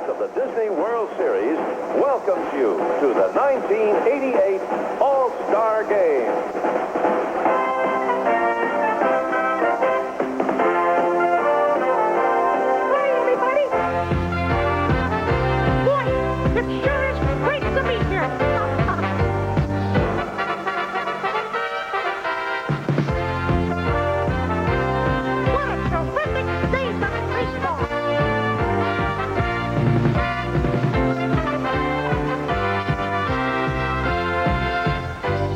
of the Disney World Series welcomes you to the 1988 All-Star Game. Hi, everybody. Boy, it sure is great to be here. What a terrific day for baseball.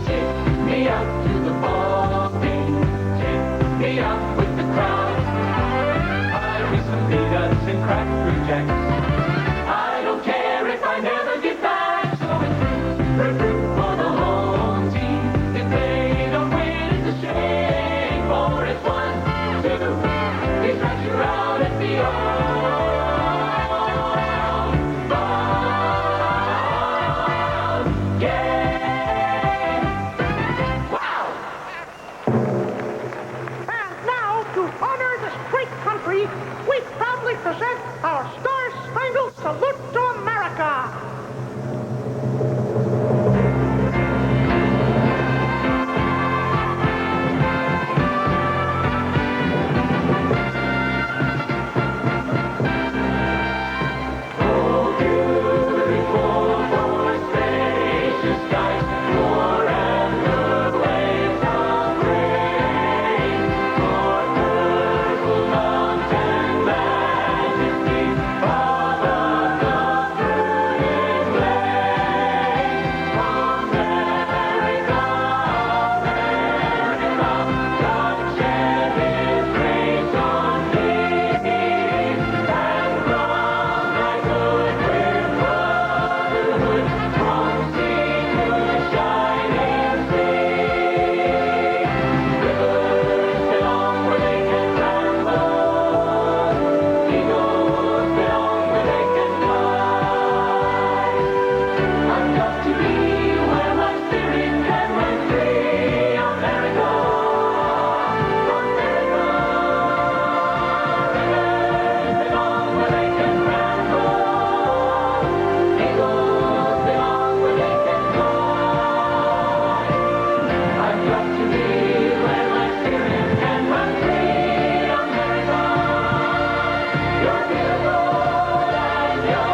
Take me out to the ball game. Take me out with the crowd. Buy me some peanuts and Cracker Jacks. I don't care if I never get back. So it's root for the home team. If they don't win, it's a shame. For it's 1, 2, 3 strikes you're out at the All-Star Game. Wow! And now, to honor this great country, we proudly present our Star-Spangled Salute to America. Oh, beautiful for spacious skies, for and the waves of rain, for purple mountain majesty, above the fruited plain. America, America, God shed His grace on me, and from my good with brotherhood, from sea to shining sea. Rivers belong where they can ramble, eagles belong where they can fly. I've got to be where my spirit can run free. America, America. Rivers belong where they can ramble, eagles belong where they can fly. I've got to be where my spirit can run free. America, you're beautiful and you're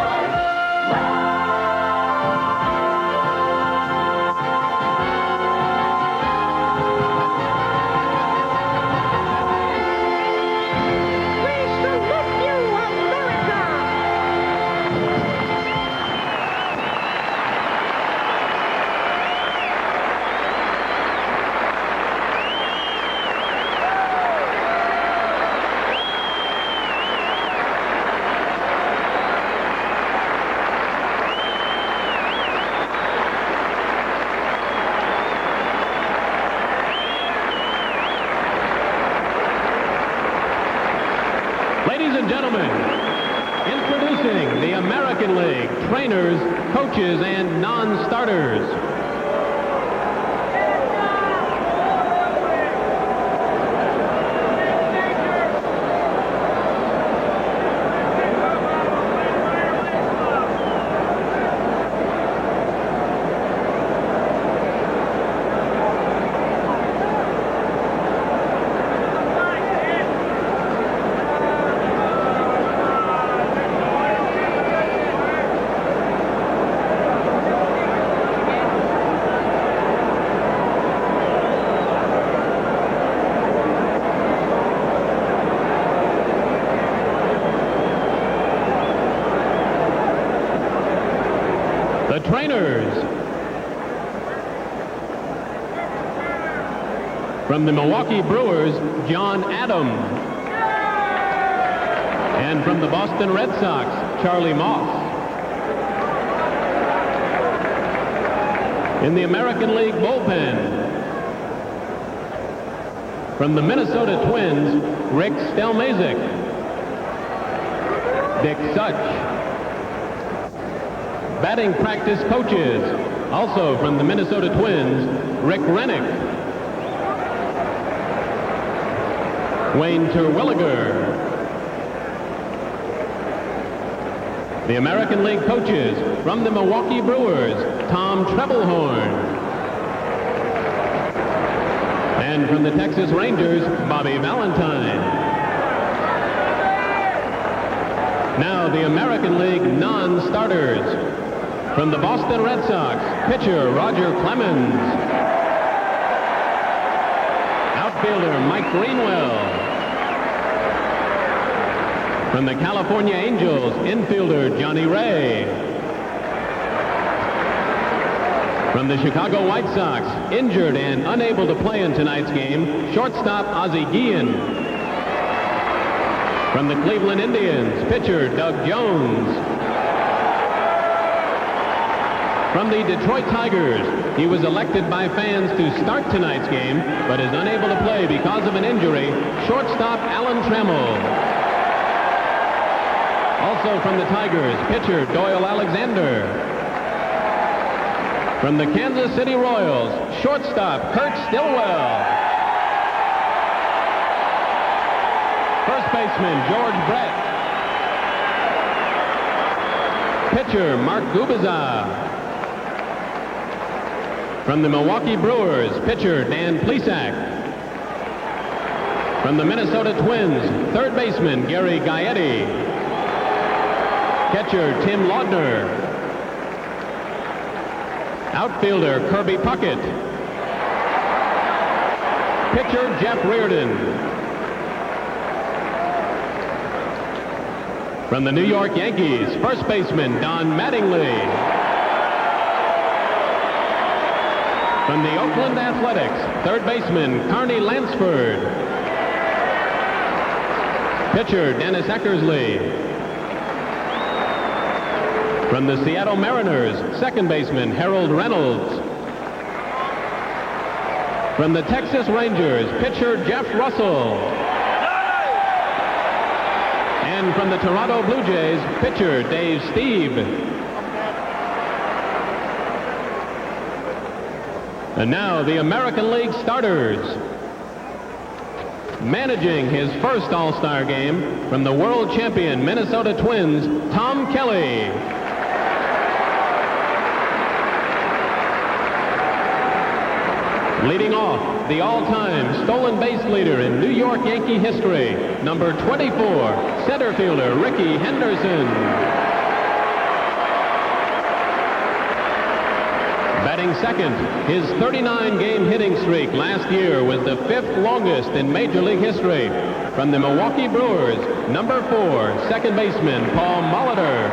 We salute you, America. Ladies and gentlemen, introducing the American League trainers, coaches, and non-starters. The trainers. From the Milwaukee Brewers, John Adam. And from the Boston Red Sox, Charlie Moss. In the American League bullpen, from the Minnesota Twins, Rick Stelmazik. Dick Such. Batting practice coaches, also from the Minnesota Twins, Rick Rennick. Wayne Terwilliger. The American League coaches from the Milwaukee Brewers, Tom Treblehorn. And from the Texas Rangers, Bobby Valentine. Now the American League non-starters. From the Boston Red Sox, pitcher Roger Clemens. Outfielder Mike Greenwell. From the California Angels, infielder Johnny Ray. From the Chicago White Sox, injured and unable to play in tonight's game, shortstop Ozzie Guillen. From the Cleveland Indians, pitcher Doug Jones. From the Detroit Tigers, he was elected by fans to start tonight's game, but is unable to play because of an injury, shortstop Alan Trammell. Also from the Tigers, pitcher Doyle Alexander. From the Kansas City Royals, shortstop Kurt Stillwell. First baseman George Brett. Pitcher Mark Gubicza. From the Milwaukee Brewers, pitcher Dan Plesac. From the Minnesota Twins, third baseman Gary Gaetti. Catcher Tim Laudner. Outfielder Kirby Puckett. Pitcher Jeff Reardon. From the New York Yankees, first baseman Don Mattingly. From the Oakland Athletics, third baseman Carney Lansford. Pitcher Dennis Eckersley. From the Seattle Mariners, second baseman Harold Reynolds. From the Texas Rangers, pitcher Jeff Russell. And from the Toronto Blue Jays, pitcher Dave Stieb. And now the American League starters. Managing his first All-Star game from the world champion Minnesota Twins, Tom Kelly. Leading off, the all-time stolen base leader in New York Yankee history, number 24, center fielder Rickey Henderson. Batting second, his 39-game hitting streak last year was the 5th longest in Major League history. From the Milwaukee Brewers, number 4, second baseman Paul Molitor.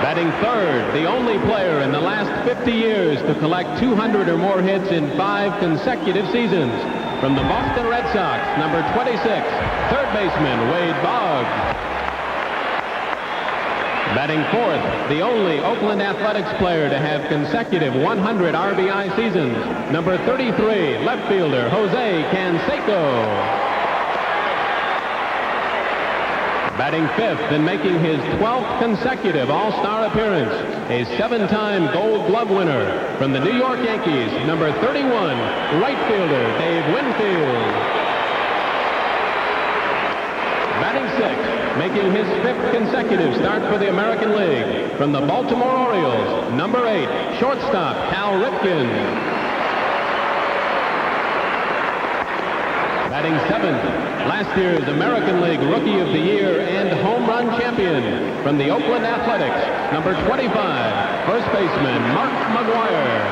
Batting third, the only player in the last 50 years to collect 200 or more hits in 5 consecutive seasons. From the Boston Red Sox, number 26, third baseman Wade Boggs. Batting fourth, the only Oakland Athletics player to have consecutive 100 RBI seasons, number 33, left fielder Jose Canseco. Batting fifth and making his 12th consecutive All-Star appearance, a 7-time Gold Glove winner from the New York Yankees, number 31, right fielder Dave Winfield. Batting sixth, making his 5th consecutive start for the American League, from the Baltimore Orioles, number 8, shortstop Cal Ripken. Batting seventh, last year's American League Rookie of the Year and home run champion from the Oakland Athletics, number 25, first baseman Mark McGwire.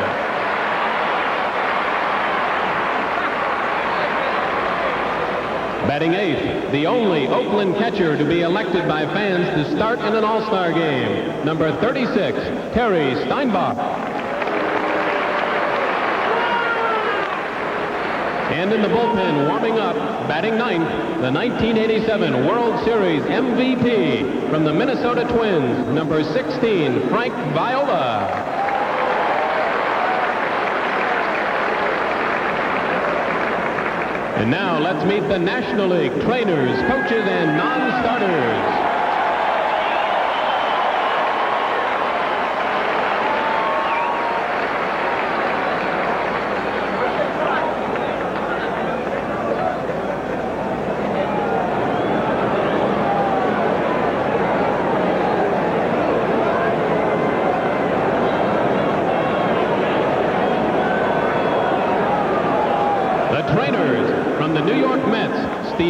Batting eighth, the only Oakland catcher to be elected by fans to start in an All-Star game, number 36, Terry Steinbach. And in the bullpen, warming up, batting ninth, the 1987 World Series MVP from the Minnesota Twins, number 16, Frank Viola. And now let's meet the National League trainers, coaches, and non-starters.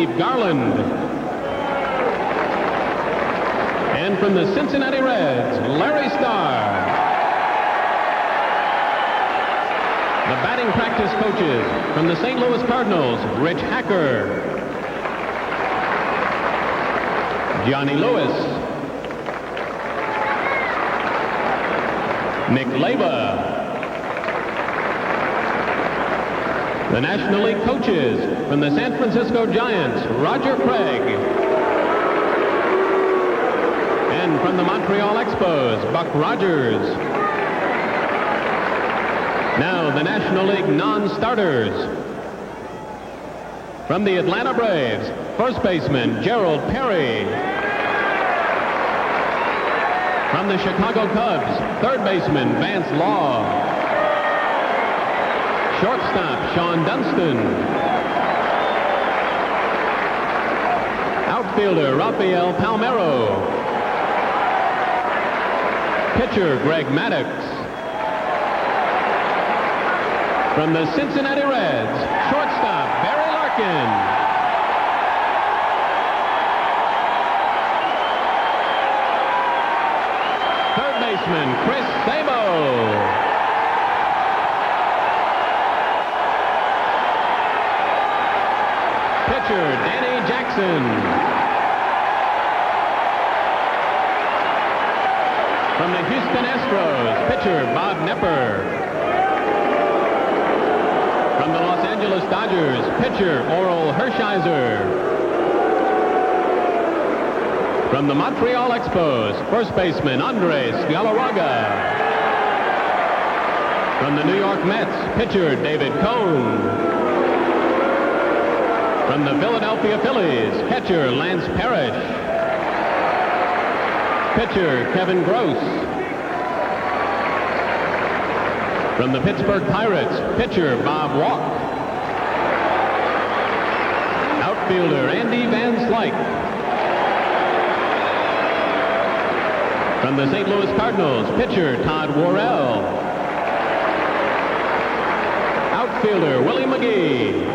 Steve Garland. And from the Cincinnati Reds, Larry Starr. The batting practice coaches from the St. Louis Cardinals, Rich Hacker, Johnny Lewis, Nick Leyva. The National League coaches from the San Francisco Giants, Roger Craig. And from the Montreal Expos, Buck Rogers. Now the National League non-starters. From the Atlanta Braves, first baseman Gerald Perry. From the Chicago Cubs, third baseman Vance Law. Shortstop Sean Dunston. Outfielder Rafael Palmeiro. Pitcher Greg Maddux. From the Cincinnati Reds, shortstop Barry Larkin. Third baseman Chris Sabo. Pitcher Danny Jackson. From the Houston Astros, pitcher Bob Nepper. From the Los Angeles Dodgers, pitcher Oral Hershiser. From the Montreal Expos, first baseman Andres Galarraga. From the New York Mets, pitcher David Cone. From the Philadelphia Phillies, catcher Lance Parrish. Pitcher Kevin Gross. From the Pittsburgh Pirates, pitcher Bob Walk. Outfielder Andy Van Slyke. From the St. Louis Cardinals, pitcher Todd Worrell. Outfielder Willie McGee.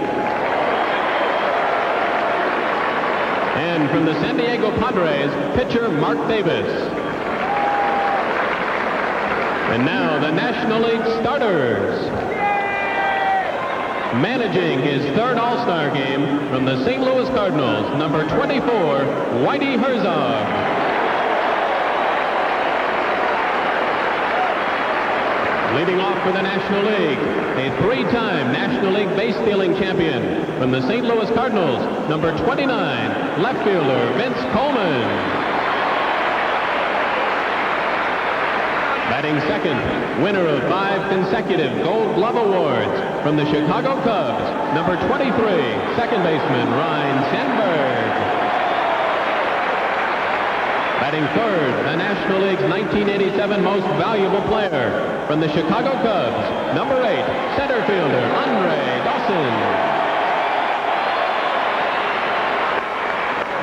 And from the San Diego Padres, pitcher Mark Davis. And now the National League starters. Managing his third All-Star game from the St. Louis Cardinals, number 24, Whitey Herzog. Leading off for the National League, a three-time National League base-stealing champion from the St. Louis Cardinals, number 29, left fielder Vince Coleman. Batting second, winner of 5 consecutive Gold Glove Awards from the Chicago Cubs, number 23, second baseman Ryne Sandberg. Batting third, the National League's 1987 Most Valuable Player from the Chicago Cubs, number 8, center fielder Andre Dawson.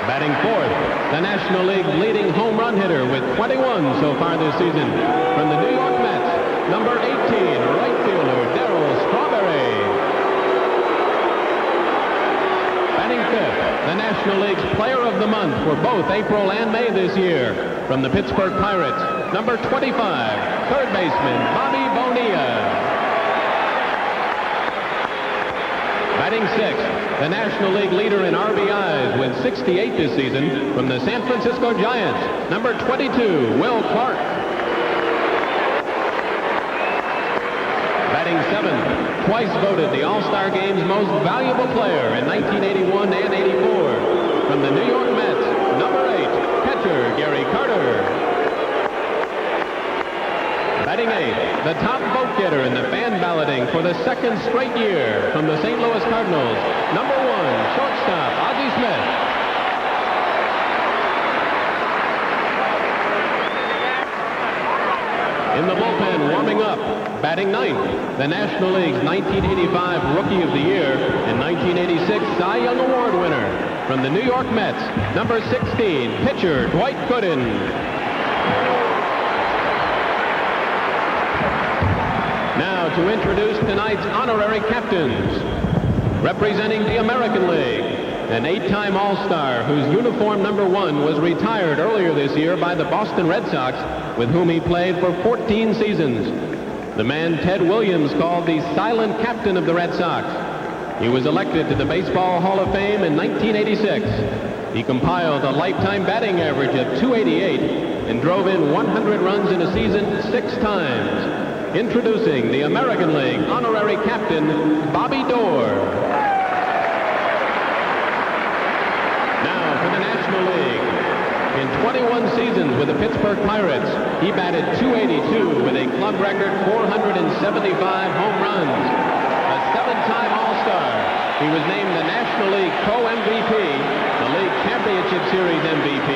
Batting fourth, the National League leading home run hitter with 21 so far this season from the New York Mets, number 18, right fielder Darryl Strawberry. Batting fifth, the National League's Player of the Month for both April and May this year from the Pittsburgh Pirates, number 25, third baseman Bobby Bonilla. Batting sixth, the National League leader in RBIs with 68 this season from the San Francisco Giants, number 22, Will Clark. Batting seventh, twice voted the All-Star Game's most valuable player in 1981 and 84 from the New York Mets, number 8, catcher Gary Carter. Batting eighth, the top vote getter in the fan balloting for the second straight year from the St. Louis Cardinals, number 1, shortstop Ozzie Smith. In the bullpen, warming up, batting ninth, the National League's 1985 Rookie of the Year and 1986 Cy Young Award winner from the New York Mets, number 16, pitcher Dwight Gooden. Now to introduce tonight's honorary captains. Representing the American League, an 8-time All-Star whose uniform number 1 was retired earlier this year by the Boston Red Sox, with whom he played for 14 seasons. The man Ted Williams called the silent captain of the Red Sox. He was elected to the Baseball Hall of Fame in 1986. He compiled a lifetime batting average of .288 and drove in 100 runs in a season 6 times. Introducing the American League honorary captain, Bobby Doerr. Now for the National League. In 21 seasons with the Pittsburgh Pirates, he batted .282 with a club record 475 home runs. A 7-time All-Star. He was named the National League Co-MVP, the League Championship Series MVP,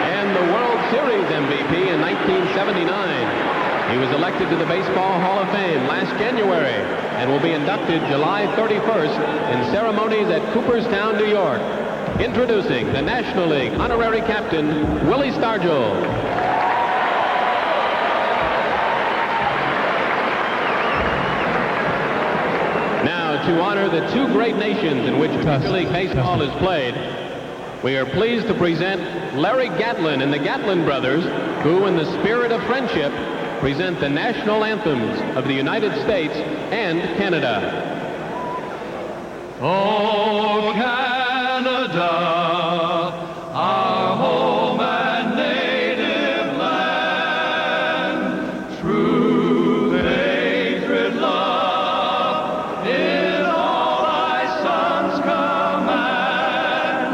and the World Series MVP in 1979. He was elected to the Baseball Hall of Fame last January and will be inducted July 31st in ceremonies at Cooperstown, New York. Introducing the National League honorary captain, Willie Stargell. Now, to honor the 2 great nations in which National League baseball is played, we are pleased to present Larry Gatlin and the Gatlin brothers, who, in the spirit of friendship, present the national anthems of the United States and Canada. Oh, Canada, our home and native land, true patriot love is all thy sons command.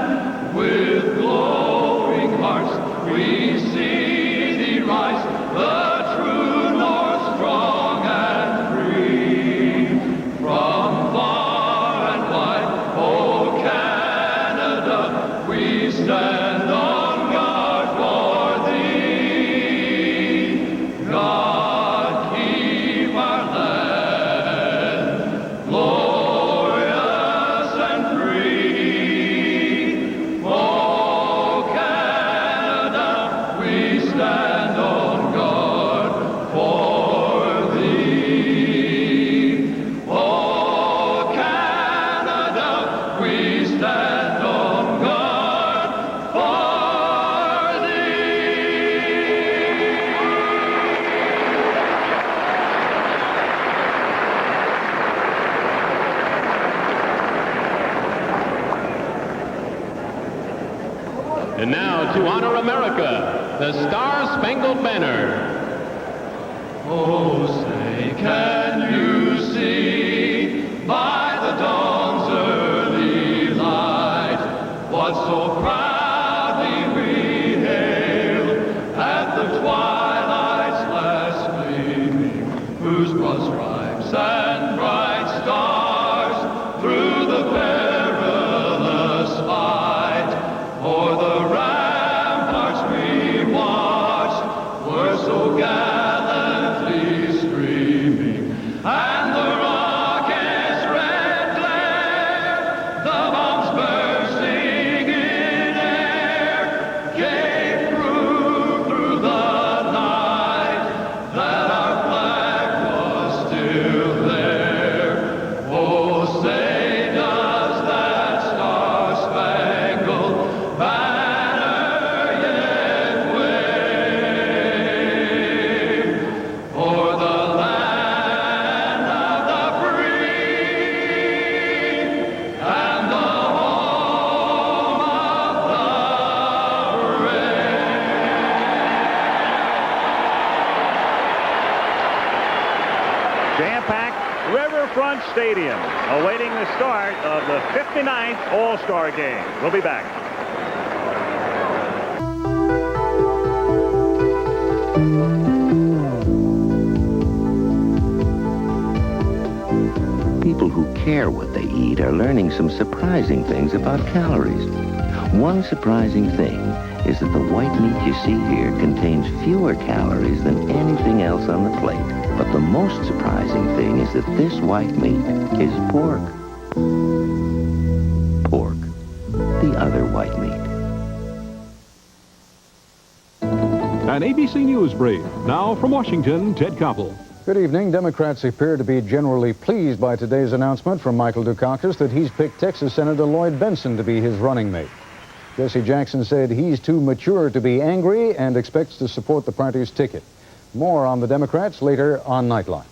With glowing hearts we see thee rise, the true North strong and free. From far and wide, oh Canada, we stand on guard for thee. God keep our land glorious and free. Oh Canada, we stand on guard for thee. Oh Canada, we stand on guard for And now, to honor America, the Star-Spangled Banner. Oh, say, can you see by the dawn's early light what so proudly we hailed at the twilight's last gleaming, whose broad stripes and bright stars through the perilous fight o'er the ramparts we watched were so gallantly streaming, and the rocket's red glare, the bombs bursting in air, gave proof through the night that our flag was still there. Oh, say does that star-spangled banner yet wave o'er the land of the free and the home of the brave? Jam-packed Riverfront Stadium, awaiting the start of the 59th All-Star Game. We'll be back. People who care what they eat are learning some surprising things about calories. One surprising thing is that the white meat you see here contains fewer calories than anything else on the plate. But the most surprising thing is that this white meat is pork. Pork, the other white meat. An ABC News brief. Now from Washington, Ted Koppel. Good evening. Democrats appear to be generally pleased by today's announcement from Michael Dukakis that he's picked Texas Senator Lloyd Bentsen to be his running mate. Jesse Jackson said he's too mature to be angry and expects to support the party's ticket. More on the Democrats later on Nightline.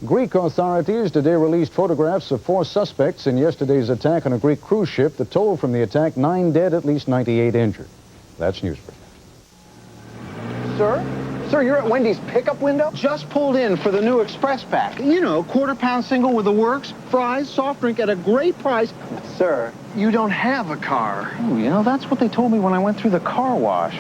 Greek authorities today released photographs of 4 suspects in yesterday's attack on a Greek cruise ship. The toll from the attack, 9 dead, at least 98 injured. That's Newsbreak. Sir? Sir, you're at Wendy's pickup window? Just pulled in for the new express pack. You know, quarter-pound single with the works, fries, soft drink at a great price. But, sir, you don't have a car. Oh, you know, that's what they told me when I went through the car wash.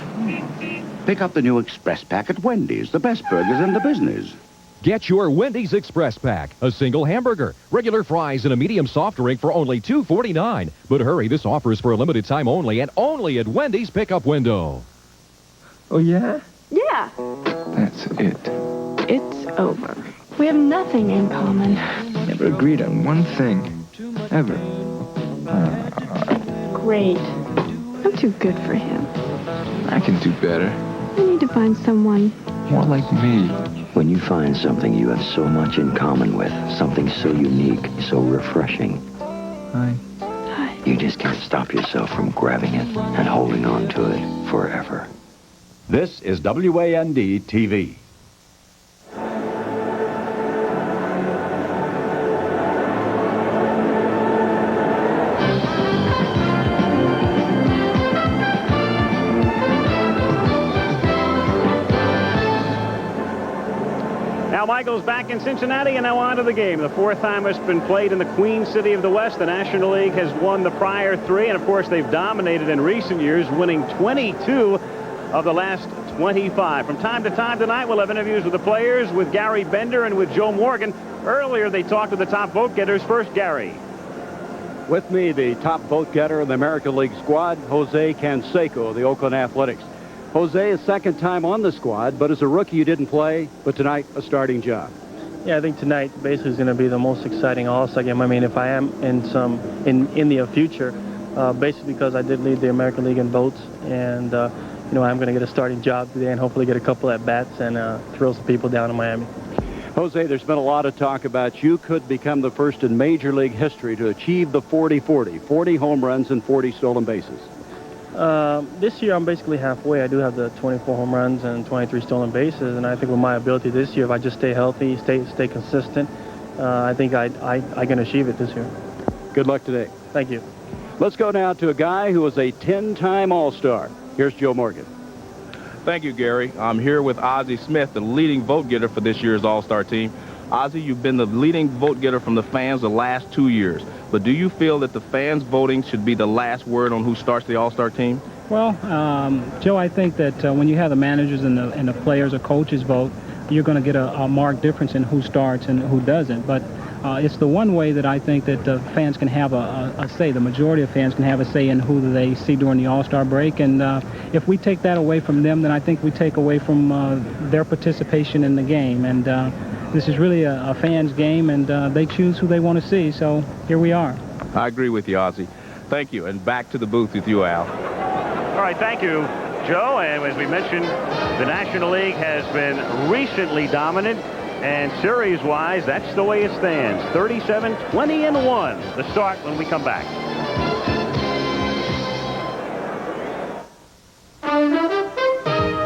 Pick up the new express pack at Wendy's, the best burgers in the business. Get your Wendy's Express Pack. A single hamburger, regular fries, and a medium soft drink for only $2.49. But hurry, this offer is for a limited time only and only at Wendy's pickup window. Oh, yeah? Yeah. That's it. It's over. We have nothing in common. Never agreed on one thing. Ever. Great. I'm too good for him. I can do better. I need to find someone more like me. When you find something you have so much in common with, something so unique, so refreshing, Hi. you just can't stop yourself from grabbing it and holding on to it forever. This is WAND TV. Now Michael's back in Cincinnati and now on to the game. The 4th time it's been played in the Queen City of the West. The National League has won the prior 3, and of course they've dominated in recent years, winning 22 of the last 25. From time to time tonight, we'll have interviews with the players, with Gary Bender and with Joe Morgan. Earlier, they talked to the top vote getters. First, Gary. With me, the top vote getter in the American League squad, Jose Canseco of the Oakland Athletics. Jose, a second time on the squad, but as a rookie you didn't play, but tonight a starting job. Yeah, I think tonight basically is going to be the most exciting All-Star game. I mean, if I am in the future, basically because I did lead the American League in votes, and you know, I'm going to get a starting job today and hopefully get a couple at bats and thrill some people down in Miami. Jose, there's been a lot of talk about you could become the first in Major League history to achieve the 40-40, 40 home runs and 40 stolen bases. This year I'm basically halfway. I do have the 24 home runs and 23 stolen bases, and I think with my ability this year, if I just stay healthy, stay consistent, I think I can achieve it this year. Good luck today. Thank you. Let's go now to a guy who was a 10-time All-Star. Here's Joe Morgan. Thank you, Gary. I'm here with Ozzie Smith, the leading vote getter for this year's All-Star team. Ozzie, you've been the leading vote getter from the fans the last 2 years. But do you feel that the fans' voting should be the last word on who starts the All-Star team? Well, Joe, I think that when you have the managers and the players or coaches vote, you're going to get a marked difference in who starts and who doesn't. But it's the one way that I think that fans can have a say. The majority of fans can have a say in who they see during the All-Star break. And if we take that away from them, then I think we take away from their participation in the game. And this is really a fan's game, and they choose who they want to see. So here we are. I agree with you, Ozzie. Thank you. And back to the booth with you, Al. All right, thank you, Joe. And as we mentioned, the National League has been recently dominant. And series-wise, that's the way it stands. 37-20-1. The start when we come back.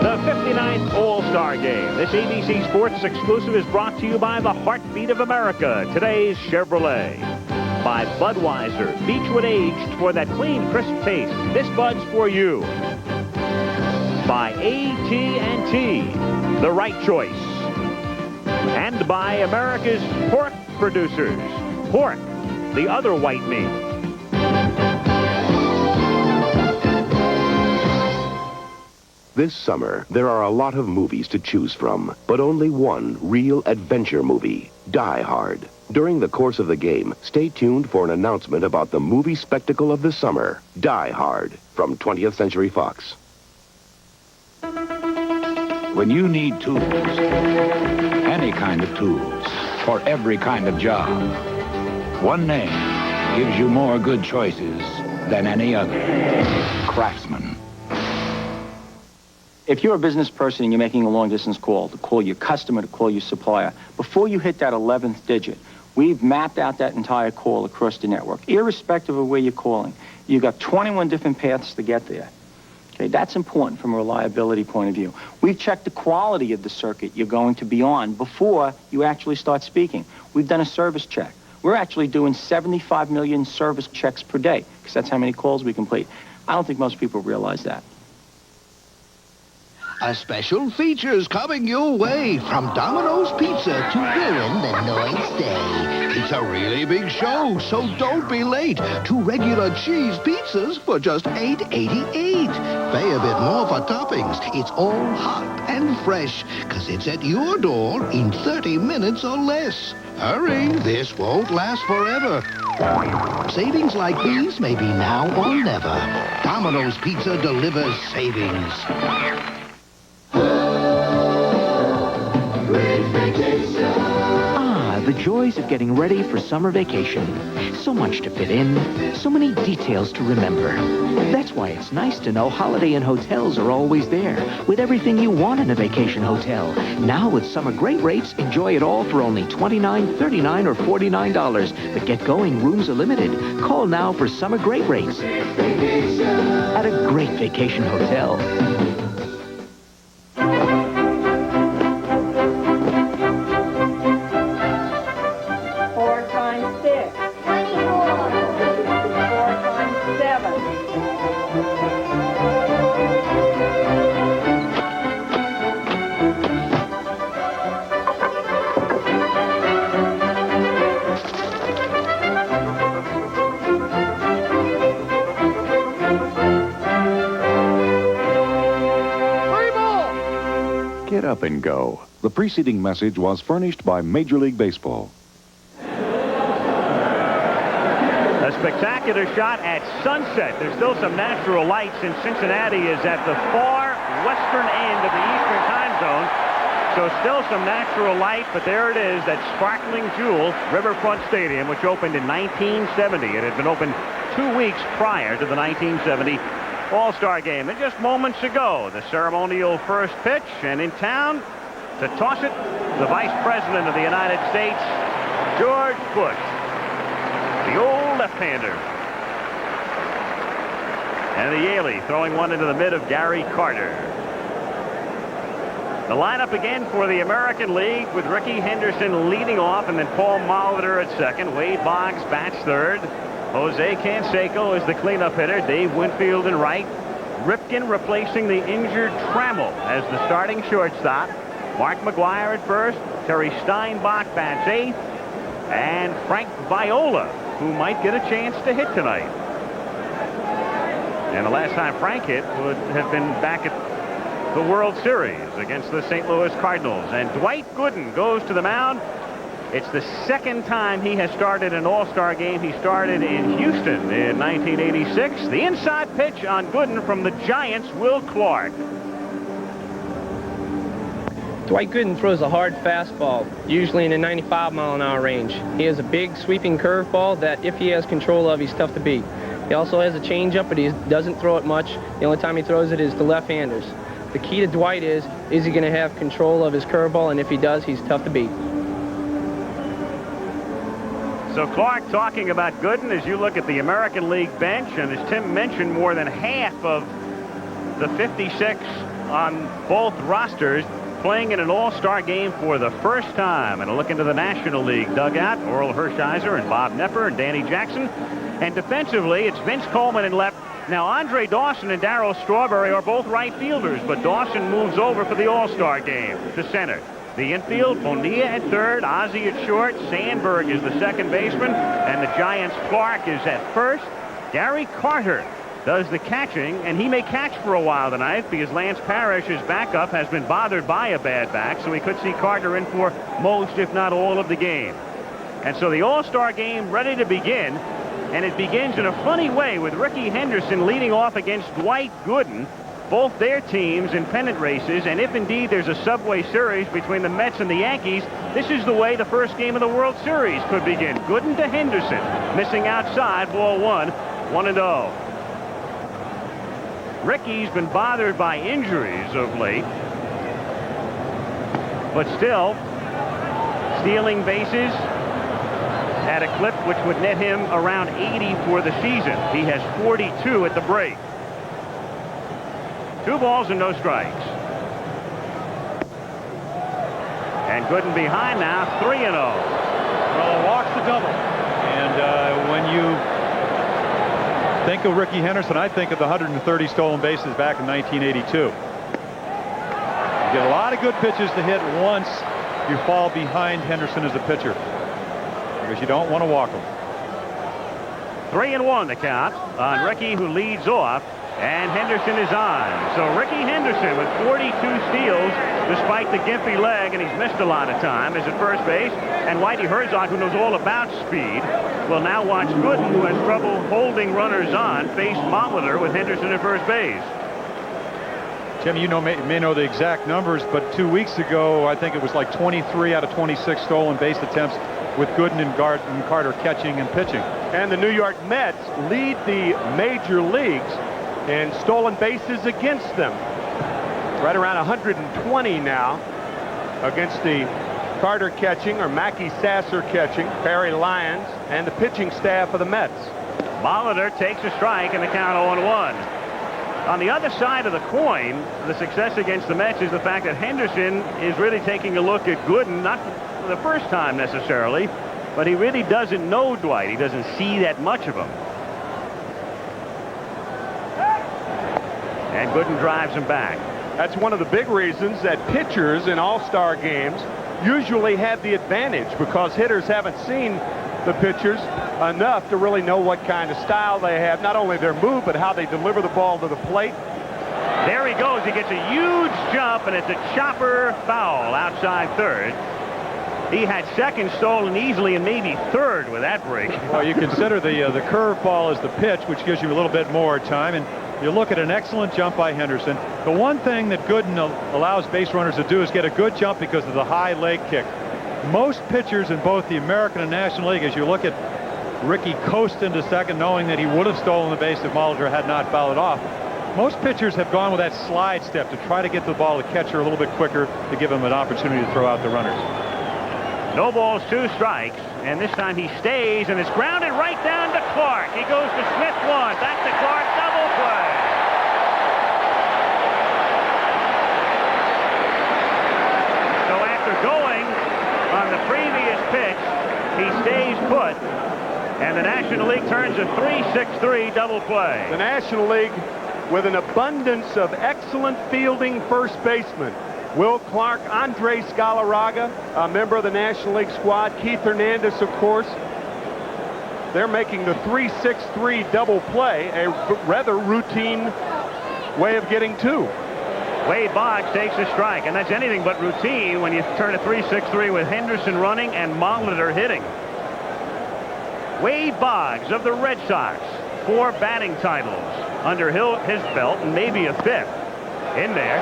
The 59th All-Star Game. This ABC Sports exclusive is brought to you by the Heartbeat of America, today's Chevrolet. By Budweiser, Beechwood aged for that clean, crisp taste. This Bud's for you. By AT&T, the right choice. And by America's pork producers. Pork, the other white meat. This summer, there are a lot of movies to choose from, but only one real adventure movie, Die Hard. During the course of the game, stay tuned for an announcement about the movie spectacle of the summer, Die Hard, from 20th Century Fox. When you need tools, any kind of tools, for every kind of job, one name gives you more good choices than any other. Craftsman. If you're a business person and you're making a long-distance call, to call your customer, to call your supplier, before you hit that 11th digit, we've mapped out that entire call across the network, irrespective of where you're calling. You've got 21 different paths to get there. Okay, that's important from a reliability point of view. We've checked the quality of the circuit you're going to be on before you actually start speaking. We've done a service check. We're actually doing 75 million service checks per day, because that's how many calls we complete. I don't think most people realize that. A special feature's coming your way from Domino's Pizza to ruin the Noise Day. It's a really big show, so don't be late. 2 regular cheese pizzas for just $8.88. Pay a bit more for toppings. It's all hot and fresh, because it's at your door in 30 minutes or less. Hurry, this won't last forever. Savings like these may be now or never. Domino's Pizza delivers savings. Ah, the joys of getting ready for summer vacation. So much to fit in, so many details to remember. That's why it's nice to know Holiday Inn hotels are always there, with everything you want in a vacation hotel. Now with summer great rates, enjoy it all for only $29, $39, or $49. But get going, rooms are limited. Call now for summer great rates at a great vacation hotel. 4 times 6. 24. 4 times 7. Get up and go. The preceding message was furnished by Major League Baseball. A spectacular shot at sunset. There's still some natural light since Cincinnati is at the far western end of the eastern time zone. So still some natural light, but there it is, that sparkling jewel, Riverfront Stadium, which opened in 1970. It had been opened 2 weeks prior to the 1970 All-Star Game. And just moments ago, the ceremonial first pitch, and in town to toss it, the Vice President of the United States, George Bush, the old left-hander. And the Yaley throwing one into the mid of Gary Carter. The lineup again for the American League, with Ricky Henderson leading off, and then Paul Molitor at second. Wade Boggs bats third. Jose Canseco is the cleanup hitter. Dave Winfield in right. Ripken replacing the injured Trammell as the starting shortstop. Mark McGuire at first. Terry Steinbach bats eighth. And Frank Viola, who might get a chance to hit tonight. And the last time Frank hit would have been back at the World Series against the St. Louis Cardinals. And Dwight Gooden goes to the mound. It's the second time he has started an All-Star game. He started in Houston in 1986. The inside pitch on Gooden from the Giants, Will Clark. Dwight Gooden throws a hard fastball, usually in the 95-mile-an-hour range. He has a big sweeping curveball that, if he has control of, he's tough to beat. He also has a changeup, but he doesn't throw it much. The only time he throws it is to left-handers. The key to Dwight is he going to have control of his curveball, and if he does, he's tough to beat. So Clark talking about Gooden as you look at the American League bench, and as Tim mentioned, more than half of the 56 on both rosters playing in an All-Star game for the first time. And a look into the National League dugout, Oral Hershiser and Bob Knepper and Danny Jackson. And defensively, it's Vince Coleman in left. Now, Andre Dawson and Darryl Strawberry are both right fielders, but Dawson moves over for the All-Star game to center. The infield, Bonilla at third, Ozzie at short, Sandberg is the second baseman, and the Giants' Clark is at first. Gary Carter does the catching, and he may catch for a while tonight because Lance Parrish, his backup, has been bothered by a bad back, so we could see Carter in for most, if not all, of the game. And so the All-Star game ready to begin, and it begins in a funny way with Ricky Henderson leading off against Dwight Gooden, both their teams in pennant races, and if indeed there's a Subway Series between the Mets and the Yankees, this is the way the first game of the World Series could begin. Gooden to Henderson, missing outside, ball one, 1-0. Ricky's been bothered by injuries of late, but still stealing bases at a clip which would net him around 80 for the season. He has 42 at the break. 2 balls and no strikes. And Gooden behind now, 3-0. Well, a walk's a double. And when you think of Ricky Henderson, I think of the 130 stolen bases back in 1982. You get a lot of good pitches to hit once you fall behind Henderson as a pitcher, because you don't want to walk him. 3-1 the count on Ricky, who leads off, and Henderson is on. So Ricky Henderson with 42 steals despite the gimpy leg, and he's missed a lot of time, is at first base. And Whitey Herzog, who knows all about speed, will now watch Gooden, who has trouble holding runners on, face Molitor with Henderson at first base. Jim, you may know the exact numbers, but 2 weeks ago, I think it was like 23 out of 26 stolen base attempts with Gooden and Carter catching and pitching. And the New York Mets lead the major leagues in stolen bases against them. Right around 120 now against the Carter catching or Mackey Sasser catching, Barry Lyons, and the pitching staff of the Mets. Molitor takes a strike and the count 0-1. On the other side of the coin, the success against the Mets is the fact that Henderson is really taking a look at Gooden, not for the first time necessarily, but he really doesn't know Dwight. He doesn't see that much of him. And Gooden drives him back. That's one of the big reasons that pitchers in all-star games usually have the advantage, because hitters haven't seen the pitchers enough to really know what kind of style they have, not only their move, but how they deliver the ball to the plate. There he goes. He gets a huge jump, and it's a chopper foul outside third. He had second stolen easily and maybe third with that break. Well, you consider the curveball as the pitch, which gives you a little bit more time, and you look at an excellent jump by Henderson. The one thing that Gooden allows base runners to do is get a good jump because of the high leg kick. Most pitchers in both the American and National League, as you look at Ricky coast into second knowing that he would have stolen the base if Molitor had not fouled off, most pitchers have gone with that slide step to try to get the ball to catcher a little bit quicker to give him an opportunity to throw out the runners. No balls, 2 strikes, and this time he stays, and it's grounded right down to Clark. He goes to Smith 1, back to Clark, double play. So after going on the previous pitch, he stays put, and the National League turns a 3-6-3 double play. The National League with an abundance of excellent fielding first basemen. Will Clark, Andre Scalaraga, a member of the National League squad, Keith Hernandez, of course. They're making the 3-6-3 double play a rather routine way of getting 2. Wade Boggs takes a strike, and that's anything but routine when you turn a 3-6-3 with Henderson running and Molitor hitting. Wade Boggs of the Red Sox, 4 batting titles under his belt, and maybe a 5th in there.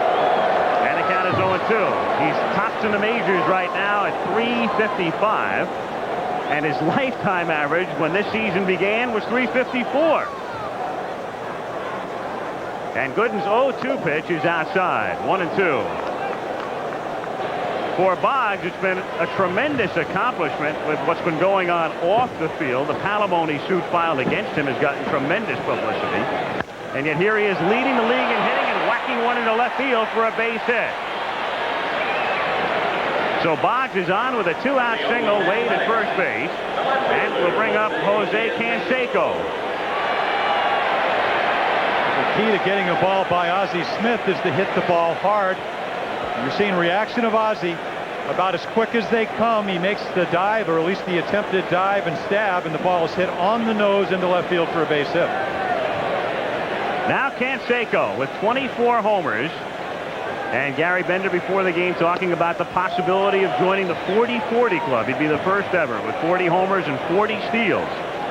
And the count is 0-2. He's tops in the majors right now at .355, and his lifetime average when this season began was .354. And Gooden's 0-2 pitch is outside, 1-2. For Boggs, it's been a tremendous accomplishment with what's been going on off the field. The palimony suit filed against him has gotten tremendous publicity. And yet here he is leading the league in hitting and whacking one into left field for a base hit. So Boggs is on with a 2-out single, Wade at first base. And we'll bring up Jose Canseco. The key to getting a ball by Ozzie Smith is to hit the ball hard. You're seeing reaction of Ozzie about as quick as they come. He makes the dive, or at least the attempted dive and stab, and the ball is hit on the nose into left field for a base hit. Now Canseco with 24 homers. And Gary Bender before the game talking about the possibility of joining the 40-40 club. He'd be the first ever with 40 homers and 40 steals.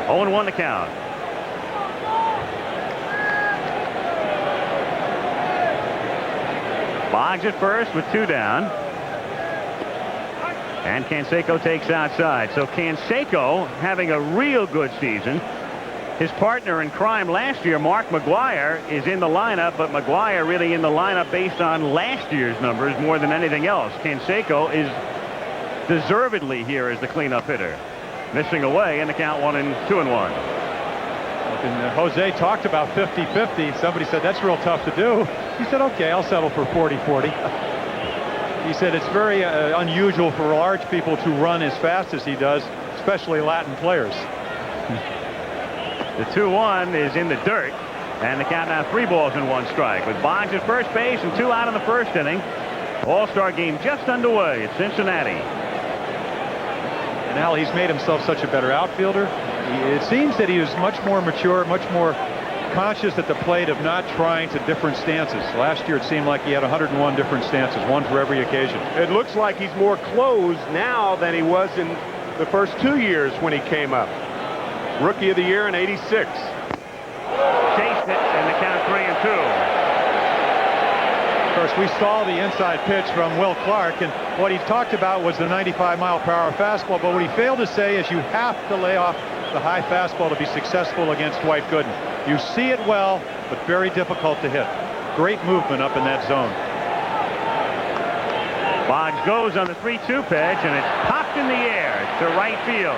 0-1 the count. Boggs at first with 2 down. And Canseco takes outside. So Canseco having a real good season. His partner in crime last year, Mark McGuire, is in the lineup, but McGuire really in the lineup based on last year's numbers more than anything else. Canseco is deservedly here as the cleanup hitter. Missing away in the count 1-2-1. And Jose talked about 50-50. Somebody said, that's real tough to do. He said, okay, I'll settle for 40-40. He said it's very unusual for large people to run as fast as he does, especially Latin players. The 2-1 is in the dirt, and the count now 3 balls and 1 strike. With Boggs at first base and 2 out in the first inning. All-Star game just underway at Cincinnati. And Al, he's made himself such a better outfielder. It seems that he is much more mature, much more conscious at the plate of not trying to different stances. Last year it seemed like he had 101 different stances, one for every occasion. It looks like he's more closed now than he was in the first 2 years when he came up. Rookie of the year in '86. Chased it, and the count 3-2. Of course, we saw the inside pitch from Will Clark, and what he talked about was the 95-mile-per-hour fastball, but what he failed to say is you have to lay off the high fastball to be successful against Dwight Gooden. You see it well, but very difficult to hit. Great movement up in that zone. Boggs goes on the 3-2 pitch, and it's popped in the air to right field.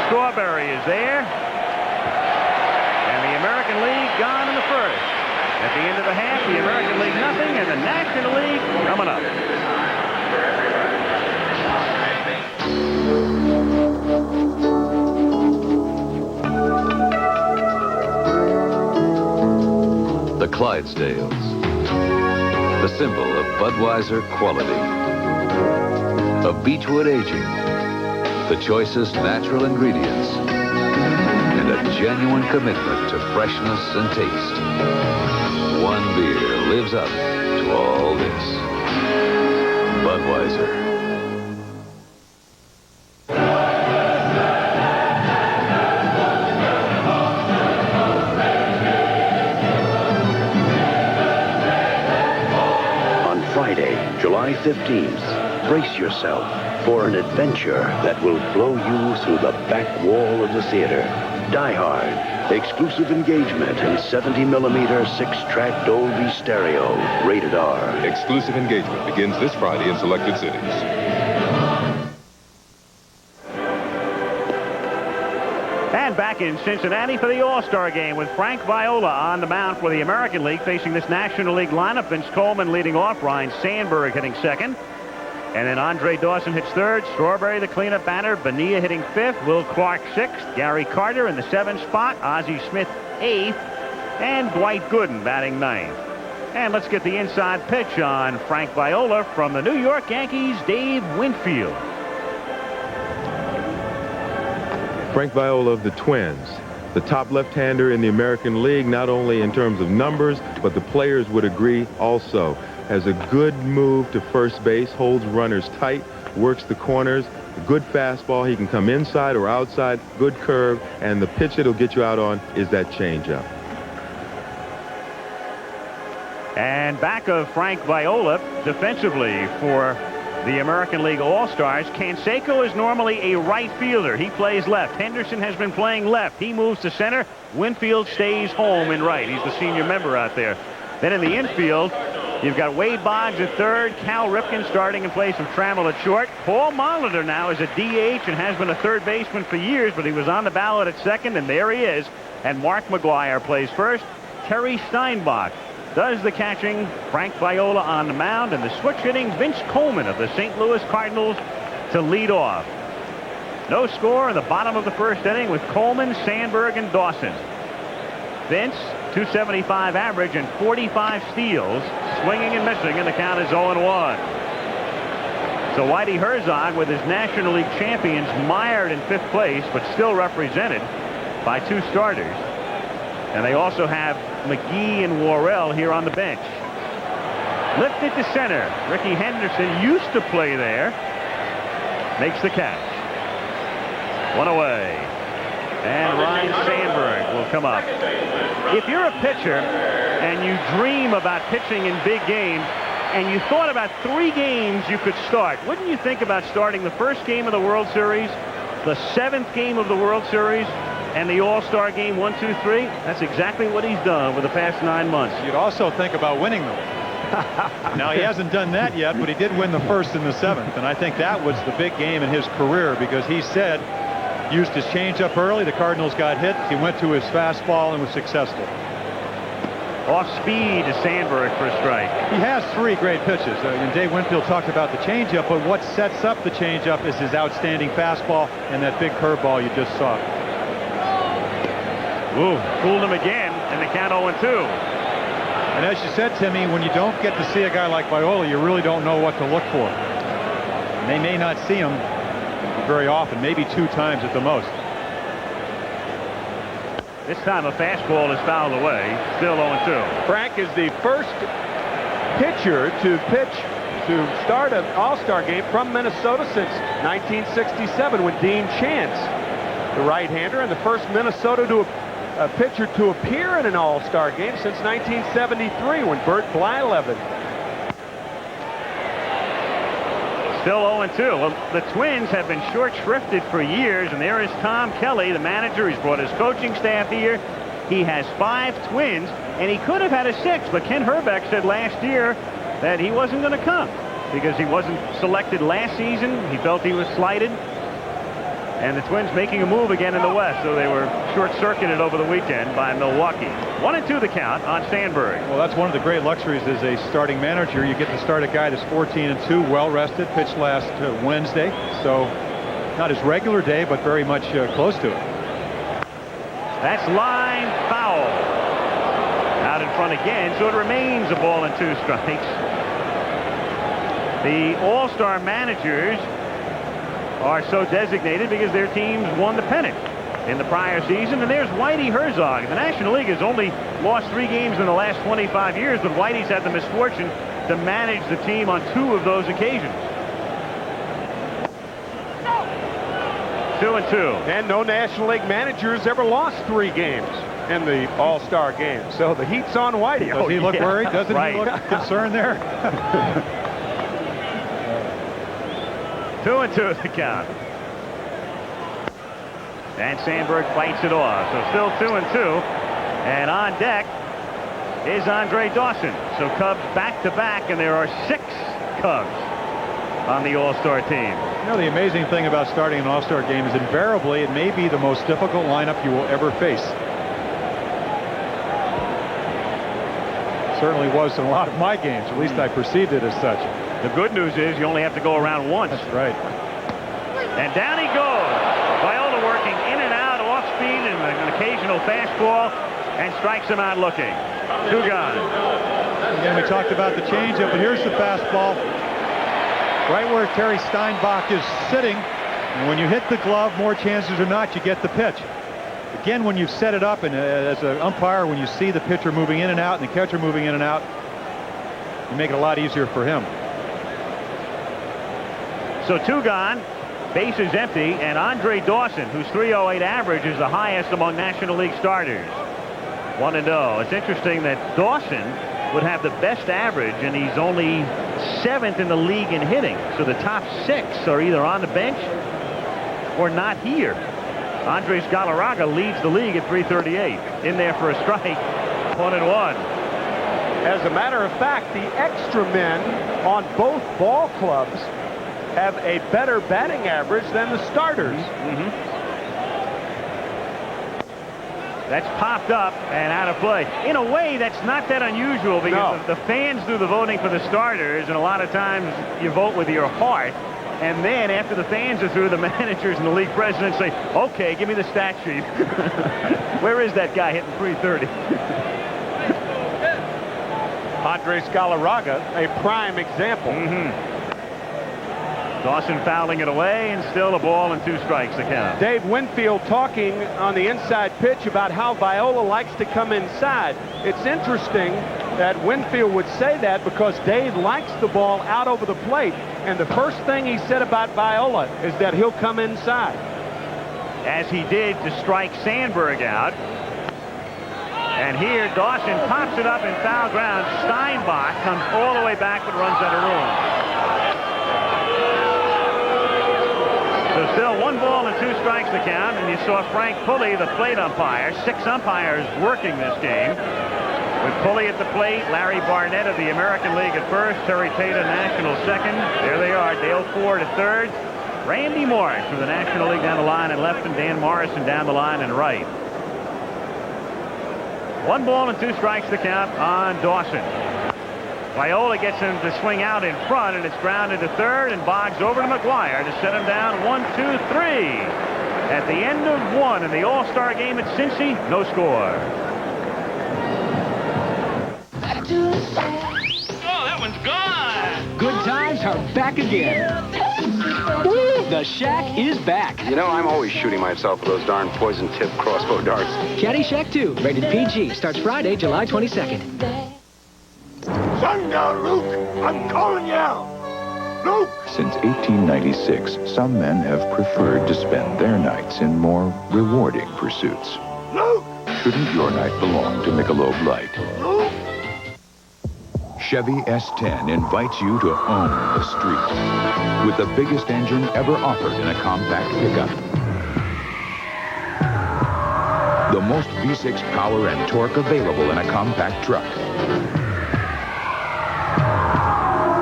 Strawberry is there, and the American League gone in the first. At the end of the half, the American League nothing, and the National League coming up. The Clydesdales, the symbol of Budweiser quality, of Beechwood aging, the choicest natural ingredients, and a genuine commitment to freshness and taste. One beer lives up to all this. Budweiser. On Friday, July 15th, brace yourself for an adventure that will blow you through the back wall of the theater. Die Hard, exclusive engagement in 70mm 6-track Dolby Stereo, rated R. Exclusive engagement begins this Friday in selected cities. And back in Cincinnati for the All-Star game with Frank Viola on the mound for the American League facing this National League lineup. Vince Coleman leading off, Ryan Sandberg hitting second. And then Andre Dawson hits third. Strawberry, the cleanup batter. Bonilla hitting fifth. Will Clark sixth. Gary Carter in the 7th spot. Ozzie Smith 8th. And Dwight Gooden batting 9th. And let's get the inside pitch on Frank Viola from the New York Yankees, Dave Winfield. Frank Viola of the Twins, the top left-hander in the American League, not only in terms of numbers, but the players would agree also. Has a good move to first base, holds runners tight, works the corners, a good fastball. He can come inside or outside, good curve, and the pitch that'll get you out on is that changeup. And back of Frank Viola defensively for the American League All-Stars. Canseco is normally a right fielder. He plays left. Henderson has been playing left. He moves to center. Winfield stays home in right. He's the senior member out there. Then in the infield, you've got Wade Boggs at third, Cal Ripken starting in place of Trammell at short. Paul Molitor now is a DH and has been a third baseman for years, but he was on the ballot at second, and there he is. And Mark McGuire plays first. Terry Steinbach does the catching. Frank Viola on the mound, and the switch hitting Vince Coleman of the St. Louis Cardinals to lead off. No score in the bottom of the first inning with Coleman, Sandberg, and Dawson. Vince, 275 average and 45 steals, swinging and missing, and the count is 0-1. So Whitey Herzog with his National League champions mired in 5th place, but still represented by 2 starters. And they also have McGee and Worrell here on the bench. Lifted to center. Ricky Henderson used to play there. Makes the catch. 1 away. And Ryan Sandberg will come up. If you're a pitcher and you dream about pitching in big games and you thought about 3 games you could start, wouldn't you think about starting the first game of the World Series, the 7th game of the World Series, and the All-Star Game 1, 2, 3, that's exactly what he's done over the past 9 months. You'd also think about winning them. Now, he hasn't done that yet, but he did win the 1st and the 7th, and I think that was the big game in his career because he said, used his changeup early, the Cardinals got hit, he went to his fastball and was successful. Off speed to Sandberg for a strike. He has 3 great pitches. And Dave Winfield talked about the changeup, but what sets up the changeup is his outstanding fastball and that big curveball you just saw. Ooh, fooled him again, and the count 0-2. And as you said, Timmy, when you don't get to see a guy like Viola, you really don't know what to look for. And they may not see him very often, maybe 2 times at the most. This time a fastball is fouled away. Still 0-2. Frank is the first pitcher to start an All-Star game from Minnesota since 1967 when Dean Chance, the right-hander, and the first Minnesota pitcher to appear in an All-Star game since 1973 when Bert Blyleven. Still 0-2. Well, the Twins have been short shrifted for years, and there is Tom Kelly, the manager. He's brought his coaching staff here. He has 5 Twins, and he could have had a 6th, but Ken Herbeck said last year that he wasn't going to come because he wasn't selected last season. He felt he was slighted. And the Twins making a move again in the West, so they were short-circuited over the weekend by Milwaukee. 1-2 the count on Steinbach. Well, that's one of the great luxuries as a starting manager. You get to start a guy that's 14-2, well-rested, pitched last Wednesday. So not his regular day, but very much close to it. That's line foul. Out in front again, so it remains a ball and 2 strikes. The All-Star managers are so designated because their teams won the pennant in the prior season. And there's Whitey Herzog. The National League has only lost 3 games in the last 25 years, but Whitey's had the misfortune to manage the team on 2 of those occasions. 2-2. And no National League managers ever lost 3 games in the All-Star game. So the heat's on Whitey. Does he look worried? Doesn't he look concerned there? 2-2 the count. And Sandberg fights it off. So still 2-2. And on deck is Andre Dawson. So Cubs back-to-back, and there are 6 Cubs on the All-Star team. You know, the amazing thing about starting an All-Star game is invariably it may be the most difficult lineup you will ever face. Certainly was in a lot of my games. At least I perceived it as such. The good news is you only have to go around once. That's right. And down he goes. Viola working in and out, off speed, and an occasional fastball, and strikes him out looking. 2 gone. Again, we talked about the changeup, but here's the fastball. Right where Terry Steinbach is sitting. And when you hit the glove, more chances or not, you get the pitch. Again, when you've set it up, and as an umpire, when you see the pitcher moving in and out and the catcher moving in and out, you make it a lot easier for him. So 2 gone, bases empty, and Andre Dawson, whose .308 average is the highest among National League starters. 1-0. It's interesting that Dawson would have the best average, and he's only 7th in the league in hitting. So the top 6 are either on the bench or not here. Andres Galarraga leads the league at .338. In there for a strike. 1-1. As a matter of fact, the extra men on both ball clubs have a better batting average than the starters. That's popped up and out of play. In a way, that's not that unusual because the fans do the voting for the starters, and a lot of times you vote with your heart. And then after the fans are through, the managers and the league presidents say, okay, give me the stat sheet. Where is that guy hitting .330? Andres Galarraga, a prime example. Dawson fouling it away, and still a ball and 2 strikes to count. Dave Winfield talking on the inside pitch about how Viola likes to come inside. It's interesting that Winfield would say that because Dave likes the ball out over the plate. And the first thing he said about Viola is that he'll come inside. As he did to strike Sandberg out. And here Dawson pops it up in foul ground. Steinbach comes all the way back but runs out of room. So So still 1 ball and 2 strikes to count, and you saw Frank Pulley, the plate umpire. 6 umpires working this game. With Pulley at the plate, Larry Barnett of the American League at first, Terry Tata, National second. There they are, Dale Ford at third. Randy Morris from the National League down the line in left, and Dan Morrison down the line in right. 1 ball and 2 strikes to count on Dawson. Viola gets him to swing out in front, and it's grounded to third, and Boggs over to McGuire to set him down 1, 2, 3. At the end of 1 in the All-Star game at Cincy, no score. Oh, that one's gone. Good times are back again. The Shack is back. You know, I'm always shooting myself with those darn poison-tipped crossbow darts. Caddyshack 2, rated PG, starts Friday, July 22nd. Sundown, Luke. I'm calling you out. Luke. Since 1896, some men have preferred to spend their nights in more rewarding pursuits. Luke. Shouldn't your night belong to Michelob Light? Luke. Chevy S10 invites you to own the street with the biggest engine ever offered in a compact pickup. The most V6 power and torque available in a compact truck.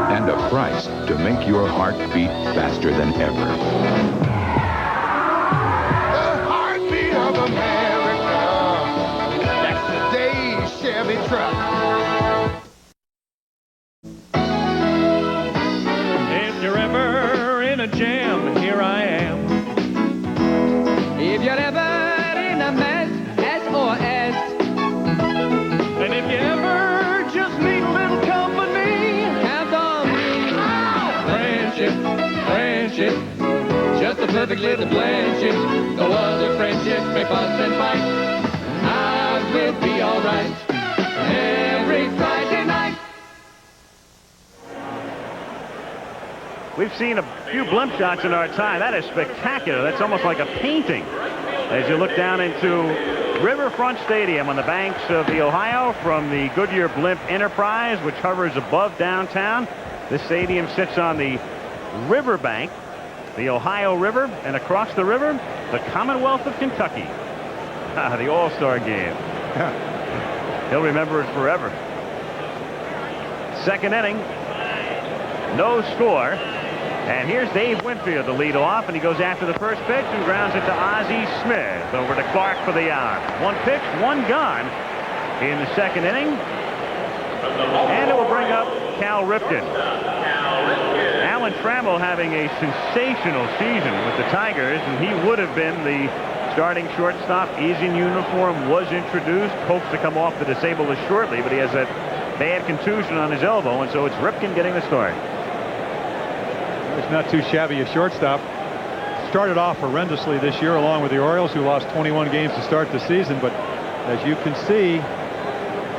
And a price to make your heart beat faster than ever. The heartbeat of America. That's today's Chevy truck. If you're ever in a jam, here I am. If you're ever in a mess, SOS. And if you ever just need a little company, Count on me. friendship, friendship, just the perfect little friendship. No other friendship may fuss and fight. I will be alright every Friday night. We've seen a few blimp shots in our time. That is spectacular. That's almost like a painting. As you look down into Riverfront Stadium on the banks of the Ohio from the Goodyear Blimp Enterprise, which hovers above downtown. This stadium sits on the riverbank, the Ohio River, and across the river, the Commonwealth of Kentucky. The All-Star Game. He'll remember it forever. Second inning, no score. And here's Dave Winfield to lead off, and he goes after the first pitch and grounds it to Ozzie Smith. Over to Clark for the out. 1 pitch, 1 gone in the second inning. And it will bring up Cal Ripken. Alan Trammell having a sensational season with the Tigers, and he would have been the starting shortstop. He's in uniform, was introduced, hopes to come off the disabled list shortly, but he has that bad contusion on his elbow, and so it's Ripken getting the start. It's not too shabby a shortstop. Started off horrendously this year along with the Orioles, who lost 21 games to start the season, but as you can see,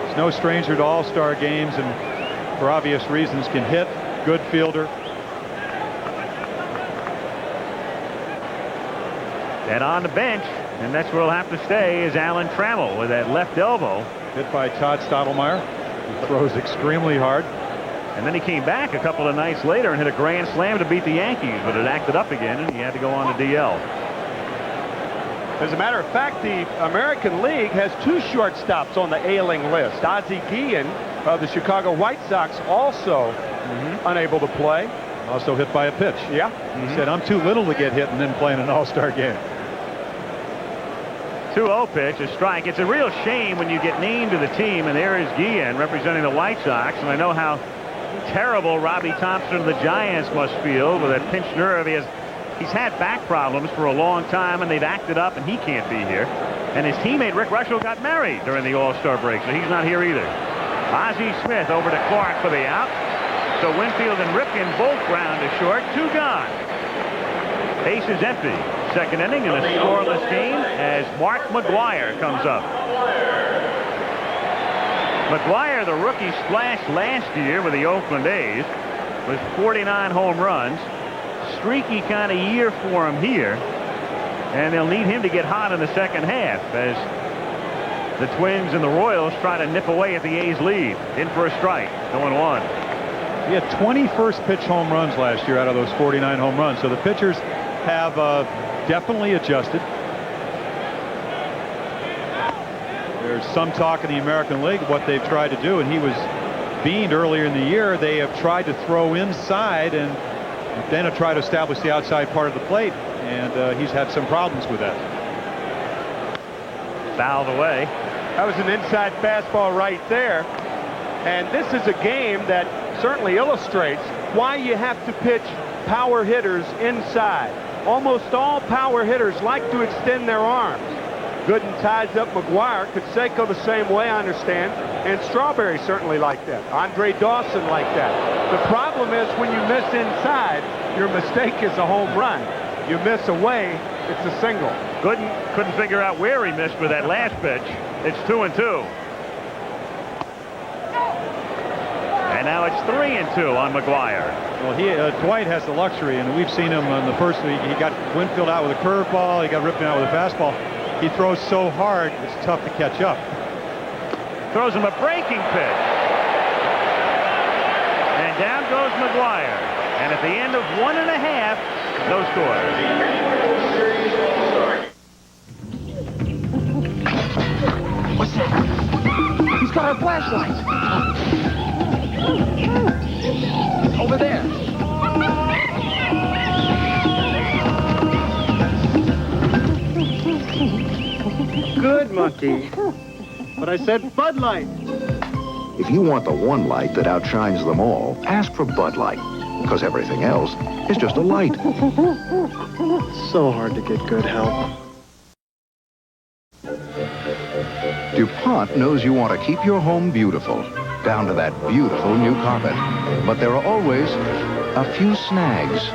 he's no stranger to all-star games, and for obvious reasons can hit, good fielder. And on the bench, and that's where he'll have to stay, is Alan Trammell with that left elbow. Hit by Todd Stottlemyre, who throws extremely hard. And then he came back a couple of nights later and hit a grand slam to beat the Yankees, but it acted up again, and he had to go on to DL. As a matter of fact, the American League has 2 shortstops on the ailing list. Ozzie Guillen of the Chicago White Sox also unable to play. Also hit by a pitch. Yeah. He said, I'm too little to get hit and then play in an all-star game. 2-0 pitch, a strike. It's a real shame when you get named to the team, and there is Guillen representing the White Sox, and I know how terrible Robbie Thompson of the Giants must feel with that pinched nerve. He's had back problems for a long time, and they've acted up, and he can't be here. And his teammate Rick Russell got married during the All-Star break, so he's not here either. Ozzie Smith over to Clark for the out. So Winfield and Ripken both ground to short. 2 gone. Base is empty. Second inning in a scoreless game as Mark McGuire comes up. McGuire, the rookie, splashed last year with the Oakland A's with 49 home runs. Streaky kind of year for him here, and they'll need him to get hot in the second half as the Twins and the Royals try to nip away at the A's lead. In for a strike, 0-1. He had 20 first pitch home runs last year out of those 49 home runs, so the pitchers have definitely adjusted. There's some talk in the American League what they've tried to do, and he was beamed earlier in the year. They have tried to throw inside and then try to establish the outside part of the plate, and he's had some problems with that. Fouled away. That was an inside fastball right there. And this is a game that certainly illustrates why you have to pitch power hitters inside. Almost all power hitters like to extend their arms. Gooden ties up McGuire. Canseco the same way, I understand. And Strawberry certainly like that. Andre Dawson like that. The problem is when you miss inside, your mistake is a home run. You miss away, it's a single. Gooden couldn't figure out where he missed with that last pitch. It's 2-2. And now it's 3-2 on McGuire. Well, Dwight has the luxury, and we've seen him on the first week. He got Winfield out with a curveball. He got Ripken out with a fastball. He throws so hard, it's tough to catch up. Throws him a breaking pitch. And down goes McGuire. And at the end of 1.5, no score. What's that? He's got our flashlight. Over there. Good, Monkey. But I said Bud Light. If you want the one light that outshines them all, ask for Bud Light, because everything else is just a light. So hard to get good help. DuPont knows you want to keep your home beautiful, down to that beautiful new carpet. But there are always a few snags.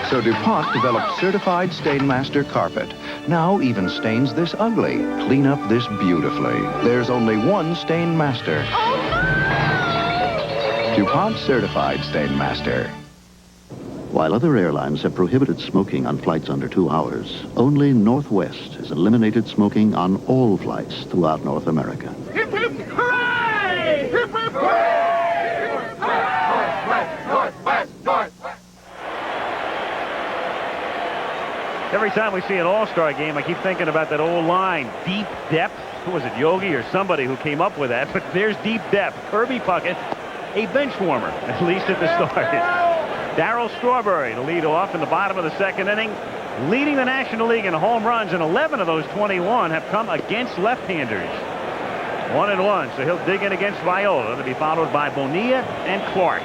So DuPont developed Certified Stainmaster Carpet. Now even stains this ugly clean up this beautifully. There's only one Stainmaster. DuPont Certified Stainmaster. While other airlines have prohibited smoking on flights under 2 hours, only Northwest has eliminated smoking on all flights throughout North America. Hip, hip, hooray! Hip, hip, hooray! Northwest, Northwest, Northwest. Every time we see an All-Star game, I keep thinking about that old line, deep depth. Who was it, Yogi or somebody who came up with that? But there's deep depth. Kirby Puckett, a bench warmer, at least at the start. Darryl Strawberry to lead off in the bottom of the second inning, leading the National League in home runs, and 11 of those 21 have come against left-handers. 1-1, so he'll dig in against Viola to be followed by Bonilla and Clark.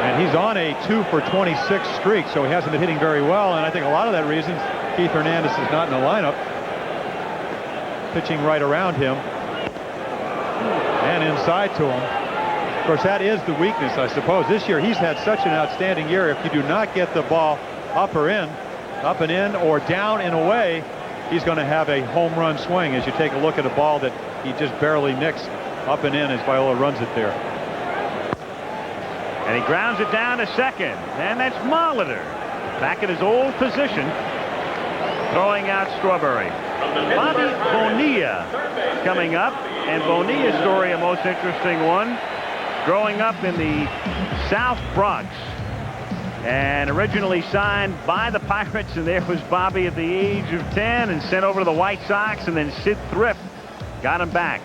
And he's on a 2-for-26 streak, so he hasn't been hitting very well, and I think a lot of that reason Keith Hernandez is not in the lineup. Pitching right around him and inside to him. Of course, that is the weakness, I suppose. This year, he's had such an outstanding year. If you do not get the ball up and in, or down and away, he's going to have a home run swing as you take a look at a ball that he just barely nicks up and in as Viola runs it there. And he grounds it down to second. And that's Molitor back at his old position, throwing out Strawberry. Bobby Bonilla coming up, and Bonilla's story a most interesting one. Growing up in the South Bronx, and originally signed by the Pirates, and there was Bobby at the age of 10 and sent over to the White Sox, and then Sid Thrift got him back.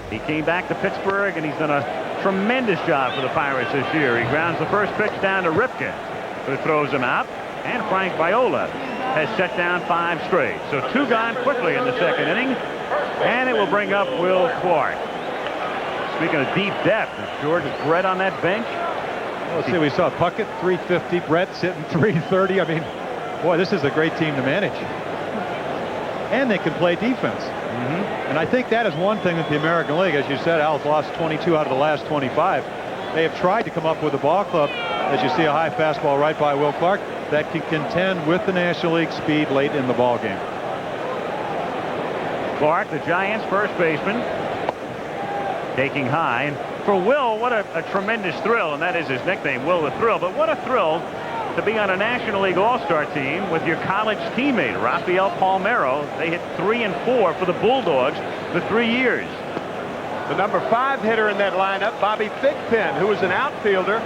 He came back to Pittsburgh, and he's done a tremendous job for the Pirates this year. He grounds the first pitch down to Ripken, who throws him out, and Frank Viola has set down 5 straight. So 2 gone quickly in the second inning, and it will bring up Will Clark. Speaking of deep depth, is George Brett on that bench? Let's see, we saw Puckett 350, Brett sitting 330. I mean, boy, this is a great team to manage. And they can play defense. And I think that is one thing that the American League, as you said, Al's lost 22 out of the last 25. They have tried to come up with a ball club, as you see a high fastball right by Will Clark, that can contend with the National League speed late in the ball game. Clark, the Giants' first baseman, taking high. And for Will, what a tremendous thrill, and that is his nickname, Will the Thrill. But what a thrill to be on a National League All-Star team with your college teammate, Rafael Palmeiro. They hit 3 and 4 for the Bulldogs for 3 years. The number 5 hitter in that lineup, Bobby Thigpen, who was an outfielder,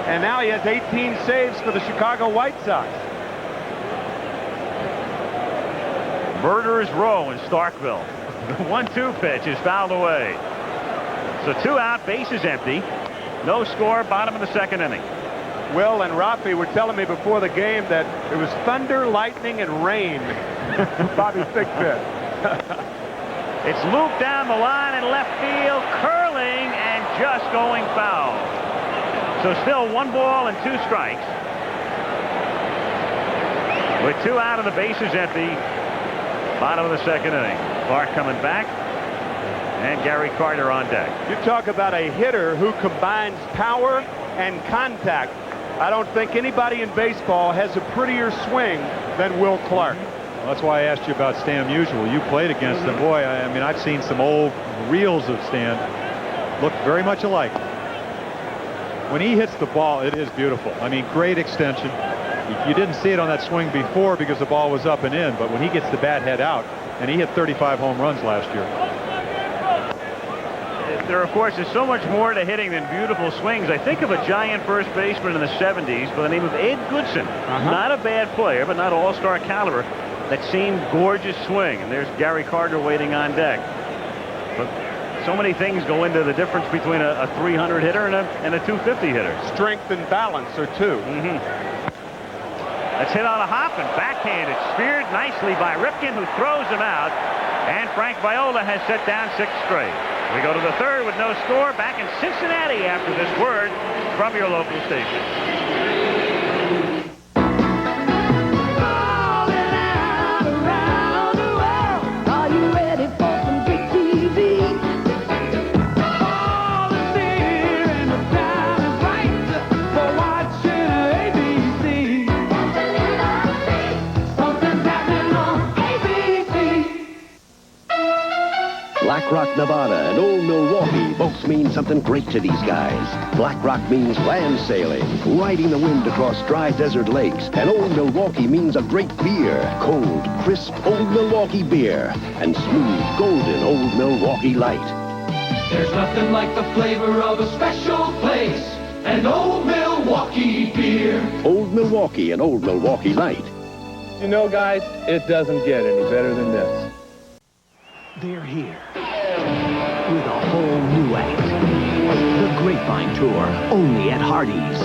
and now he has 18 saves for the Chicago White Sox. Murderer's row in Starkville. The 1-2 pitch is fouled away. So 2 out, bases empty. No score, bottom of the 2nd inning. Will and Rafi were telling me before the game that it was thunder, lightning, and rain. Bobby Thigpen. It's looped down the line in left field, curling and just going foul. So still 1 ball and 2 strikes. With 2 out and the bases empty, bottom of the 2nd inning. Clark coming back, and Gary Carter on deck. You talk about a hitter who combines power and contact. I don't think anybody in baseball has a prettier swing than Will Clark. Well, that's why I asked you about Stan Musial. You played against him. Boy, I mean, I've seen some old reels of Stan. Look very much alike. When he hits the ball, it is beautiful. I mean, great extension. You didn't see it on that swing before because the ball was up and in, but when he gets the bat head out, and he hit 35 home runs last year. There, of course, is so much more to hitting than beautiful swings. I think of a giant first baseman in the 70s by the name of Ed Goodson. Not a bad player, but not all-star caliber. That same gorgeous swing. And there's Gary Carter waiting on deck. But so many things go into the difference between a 300 hitter and a 250 hitter. Strength and balance are 2. That's hit on a hop and backhanded. Speared nicely by Ripken, who throws him out. And Frank Viola has set down 6 straight. We go to the 3rd with no score. Back in Cincinnati after this word from your local station. Are you ready for some good TV? All is near and the time is right for watching ABC. Something's happening on ABC. Black Rock, Nevada and Old Milwaukee both mean something great to these guys. Black Rock means land sailing, riding the wind across dry desert lakes. And Old Milwaukee means a great beer. Cold, crisp Old Milwaukee beer. And smooth, golden Old Milwaukee Light. There's nothing like the flavor of a special place. And Old Milwaukee beer. Old Milwaukee and Old Milwaukee Light. You know, guys, it doesn't get any better than this. They're here with a whole new act. The Grapevine Tour, only at Hardee's.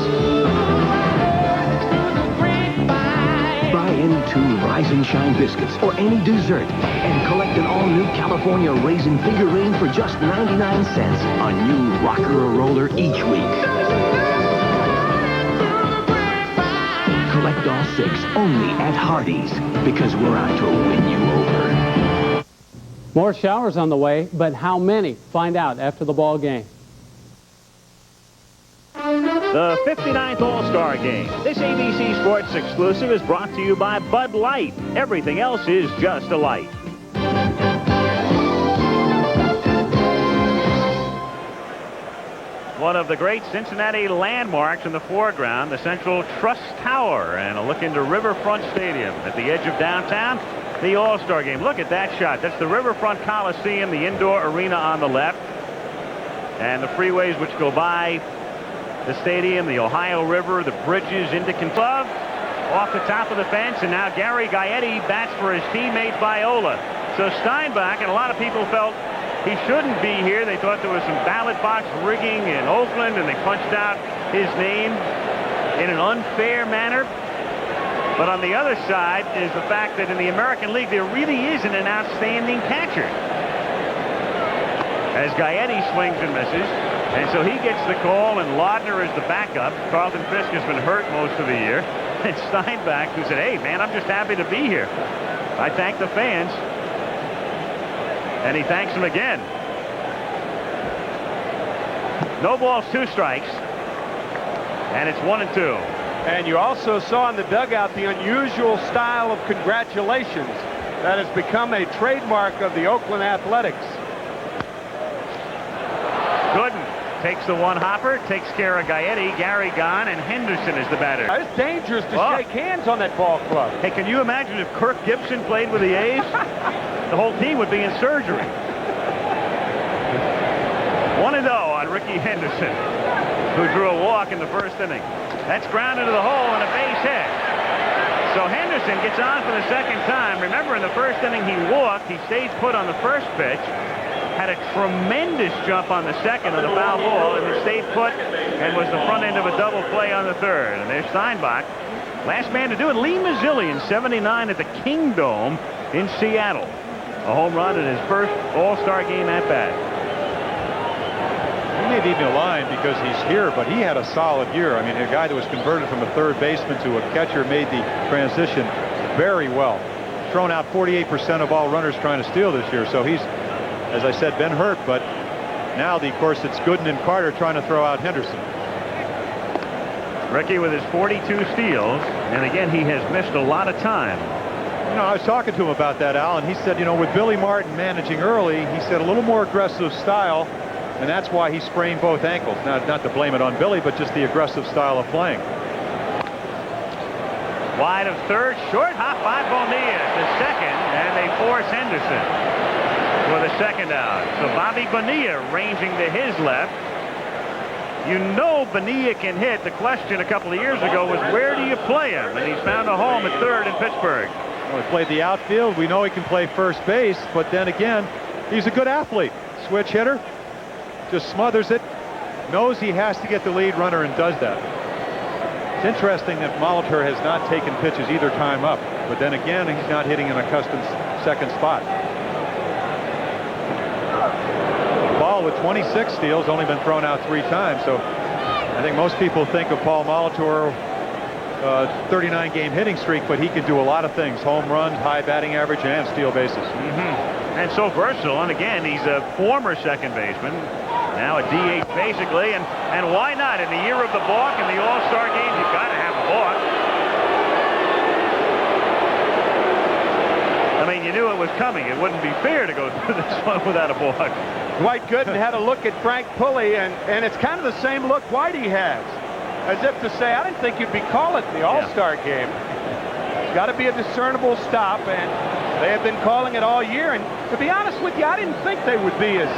Buy any 2 Rise and Shine biscuits or any dessert and collect an all-new California Raisin figurine for just 99 cents. A new rocker or roller each week. Collect all 6 only at Hardee's, because we're out to win you over. More showers on the way, but how many? Find out after the ball game. The 59th All-Star Game. This ABC Sports exclusive is brought to you by Bud Light. Everything else is just a light. One of the great Cincinnati landmarks in the foreground, the Central Trust Tower, and a look into Riverfront Stadium at the edge of downtown. The All-Star Game. Look at that shot. That's the Riverfront Coliseum, the indoor arena on the left, and the freeways which go by the stadium, the Ohio River, the bridges into Kentucky, off the top of the fence, and now Gary Gaetti bats for his teammate Viola. So Steinbach, and a lot of people felt he shouldn't be here. They thought there was some ballot box rigging in Oakland, and they punched out his name in an unfair manner. But on the other side is the fact that in the American League, there really isn't an outstanding catcher. As Gaetti swings and misses, and so he gets the call, and Laudner is the backup. Carlton Fisk has been hurt most of the year. And Steinbach, who said, hey, man, I'm just happy to be here. I thank the fans. And he thanks them again. No balls, 2 strikes. And it's 1-2. And you also saw in the dugout the unusual style of congratulations that has become a trademark of the Oakland Athletics. Gooden takes the one hopper, takes care of Gaetti, Gary gone, and Henderson is the batter. It's dangerous to shake hands on that ball club. Hey, can you imagine if Kirk Gibson played with the A's? The whole team would be in surgery. 1-0 on Ricky Henderson, who drew a walk in the first inning. That's grounded to the hole and a base hit. So Henderson gets on for the second time. Remember, in the first inning he walked. He stayed put on the first pitch. Had a tremendous jump on the second on the foul ball, and then stayed put and was the front end of a double play on the third. And there's Steinbach, last man to do it. Lee Mazzilli in '79 at the Kingdome in Seattle. A home run in his first All-Star game at bat. He may be maligned because he's here, but he had a solid year. I mean, a guy that was converted from a third baseman to a catcher made the transition very well. Thrown out 48% of all runners trying to steal this year, so he's, as I said, been hurt, but now, of course, it's Gooden and Carter trying to throw out Henderson. Ricky with his 42 steals, and again, he has missed a lot of time. You know, I was talking to him about that, Al, and he said, you know, with Billy Martin managing early, he said a little more aggressive style, and that's why he sprained both ankles. Not to blame it on Billy, but just the aggressive style of playing. Wide of third, short hop by Bonilla to second, and they force Henderson for the second out. So Bobby Bonilla ranging to his left. You know Bonilla can hit. The question a couple of years ago was, where do you play him? And he's found a home at third in Pittsburgh. Well, he played the outfield. We know he can play first base, but then again, he's a good athlete. Switch hitter, just smothers it, knows he has to get the lead runner and does that. It's interesting that Molitor has not taken pitches either time up, but then again, he's not hitting in a custom second spot. Ball with 26 steals, only been thrown out 3 times, so I think most people think of Paul Molitor 39-game hitting streak, but he can do a lot of things: home runs, high batting average, and steal bases. And so versatile. And again, he's a former second baseman, now a DH basically, and why not? In the year of the balk in the All-Star Game, you've got to have a balk. I mean, you knew it was coming. It wouldn't be fair to go through this one without a balk. Dwight Gooden had a look at Frank Pulley, and it's kind of the same look Whitey has, as if to say, I didn't think you'd be calling the All-Star Game. It's got to be a discernible stop, and they have been calling it all year. And to be honest with you, I didn't think they would be as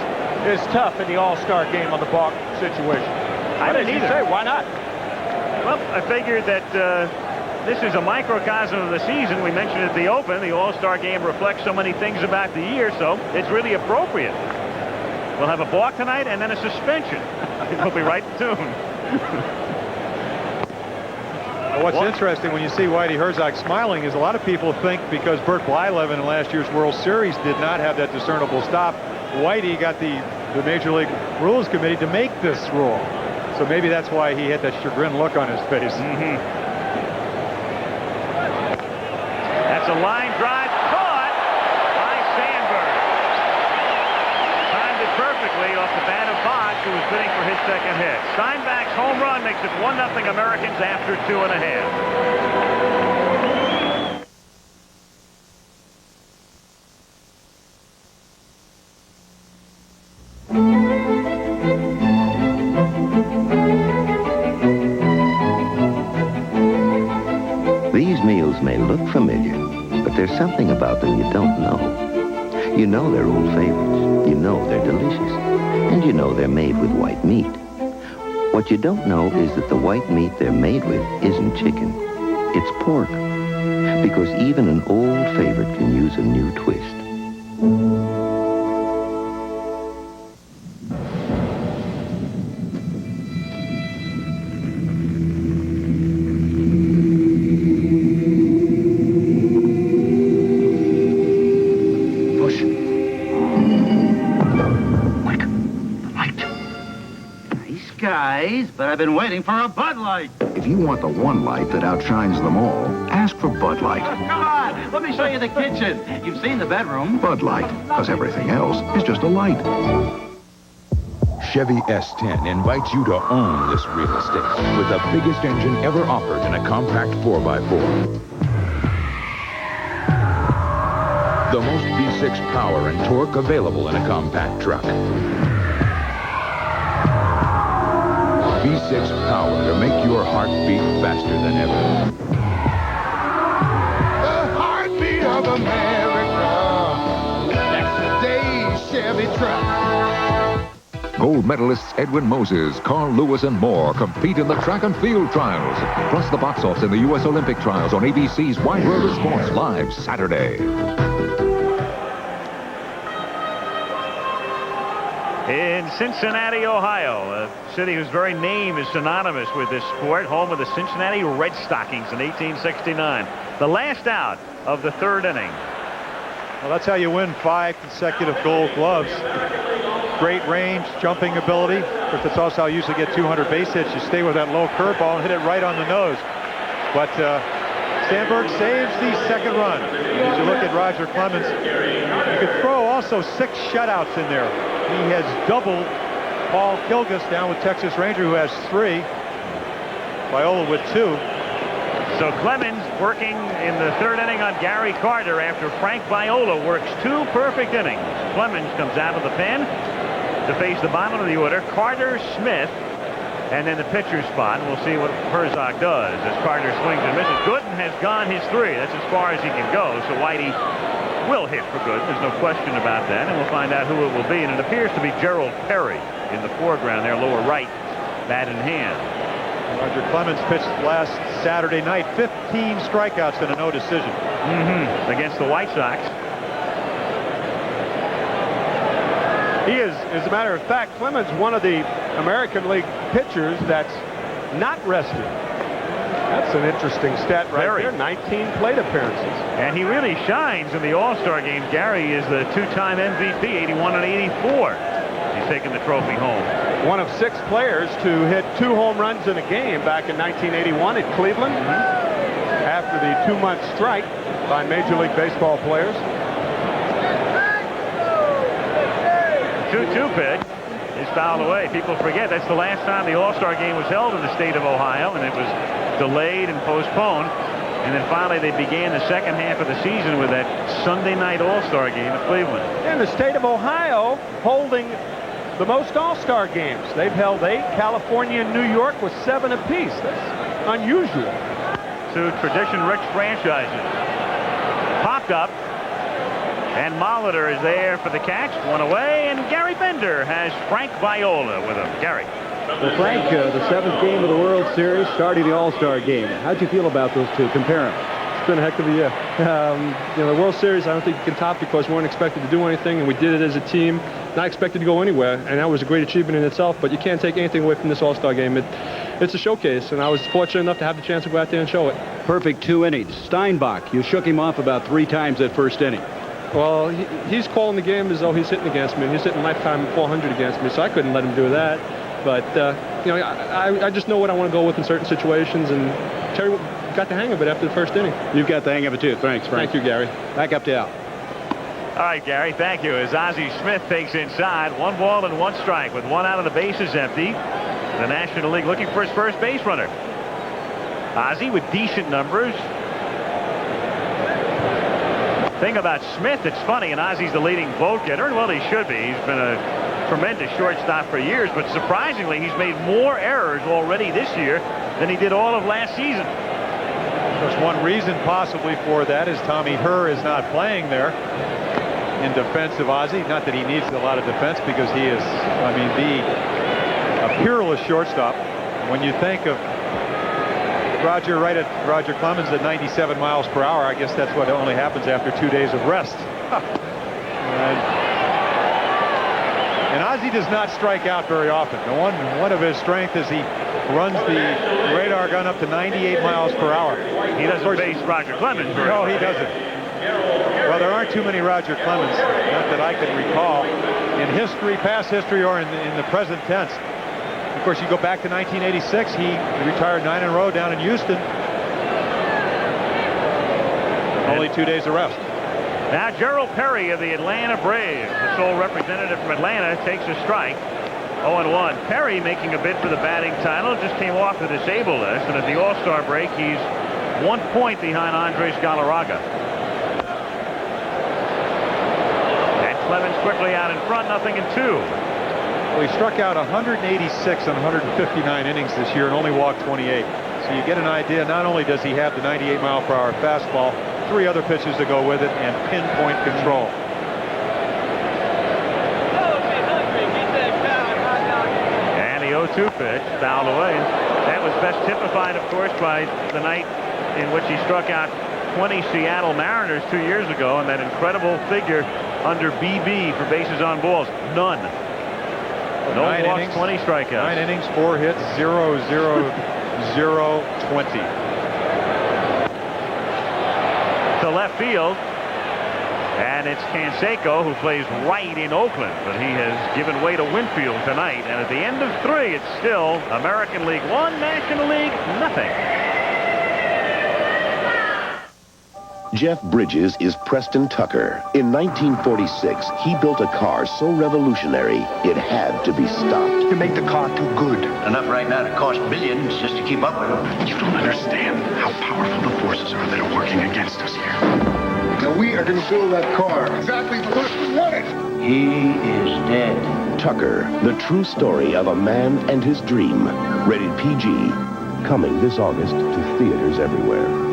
tough in the All-Star Game on the balk situation. I didn't either. Say, why not? Well, I figured that this is a microcosm of the season. We mentioned at the Open, the All-Star Game reflects so many things about the year, so it's really appropriate. We'll have a balk tonight and then a suspension. We'll be right in tune. What's interesting when you see Whitey Herzog smiling is a lot of people think because Bert Blyleven in last year's World Series did not have that discernible stop, Whitey got the Major League Rules Committee to make this rule. So maybe that's why he had that chagrin look on his face. That's a line drive caught by Sandberg. Timed it perfectly off the bat of Bach, who was bidding for his second hit. Steinbach's home run makes it 1-0 Americans after 2.5. These meals may look familiar, but there's something about them you don't know. You know they're old favorites, you know they're delicious, and you know they're made with white meat. What you don't know is that the white meat they're made with isn't chicken, it's pork. Because even an old favorite can use a new twist. But I've been waiting for a Bud Light. If you want the one light that outshines them all, ask for Bud Light. Come on, let me show you the kitchen. You've seen the bedroom. Bud Light, because everything else is just a light. Chevy S10 invites you to own this real estate with the biggest engine ever offered in a compact 4x4. The most V6 power and torque available in a compact truck. V6 power to make your heart beat faster than ever. The heartbeat of America. That's today's Chevy truck. Gold medalists Edwin Moses, Carl Lewis, and more compete in the track and field trials. Plus the box offs in the U.S. Olympic trials on ABC's Wide World of Sports live Saturday. In Cincinnati, Ohio, a city whose very name is synonymous with this sport, home of the Cincinnati Red Stockings in 1869. The last out of the third inning. Well, that's how you win 5 consecutive Gold Gloves. Great range, jumping ability. But that's also how you usually get 200 base hits. You stay with that low curveball and hit it right on the nose. But Steinbach saves the second run. As you look at Roger Clemens, you could throw also 6 shutouts in there. He has doubled Paul Kilgus down with Texas Ranger, who has 3. Viola with 2. So Clemens working in the third inning on Gary Carter after Frank Viola works 2 perfect innings. Clemens comes out of the pen to face the bottom of the order. Carter, Smith, and then the pitcher's spot. And we'll see what Herzog does as Carter swings and misses. Gooden has gone his 3. That's as far as he can go. So Whitey will hit for good. There's no question about that. And we'll find out who it will be. And it appears to be Gerald Perry in the foreground there, lower right, bat in hand. Roger Clemens pitched last Saturday night, 15 strikeouts and a no decision. Against the White Sox. He is, as a matter of fact, Clemens, one of the American League pitchers that's not rested. That's an interesting stat right there. 19 plate appearances. And he really shines in the All-Star game. Gary is the 2-time MVP, 81 and 84. He's taking the trophy home. One of 6 players to hit 2 home runs in a game back in 1981 at Cleveland after the 2-month strike by Major League Baseball players. 2-2 pitch is fouled away. People forget that's the last time the All-Star game was held in the state of Ohio, and it was delayed and postponed. And then finally they began the second half of the season with that Sunday night All-Star game at Cleveland. And the state of Ohio holding the most All-Star games. They've held 8. California and New York with 7 apiece. That's unusual. 2 tradition-rich franchises. Popped up. And Molitor is there for the catch. 1 away. And Gary Bender has Frank Viola with him. Gary. Well, Frank, the 7th game of the World Series, starting the All-Star game. How'd you feel about those 2? Compare them. It's been a heck of a year. The World Series, I don't think you can top because we weren't expected to do anything, and we did it as a team, not expected to go anywhere, and that was a great achievement in itself, but you can't take anything away from this All-Star game. It's a showcase, and I was fortunate enough to have the chance to go out there and show it. Perfect 2 innings. Steinbach, you shook him off about 3 times that first inning. Well, he's calling the game as though he's hitting against me. He's hitting lifetime 400 against me, so I couldn't let him do that. But, I just know what I want to go with in certain situations, and Terry got the hang of it after the first inning. You've got the hang of it, too. Thanks, Frank. Thank you, Gary. Back up to Al. All right, Gary, thank you. As Ozzie Smith takes inside, 1 ball and 1 strike with 1 out of the bases empty. The National League looking for his first base runner. Ozzie with decent numbers. Thing about Smith, it's funny, and Ozzie's the leading vote getter, and well, he should be. He's been a tremendous shortstop for years, but surprisingly, he's made more errors already this year than he did all of last season. There's one reason possibly for that is Tommy Herr is not playing there in defense of Ozzie. Not that he needs a lot of defense because he is, a peerless shortstop. When you think of Roger Clemens at 97 miles per hour, I guess that's what only happens after 2 days of rest. And Ozzie does not strike out very often. One of his strengths is he runs the radar gun up to 98 miles per hour. He doesn't face Roger Clemens. No, he doesn't. Well, there aren't too many Roger Clemens, not that I can recall, in history, past history, or in the present tense. Of course, you go back to 1986. He retired 9 in a row down in Houston. Only 2 days of rest. Now Gerald Perry of the Atlanta Braves, the sole representative from Atlanta, takes a strike. 0-1. Perry making a bid for the batting title, just came off the disabled list, and at the All-Star break, he's 1 point behind Andres Galarraga. And Clemens quickly out in front, 0-2. Well, he struck out 186 on 159 innings this year and only walked 28. So you get an idea, not only does he have the 98-mile-per-hour fastball, 3 other pitches to go with it, and pinpoint control. And the 0-2 pitch fouled away. That was best typified, of course, by the night in which he struck out 20 Seattle Mariners 2 years ago, and that incredible figure under BB for bases on balls. None. No walks, innings, 20 strikeouts. 9 innings, 4 hits, 0, 0, 0, 20. To left field. And it's Canseco who plays right in Oakland, but he has given way to Winfield tonight. And at the end of 3, it's still American League 1, National League nothing. Jeff Bridges is Preston Tucker. In 1946, he built a car so revolutionary, it had to be stopped. You make the car too good. Enough right now to cost billions just to keep up with them. You don't understand how powerful the forces are that are working against us here. Now we are going to build that car exactly the way we want it. He is dead. Tucker, the true story of a man and his dream. Rated PG. Coming this August to theaters everywhere.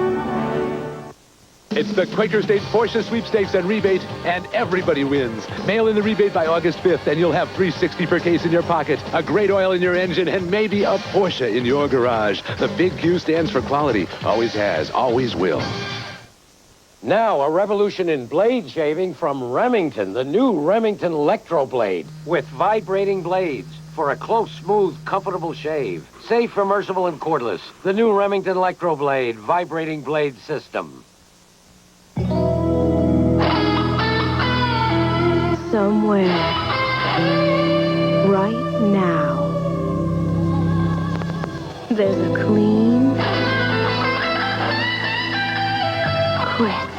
It's the Quaker State Porsche Sweepstakes and Rebate, and everybody wins. Mail in the rebate by August 5th, and you'll have $360 per case in your pocket, a great oil in your engine, and maybe a Porsche in your garage. The big Q stands for quality. Always has, always will. Now, a revolution in blade shaving from Remington, the new Remington Electro Blade, with vibrating blades for a close, smooth, comfortable shave. Safe, immersible, and cordless. The new Remington Electro Blade vibrating blade system. Somewhere, right now, there's a clean, crisp,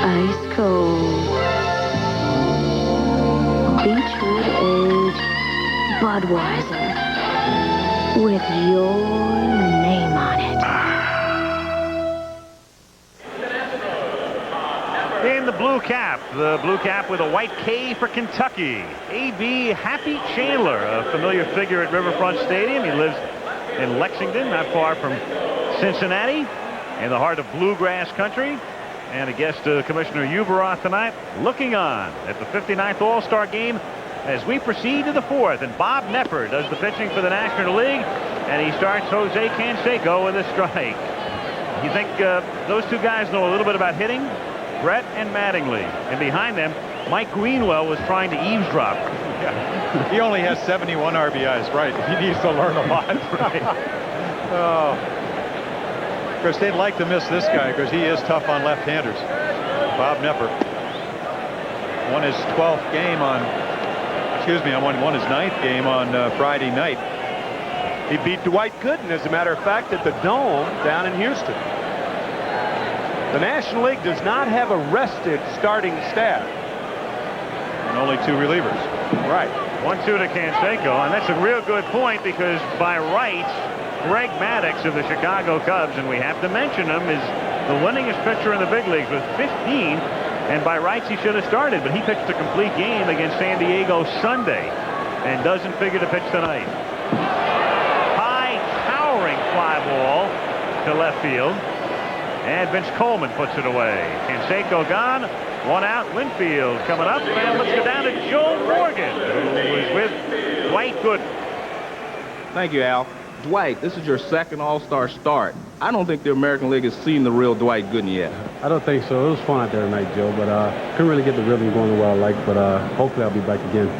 ice cold, Beechwood aged Budweiser with your name on it. In the blue cap with a white K for Kentucky. A.B. Happy Chandler, a familiar figure at Riverfront Stadium. He lives in Lexington, not far from Cincinnati, in the heart of bluegrass country. And a guest Commissioner Uberoth tonight, looking on at the 59th All-Star Game as we proceed to the 4th. And Bob Knepper does the pitching for the National League, and he starts Jose Canseco with a strike. You think those two guys know a little bit about hitting? Brett and Mattingly. And behind them, Mike Greenwell was trying to eavesdrop. Yeah. He only has 71 RBIs, right? He needs to learn a lot. Right. Oh. Of course, they'd like to miss this guy because he is tough on left-handers. Bob Knepper won his 12th game on, won his 9th game on Friday night. He beat Dwight Gooden, as a matter of fact, at the Dome down in Houston. The National League does not have a rested starting staff. And only 2 relievers. Right. 1-2 to Canseco, and that's a real good point because by rights, Greg Maddux of the Chicago Cubs, and we have to mention him, is the winningest pitcher in the big leagues with 15, and by rights he should have started, but he pitched a complete game against San Diego Sunday and doesn't figure to pitch tonight. High, towering fly ball to left field. And Vince Coleman puts it away. Canseco gone. 1 out. Winfield coming up. And let's go down to Joe Morgan, who was with Dwight Gooden. Thank you, Al. Dwight, this is your 2nd All-Star start. I don't think the American League has seen the real Dwight Gooden yet. I don't think so. It was fun out there tonight, Joe, but couldn't really get the rhythm going the way I like, but hopefully I'll be back again.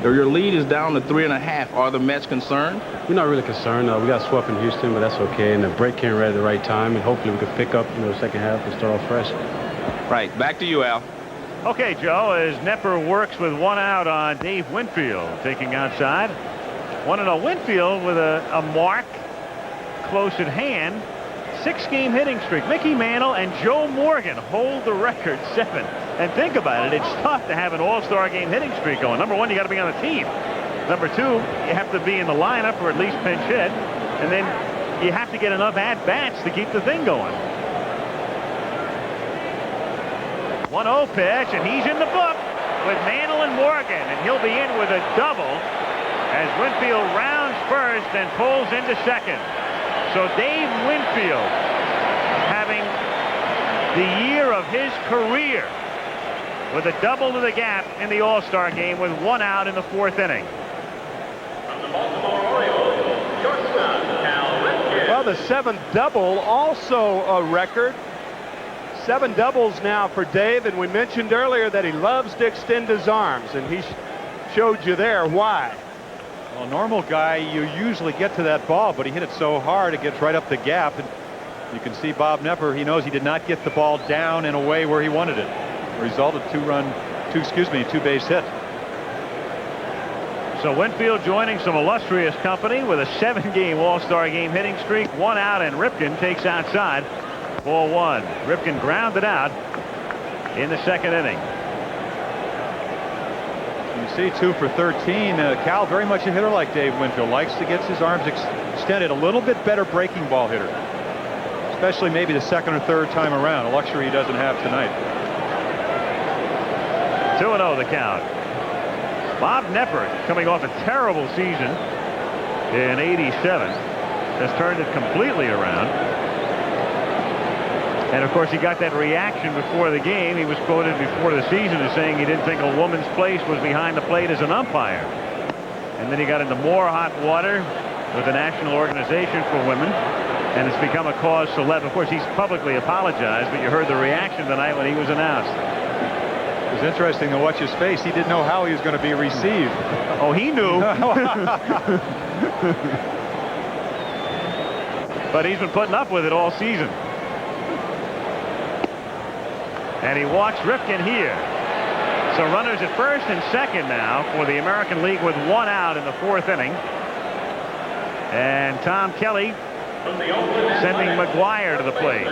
Your lead is down to 3.5. Are the Mets concerned? We're not really concerned. We got swept in Houston, but that's okay. And the break came right at the right time, and hopefully we can pick up the second half and start off fresh. Right. Back to you, Al. Okay, Joe, as Knepper works with 1 out on Dave Winfield, taking outside. 1-0 Winfield with a mark close at hand. 6-game hitting streak. Mickey Mantle and Joe Morgan hold the record, 7. And think about it, it's tough to have an All-Star Game hitting streak going. Number 1, you got to be on the team. Number 2, you have to be in the lineup or at least pinch hit. And then you have to get enough at-bats to keep the thing going. 1-0 pitch, and he's in the book. with Mantle and Morgan, and he'll be in with a double as Winfield rounds first and pulls into second. So Dave Winfield having the year of his career with a double to the gap in the All-Star game with 1 out in the 4th inning. Well, the 7th double, also a record. 7 doubles now for Dave, and we mentioned earlier that he loves to extend his arms, and he showed you there why. Well, a normal guy, you usually get to that ball, but he hit it so hard it gets right up the gap, and you can see Bob Knepper, he knows he did not get the ball down in a way where he wanted it. Result of two base hit. So Winfield joining some illustrious company with a 7-game All-Star game hitting streak, 1 out, and Ripken takes outside. Ball 1. Ripken grounded out in the 2nd inning. You see 2 for 13. Cal, very much a hitter like Dave Winfield, likes to get his arms extended. A little bit better breaking ball hitter, especially maybe the 2nd or 3rd time around, a luxury he doesn't have tonight. 2-0 the count. Bob Knepper, coming off a terrible season in '87, has turned it completely around. And of course, he got that reaction before the game. He was quoted before the season as saying he didn't think a woman's place was behind the plate as an umpire. And then he got into more hot water with the National Organization for Women, and it's become a cause célèbre. Of course, he's publicly apologized, but you heard the reaction tonight when he was announced. It was interesting to watch his face. He didn't know how he was going to be received. Oh, he knew. But he's been putting up with it all season. And he walks Ripken here. So runners at 1st and 2nd now for the American League with 1 out in the 4th inning. And Tom Kelly sending McGuire to the plate.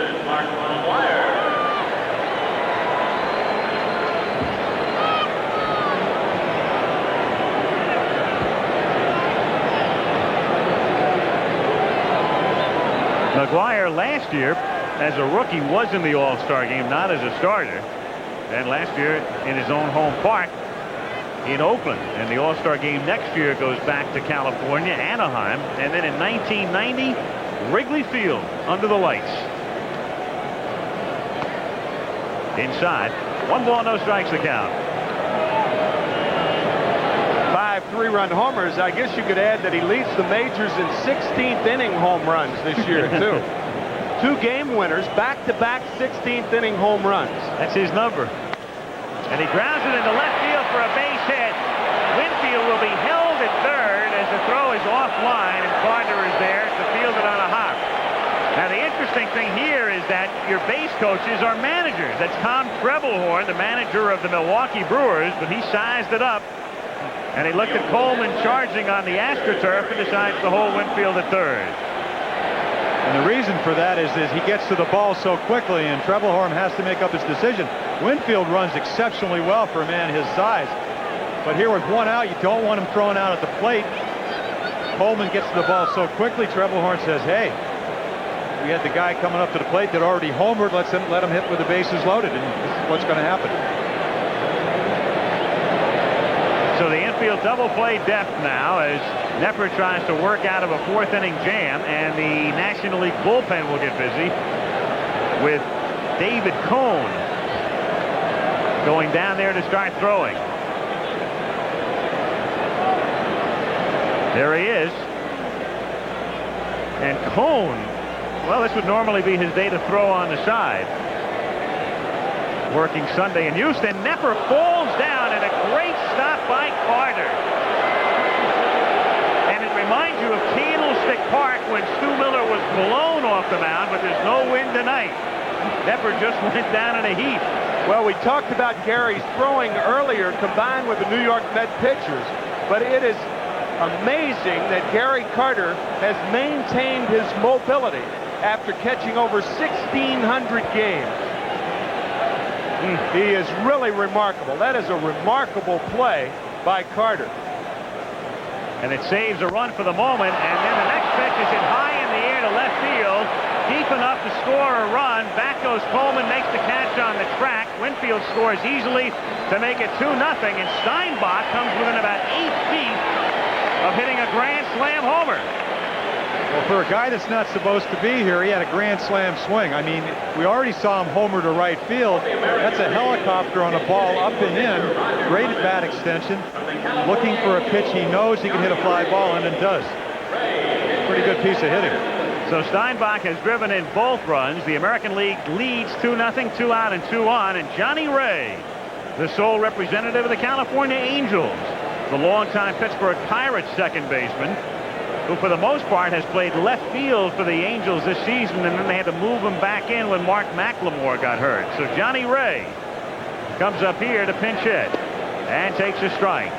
McGuire last year as a rookie was in the All-Star game, not as a starter. And last year in his own home park in Oakland. And the All-Star game next year goes back to California, Anaheim. And then in 1990, Wrigley Field under the lights. Inside. 1 ball, no strikes the count. 5 3-run homers. I guess you could add that he leads the majors in 16th inning home runs this year, too. 2 game winners, back-to-back 16th inning home runs. That's his number. And he grounds it into left field for a base hit. Winfield will be held at 3rd as the throw is offline, and Carter is there to field it on a hop. Now, the interesting thing here is that your base coaches are managers. That's Tom Trebelhorn, the manager of the Milwaukee Brewers, but he sized it up. And he looked at Coleman charging on the AstroTurf and decides to hold Winfield at 3rd. And the reason for that is he gets to the ball so quickly, and Trebelhorn has to make up his decision. Winfield runs exceptionally well for a man his size. But here with 1 out, you don't want him thrown out at the plate. Coleman gets to the ball so quickly, Trebelhorn says, hey, we had the guy coming up to the plate that already homered. Let him hit with the bases loaded, and this is what's going to happen. So the infield double play depth now as Knepper tries to work out of a 4th inning jam, and the National League bullpen will get busy with David Cone going down there to start throwing. There he is. And Cone, well, this would normally be his day to throw on the side. Working Sunday in Houston. Knepper falls down, and a great stop by Carter. And it reminds you of Candlestick Park when Stu Miller was blown off the mound, but there's no wind tonight. Knepper just went down in a heap. Well, we talked about Gary's throwing earlier combined with the New York Met pitchers, but it is amazing that Gary Carter has maintained his mobility after catching over 1,600 games. He is really remarkable. That is a remarkable play by Carter. And it saves a run for the moment, and then the next pitch is hit high in the air to left field, deep enough to score a run. Back goes Coleman, makes the catch on the track. Winfield scores easily to make it 2-0, and Steinbach comes within about 8 feet of hitting a grand slam homer. Well, for a guy that's not supposed to be here, he had a grand slam swing. I mean, we already saw him homer to right field. That's a helicopter on a ball up and in. Great bat extension. Looking for a pitch he knows he can hit a fly ball in, and does. Pretty good piece of hitting. So Steinbach has driven in both runs. The American League leads 2-0, 2 out and 2 on. And Johnny Ray, the sole representative of the California Angels, the longtime Pittsburgh Pirates second baseman, who for the most part has played left field for the Angels this season, and then they had to move him back in when Mark McLemore got hurt. So Johnny Ray comes up here to pinch hit and takes a strike.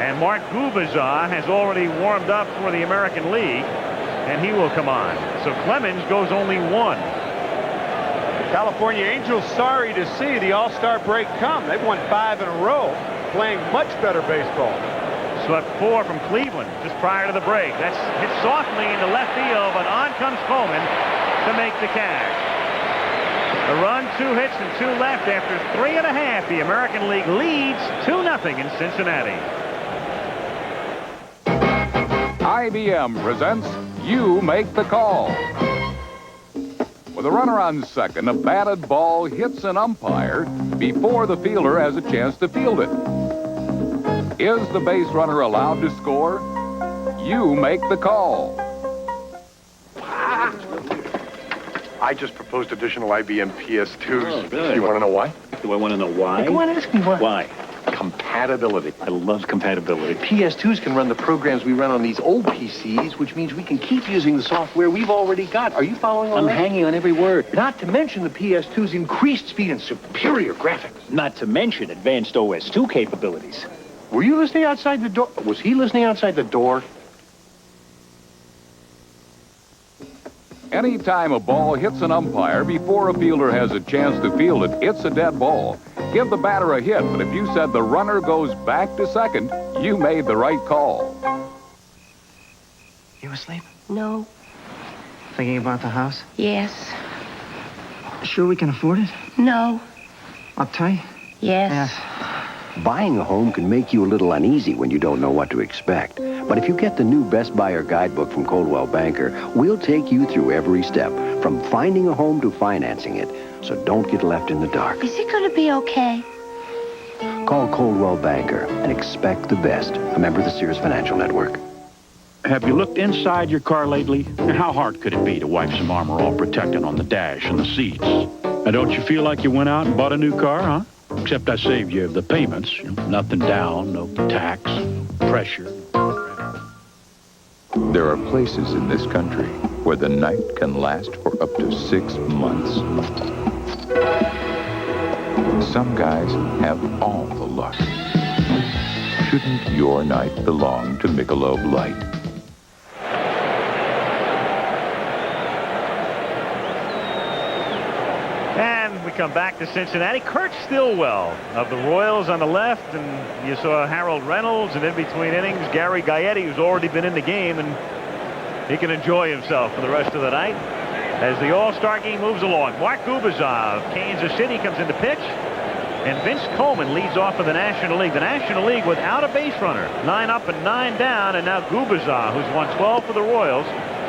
And Mark Gubazar has already warmed up for the American League, and he will come on. So Clemens goes only 1. California Angels sorry to see the All-Star break come. They've won 5 in a row, playing much better baseball. Swept 4 from Cleveland just prior to the break. That's hit softly into left field, but on comes Coleman to make the catch. A run, 2 hits, and 2 left after 3.5. The American League leads 2-0 in Cincinnati. IBM presents You Make the Call. With a runner on second, a batted ball hits an umpire before the fielder has a chance to field it. Is the base runner allowed to score? You make the call. I just proposed additional IBM PS2s. Oh, really? You want to know why? Do I want to know why? Hey, go on, ask me why. Why? Compatibility. I love compatibility. PS2s can run the programs we run on these old PCs, which means we can keep using the software we've already got. Are you following all I'm that? hanging on every word. Not to mention the PS2's increased speed and superior graphics. Not to mention advanced OS2 capabilities. Were you listening outside the door? Was he listening outside the door? Anytime a ball hits an umpire before a fielder has a chance to field it, it's a dead ball. Give the batter a hit, but if you said the runner goes back to second, you made the right call. You asleep? No. Thinking about the house? Yes. Sure we can afford it? No. Uptight? Yes. Buying a home can make you a little uneasy when you don't know what to expect. But if you get the new Best Buyer Guidebook from Coldwell Banker, we'll take you through every step, from finding a home to financing it. So don't get left in the dark. Is it going to be okay? Call Coldwell Banker and expect the best. A member of the Sears Financial Network. Have you looked inside your car lately? How hard could it be to wipe some Armor All Protectant on the dash and the seats? Now, don't you feel like you went out and bought a new car, huh? Except I saved you the payments. Nothing down, no tax, no pressure. There are places in this country where the night can last for up to 6 months. Some guys have all the luck. Shouldn't your night belong to Michelob Light? And we come back to Cincinnati. Kurt Stillwell of the Royals on the left, and you saw Harold Reynolds, and in between innings, Gary Gaetti, who's already been in the game, and he can enjoy himself for the rest of the night as the All-Star game moves along. Mark Gubazar of Kansas City comes in to pitch, and Vince Coleman leads off for the National League. The National League without a base runner. 9 up and 9 down, and now Gubazar, who's won 12 for the Royals.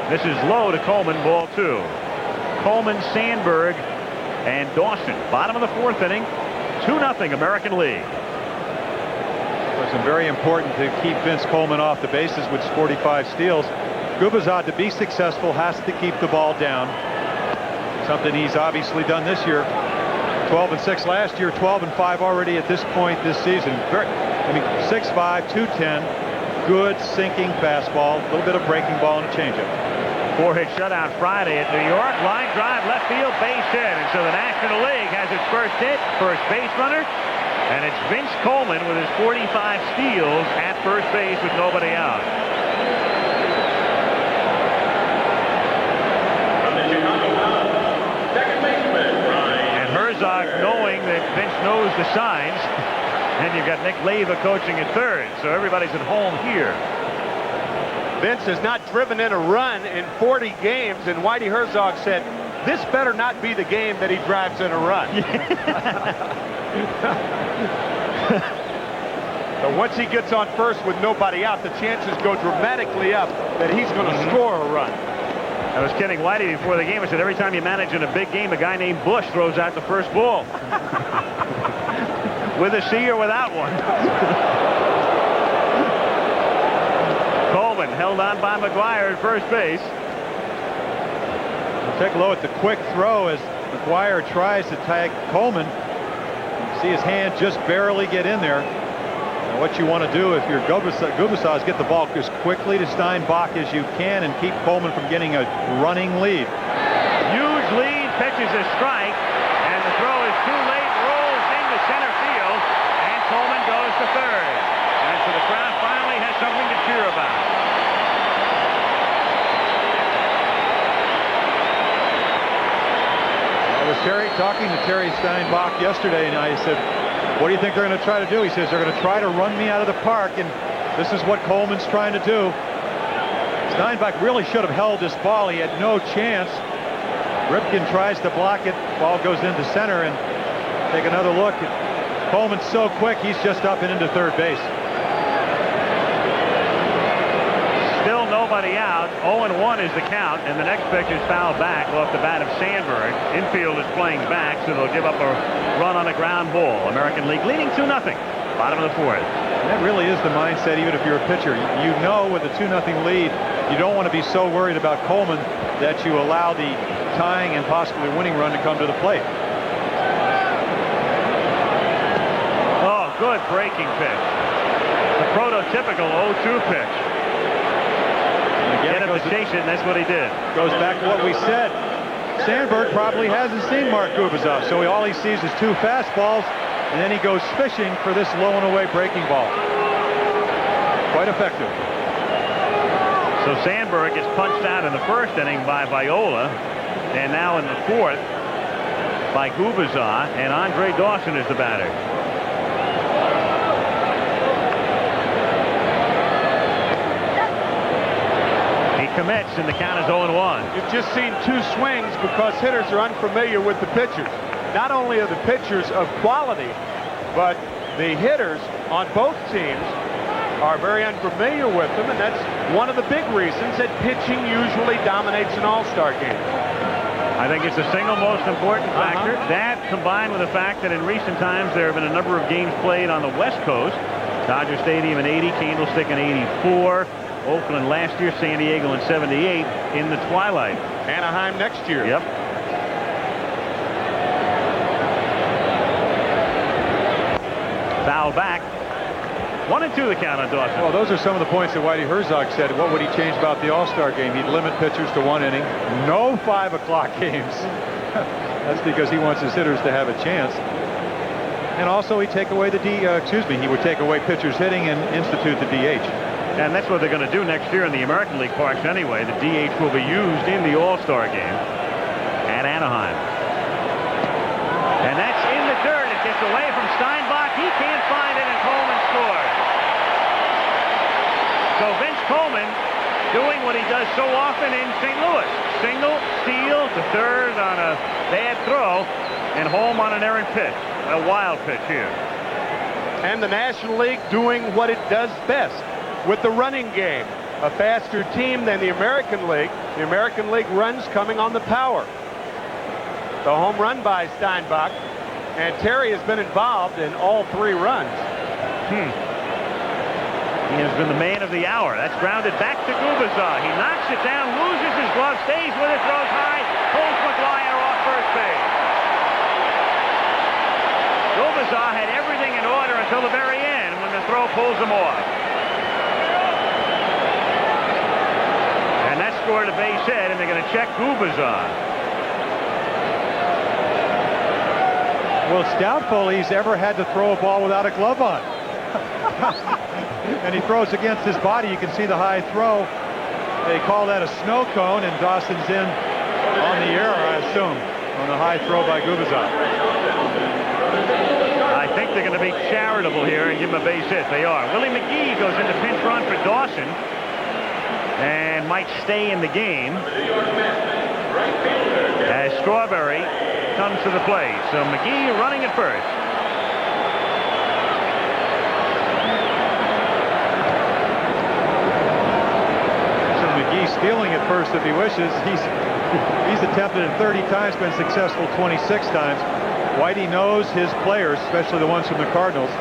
This is low to Coleman, ball 2. Coleman, Sandberg, and Dawson. Bottom of the 4th inning. 2-0 American League. It's very important to keep Vince Coleman off the bases with 45 steals. Gubazar, to be successful, has to keep the ball down. Something he's obviously done this year. 12-6 last year, 12-5 already at this point this season. 6'5", 210, good sinking fastball, a little bit of breaking ball and a changeup. 4-hit shutout Friday at New York. Line drive, left field, base hit. And so the National League has its first hit, first base runner. And it's Vince Coleman with his 45 steals at first base with nobody out. And Herzog, knowing that Vince knows the signs. And you've got Nick Leyva coaching at third. So everybody's at home here. Vince has not driven in a run in 40 games, and Whitey Herzog said, this better not be the game that he drives in a run. But once he gets on first with nobody out, the chances go dramatically up that he's going to score a run. I was kidding Whitey before the game. I said every time you manage in a big game, a guy named Bush throws out the first ball. With a C or without one. Coleman held on by McGuire at first base. Take a look at the quick throw as McGuire tries to tag Coleman. See his hand just barely get in there. Now what you want to do if you're Gubicza is get the ball as quickly to Steinbach as you can and keep Coleman from getting a running lead. Huge lead, pitches a strike, and the throw is too late, rolls into center field, and Coleman goes to third. And so the crowd finally has something to cheer about. I was talking to Terry Steinbach yesterday, and I said, what do you think they're going to try to do? He says, they're going to try to run me out of the park, and this is what Coleman's trying to do. Steinbach really should have held this ball. He had no chance. Ripken tries to block it. Ball goes into center, and take another look. Coleman's so quick, he's just up and into third base. Still nobody out. 0-1 is the count, and the next pitch is fouled back off the bat of Sandberg. Infield is playing back, so they'll give up a run on a ground ball. American League leading 2-0. Bottom of the fourth. And that really is the mindset, even if you're a pitcher. You know with a 2-0 lead, you don't want to be so worried about Coleman that you allow the tying and possibly winning run to come to the plate. Oh, good breaking pitch. The prototypical 0-2 pitch. Get him to chase it, and that's what he did. Goes back to what we said. Sandberg probably hasn't seen Mark Gubicza, so all he sees is two fastballs, and then he goes fishing for this low and away breaking ball. Quite effective. So Sandberg gets punched out in the first inning by Viola, and now in the fourth by Gubicza, and Andre Dawson is the batter. Commits, and the count is 0-1. You've just seen two swings because hitters are unfamiliar with the pitchers. Not only are the pitchers of quality, but the hitters on both teams are very unfamiliar with them, and that's one of the big reasons that pitching usually dominates an all-star game. I think it's the single most important factor. That combined with the fact that in recent times there have been a number of games played on the West Coast. Dodger Stadium in 80, Candlestick in 84. Oakland last year, San Diego in 78 in the twilight. Anaheim next year. Yep. Foul back. 1-2 the count on Dawson. Well, those are some of the points that Whitey Herzog said. What would he change about the All-Star game? He'd limit pitchers to 1 inning. No 5 o'clock games. That's because he wants his hitters to have a chance. And also he'd take away he would take away pitchers hitting and institute the DH. And that's what they're going to do next year in the American League parks anyway. The DH will be used in the All-Star game at Anaheim. And that's in the dirt. It gets away from Steinbach. He can't find it, and Coleman scores. So Vince Coleman doing what he does so often in St. Louis. Single, steal to third on a bad throw, and home on an errant pitch. A wild pitch here. And the National League doing what it does best with the running game. A faster team than the American League. The American League runs coming on the power. The home run by Steinbach. And Terry has been involved in all 3 runs. He has been the man of the hour. That's grounded back to Gubicza. He knocks it down, loses his glove, stays with it, throws high, pulls McGuire off first base. Gubicza had everything in order until the very end when the throw pulls him off. And that scored a base hit, and they're going to check Gubicza. Well, it's doubtful he's ever had to throw a ball without a glove on. And he throws against his body. You can see the high throw. They call that a snow cone, and Dawson's in on the air, I assume, on the high throw by Gubicza. I think they're going to be charitable here and give him a base hit. They are. Willie McGee goes into pinch run for Dawson and might stay in the game as Strawberry comes to the plate. So McGee running at first. So McGee stealing at first if he wishes. He's attempted it 30 times, been successful 26 times. Whitey knows his players, especially the ones from the Cardinals.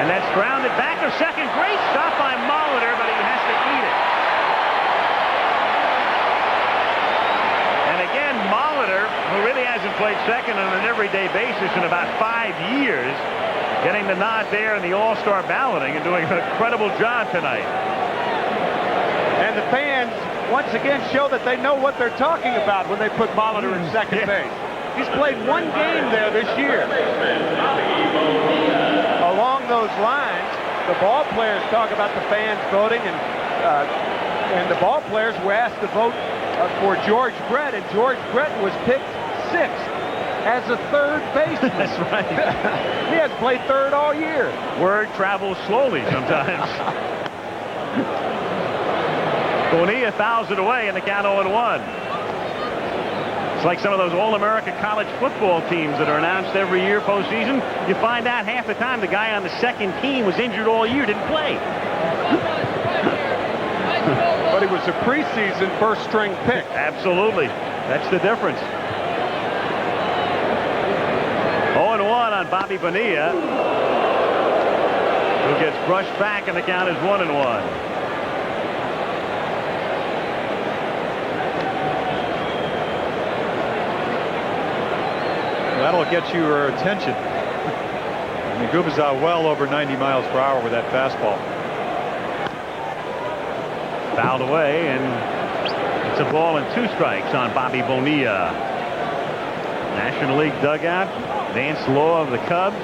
And that's grounded back to second. Great stop by Molitor, but he has to eat it. And again, Molitor, who really hasn't played second on an everyday basis in about 5 years, getting the nod there in the All-Star balloting and doing an incredible job tonight. And the fans, once again, show that they know what they're talking about when they put Molitor in second base. He's played one game there this year. Along those lines, the ball players talk about the fans voting, and the ball players were asked to vote for George Brett, and George Brett was picked 6th as a third baseman. That's right. He has played third all year. Word travels slowly sometimes. Bonilla fouls it away in the count 0-1. It's like some of those All-America college football teams that are announced every year postseason. You find out half the time the guy on the second team was injured all year, didn't play. But he was a preseason first-string pick. Absolutely. That's the difference. 0-1 on Bobby Bonilla, who gets brushed back, and the count is 1-1. That'll get your attention. I mean, Gubicza well over 90 miles per hour with that fastball. Fouled away, and it's a ball and 2 strikes on Bobby Bonilla. National League dugout. Vance Law of the Cubs.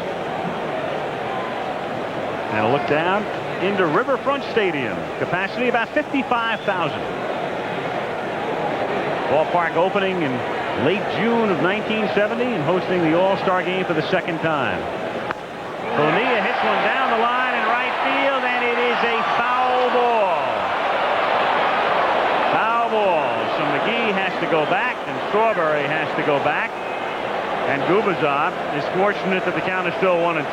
And a look down into Riverfront Stadium. Capacity about 55,000. Ballpark opening in late June of 1970 and hosting the All-Star Game for the second time. Bonilla hits one down the line in right field, and it is a foul ball. Foul ball. So McGee has to go back, and Strawberry has to go back. And Gubicza is fortunate that the count is still 1-2.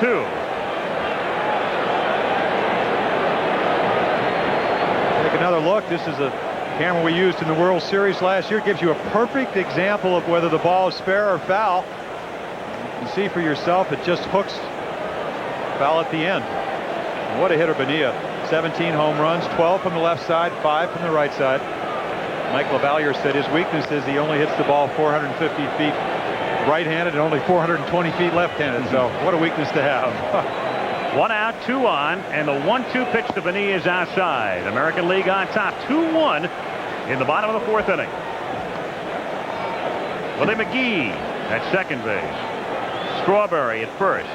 Take another look. This is a camera we used in the World Series last year. It gives you a perfect example of whether the ball is fair or foul. You can see for yourself it just hooks foul at the end. And what a hitter Bonilla. 17 home runs, 12 from the left side, 5 from the right side. Mike LaValliere said his weakness is he only hits the ball 450 feet right-handed and only 420 feet left-handed. So what a weakness to have. 1 out, 2 on, and the 1-2 pitch to Bonilla is outside. American League on top, 2-1 in the bottom of the 4th inning. Willie McGee at second base. Strawberry at first.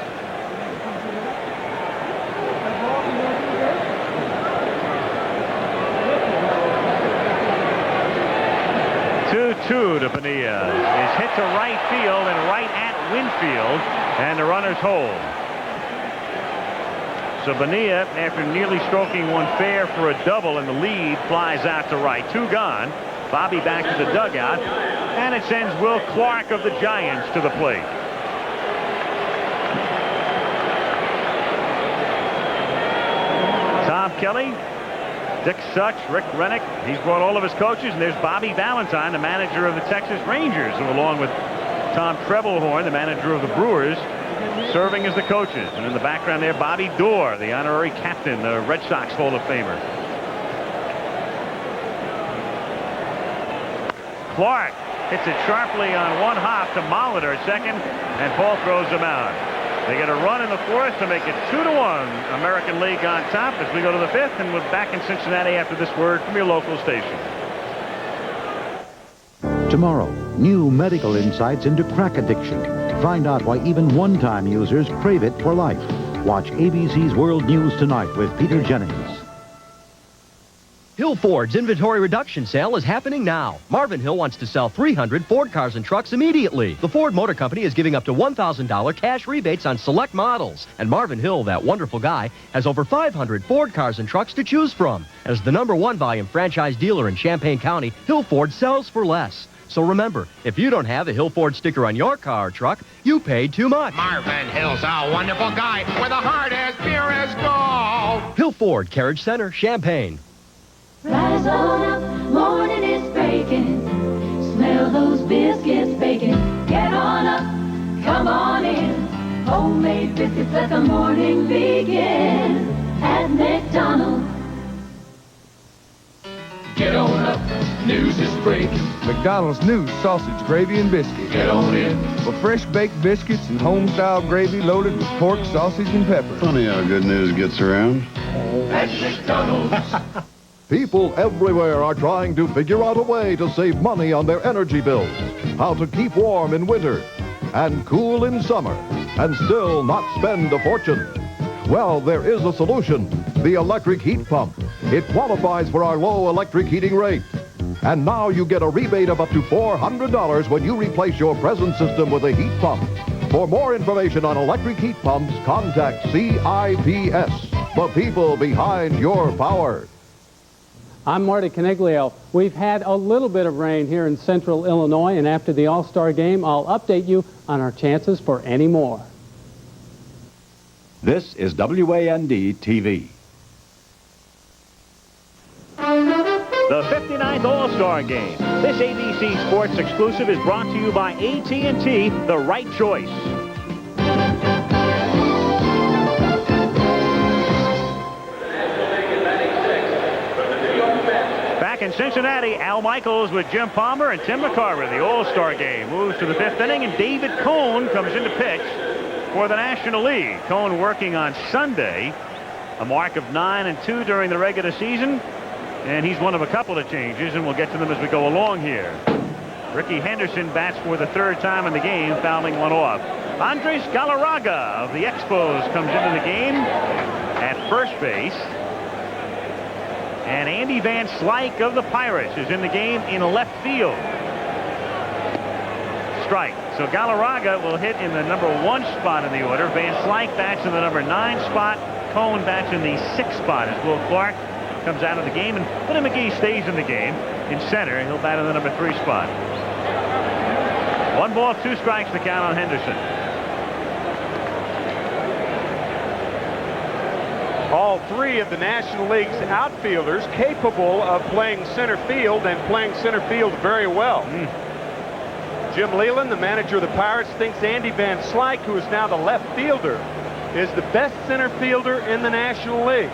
Two to Bonilla. Is hit to right field and right at Winfield, and the runners hold. So Bonilla, after nearly stroking one fair for a double in the lead, flies out to right. 2 gone. Bobby back to the dugout, and it sends Will Clark of the Giants to the plate. Tom Kelly, Dick Such, Rick Rennick, he's brought all of his coaches, and there's Bobby Valentine, the manager of the Texas Rangers, who along with Tom Trebelhorn, the manager of the Brewers, serving as the coaches. And in the background there, Bobby Doerr, the honorary captain, the Red Sox Hall of Famer. Clark hits it sharply on one hop to Molitor at second, and Paul throws him out. They get a run in the 4th to make it 2-1. American League on top as we go to the 5th, and we're back in Cincinnati after this word from your local station. Tomorrow, new medical insights into crack addiction. Find out why even one-time users crave it for life. Watch ABC's World News Tonight with Peter Jennings. Hill Ford's inventory reduction sale is happening now. Marvin Hill wants to sell 300 Ford cars and trucks immediately. The Ford Motor Company is giving up to $1,000 cash rebates on select models. And Marvin Hill, that wonderful guy, has over 500 Ford cars and trucks to choose from. As the #1 volume franchise dealer in Champaign County, Hill Ford sells for less. So remember, if you don't have a Hill Ford sticker on your car or truck, you paid too much. Marvin Hill's a wonderful guy with a heart as pure as gold. Hill Ford, Carriage Center, Champaign. Rise on up, morning is breaking. Smell those biscuits baking. Get on up, come on in. Homemade biscuits let the morning begin. At McDonald's. Get on up, news is breaking. McDonald's new sausage, gravy, and biscuit. Get on in. For fresh baked biscuits and home-style gravy loaded with pork, sausage, and pepper. Funny how good news gets around. At McDonald's. People everywhere are trying to figure out a way to save money on their energy bills. How to keep warm in winter and cool in summer and still not spend a fortune. Well, there is a solution. The electric heat pump. It qualifies for our low electric heating rate. And now you get a rebate of up to $400 when you replace your present system with a heat pump. For more information on electric heat pumps, contact CIPS, the people behind your power. I'm Marty Caniglio. We've had a little bit of rain here in central Illinois, and after the All-Star Game, I'll update you on our chances for any more. This is WAND TV. The 59th All-Star Game. This ABC Sports exclusive is brought to you by AT&T, the right choice. Back in Cincinnati, Al Michaels with Jim Palmer and Tim McCarver. The All-Star Game moves to the 5th inning, and David Cone comes in to pitch for the National League. Cone working on Sunday, a mark of 9-2 during the regular season, and he's one of a couple of changes, and we'll get to them as we go along here. Ricky Henderson bats for the 3rd time in the game, fouling one off. Andres Galarraga of the Expos comes into the game at first base. And Andy Van Slyke of the Pirates is in the game in left field. Strike. So Galarraga will hit in the #1 spot in the order. Van Slyke bats in the #9 spot. Cone bats in the 6th spot as Will Clark comes out of the game, and Willie McGee stays in the game in center. He'll bat in the #3 spot. 1 ball, 2 strikes to count on Henderson. All 3 of the National League's outfielders capable of playing center field and playing center field very well. Jim Leyland, the manager of the Pirates, thinks Andy Van Slyke, who is now the left fielder, is the best center fielder in the National League.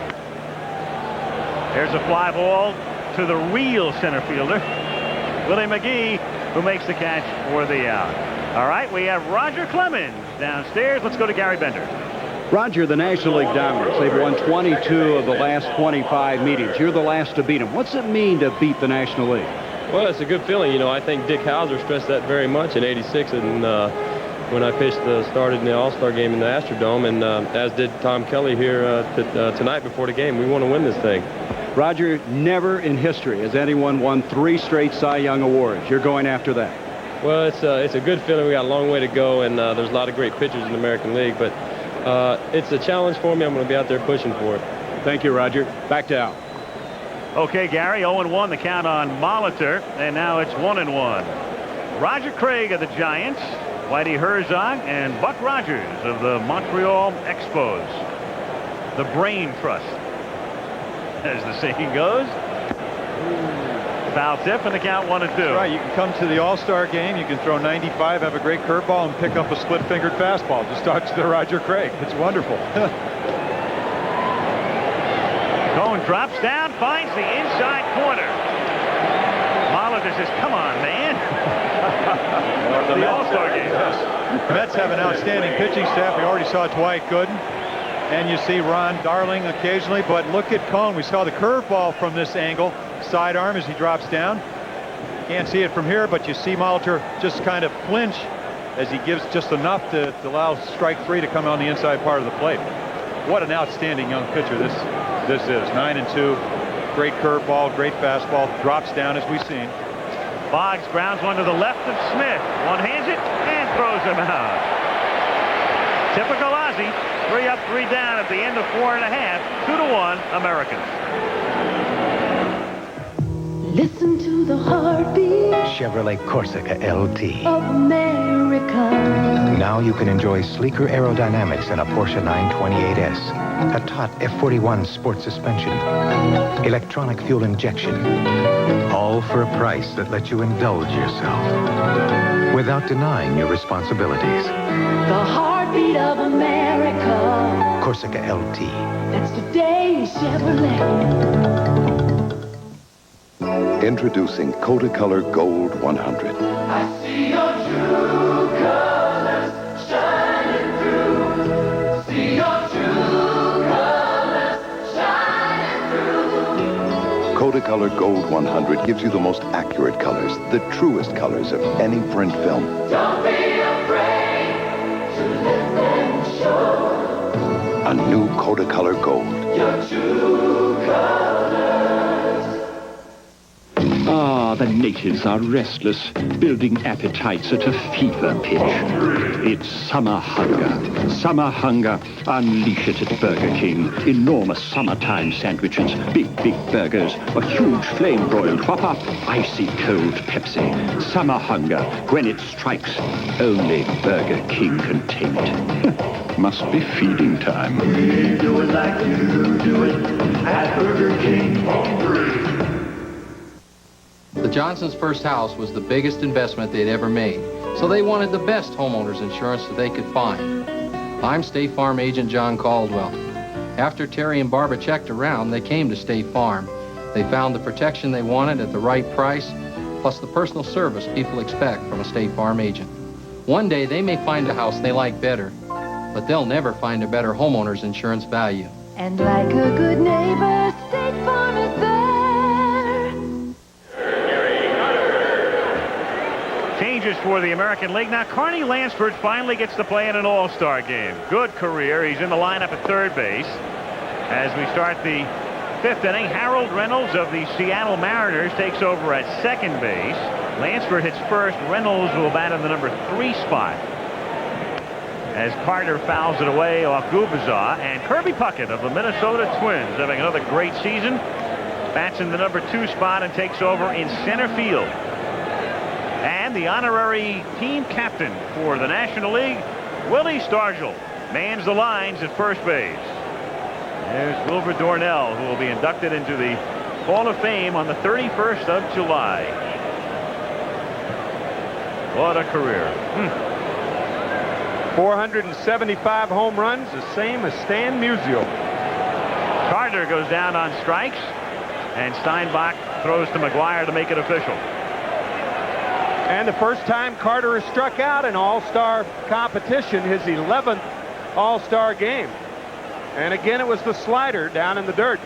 There's a fly ball to the real center fielder, Willie McGee, who makes the catch for the out. All right, we have Roger Clemens downstairs. Let's go to Gary Bender. Roger, the National League dominance. They've won 22 of the last 25 meetings. You're the last to beat them. What's it mean to beat the National League? Well, it's a good feeling. You know, I think Dick Hauser stressed that very much in '86, and when I started in the All-Star Game in the Astrodome, and as did Tom Kelly here tonight before the game. We want to win this thing. Roger, never in history has anyone won 3 straight Cy Young awards. You're going after that. Well, it's a good feeling. We got a long way to go, and there's a lot of great pitchers in the American League, but it's a challenge for me. I'm going to be out there pushing for it. Thank you, Roger. Back to Al. Okay, Gary, 0-1 the count on Molitor, and now it's 1-1. Roger Craig of the Giants, Whitey Herzog, and Buck Rogers of the Montreal Expos. The Brain Trust, as the saying goes. Foul tip, and the count 1-2. That's right. You can come to the All-Star Game. You can throw 95, have a great curveball, and pick up a split-fingered fastball. Just touch the Roger Craig. It's wonderful. Cone drops down, finds the inside corner. Molitor says, "Come on, man." The All-Star Game. The Mets have an outstanding pitching staff. We already saw Dwight Gooden, and you see Ron Darling occasionally. But look at Cone. We saw the curveball from this angle. Sidearm as he drops down. Can't see it from here, but you see Molitor just kind of flinch as he gives just enough to allow strike 3 to come on the inside part of the plate. What an outstanding young pitcher this is. 9-2. great curveball, great fastball, drops down as we've seen. Boggs grounds one to the left of Smith. One hands it and throws him out. Typical Ozzie. 3 up, 3 down at the end of 4 1/2. 2-1 Americans. Listen to the heartbeat Chevrolet Corsica LT. of America. Now you can enjoy sleeker aerodynamics in a Porsche 928S, a taut F41 sport suspension, electronic fuel injection, all for a price that lets you indulge yourself without denying your responsibilities. The heartbeat of America. Corsica LT. That's today's Chevrolet. Introducing Kodacolor Gold 100. I see your true colors shining through. See your true colors shining through. Kodacolor Gold 100 gives you the most accurate colors, the truest colors of any print film. Don't be afraid to let them show. A new Kodacolor Gold. Your true colors. Ah, the natives are restless, building appetites at a fever pitch. It's summer hunger. Summer hunger. Unleash it at Burger King. Enormous summertime sandwiches, big burgers, a huge flame-broiled Whopper, icy cold Pepsi. Summer hunger. When it strikes, only Burger King can tame it. Must be feeding time. We do it like you do it at Burger King. The Johnsons' first house was the biggest investment they'd ever made, so they wanted the best homeowners insurance that they could find. I'm State Farm agent John Caldwell. After Terry and Barbara checked around, they came to State Farm. They found the protection they wanted at the right price, plus the personal service people expect from a State Farm agent. One day they may find a house they like better, but they'll never find a better homeowners insurance value. And like a good neighbor, State Farm is there. Changes for the American League. Now, Carney Lansford finally gets to play in an All-Star game. Good career. He's in the lineup at third base. As we start the 5th inning, Harold Reynolds of the Seattle Mariners takes over at second base. Lansford hits first. Reynolds will bat in the number 3 spot. As Carter fouls it away off Gubazar. And Kirby Puckett of the Minnesota Twins, having another great season, bats in the number 2 spot and takes over in center field. And the honorary team captain for the National League, Willie Stargell, mans the lines at first base. There's Wilbur Dornell, who will be inducted into the Hall of Fame on the 31st of July. What a career. 475 home runs, the same as Stan Musial. Carter goes down on strikes, and Steinbach throws to McGuire to make it official. And the first time Carter has struck out in All-Star competition, his 11th All-Star game. And again, it was the slider down in the dirt.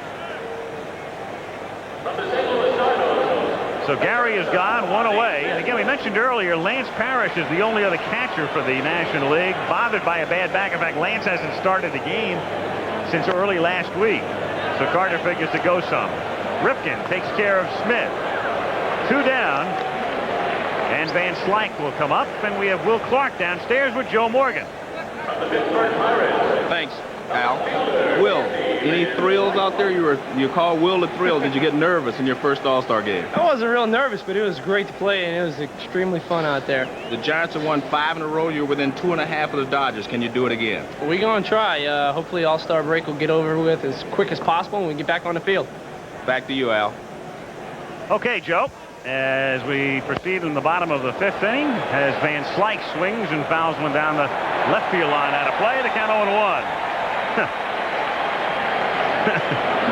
So Gary is gone, 1 away. And again, we mentioned earlier, Lance Parrish is the only other catcher for the National League, bothered by a bad back. In fact, Lance hasn't started the game since early last week. So Carter figures to go some. Ripken takes care of Smith. 2 down. And Van Slyke will come up, and we have Will Clark downstairs with Joe Morgan. Thanks, Al. Will, any thrills out there? You called Will a thrill. Did you get nervous in your first All-Star game? I wasn't real nervous, but it was great to play, and it was extremely fun out there. The Giants have won 5 in a row. You're within 2.5 of the Dodgers. Can you do it again? We're going to try. Hopefully All-Star break will get over with as quick as possible, and we get back on the field. Back to you, Al. Okay, Joe. As we proceed in the bottom of the 5th inning, as Van Slyke swings and fouls one down the left field line out of play, the count 0-1.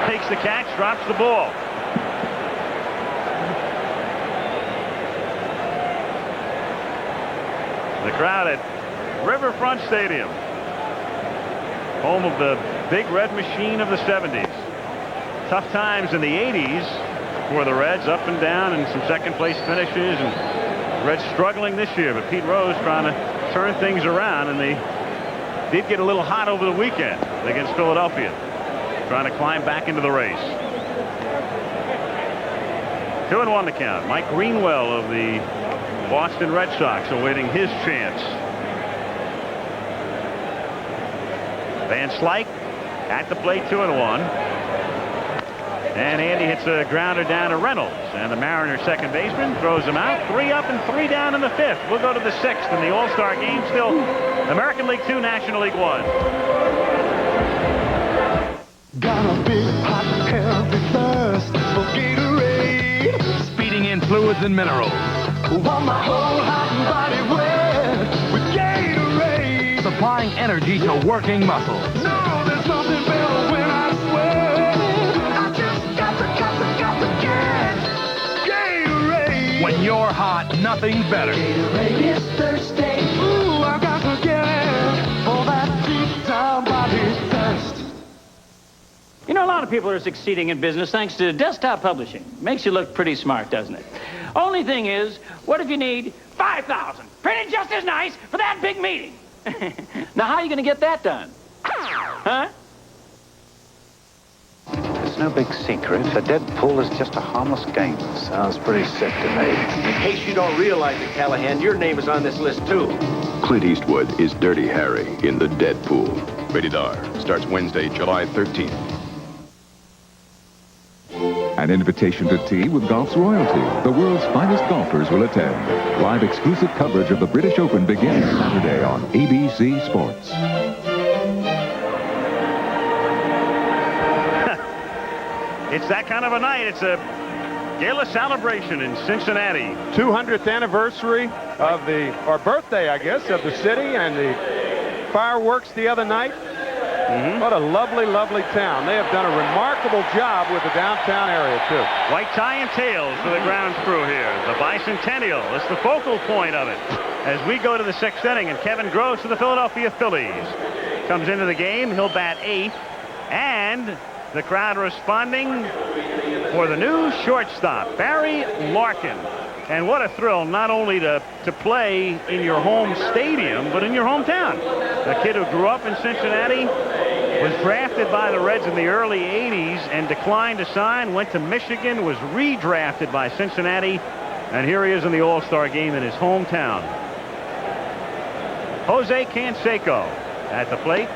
Takes the catch, drops the ball. The crowd at Riverfront Stadium, home of the Big Red Machine of the 70s. Tough times in the 80s for the Reds, up and down, and some second-place finishes, and Reds struggling this year, but Pete Rose trying to turn things around, and they did get a little hot over the weekend against Philadelphia, trying to climb back into the race. 2-1 the count. Mike Greenwell of the Boston Red Sox awaiting his chance. Van Slyke at the plate, 2-1. And Andy hits a grounder down to Reynolds. And the Mariners second baseman throws him out. 3 up and 3 down in the 5th. We'll go to the 6th in the All-Star Game. Still American League 2, National League 1. Got a big hot healthy thirst for Gatorade. Speeding in fluids and minerals. Want my whole hot body wet with Gatorade. Supplying energy to working muscles. No, there's nothing better when I sweat. I just got to get Gatorade. When you're hot, nothing's better. Gatorade is thirsty. Ooh, I got to get it for that deep down body thirst. You know, a lot of people are succeeding in business thanks to desktop publishing. Makes you look pretty smart, doesn't it? Only thing is, what if you need 5,000? Printed just as nice for that big meeting. Now, how are you going to get that done? Huh? It's no big secret. A dead pool is just a harmless game. Sounds pretty sick to me. In case you don't realize it, Callahan, your name is on this list, too. Clint Eastwood is Dirty Harry in The Dead Pool. Rated R. Starts Wednesday, July 13th. An invitation to tea with golf's royalty. The world's finest golfers will attend. Live exclusive coverage of the British Open begins Saturday on ABC Sports. It's that kind of a night. It's a gala celebration in Cincinnati. 200th anniversary of or birthday, I guess, of the city, and the fireworks the other night. What a lovely, lovely town. They have done a remarkable job with the downtown area, too. White tie and tails for the ground crew here. The bicentennial is the focal point of it. As we go to the 6th inning, and Kevin Gross of the Philadelphia Phillies comes into the game. He'll bat 8th. And the crowd responding for the new shortstop, Barry Larkin. And what a thrill, not only to play in your home stadium, but in your hometown. A kid who grew up in Cincinnati, was drafted by the Reds in the early 80s and declined to sign, went to Michigan, was redrafted by Cincinnati, and here he is in the All-Star Game in his hometown. Jose Canseco at the plate.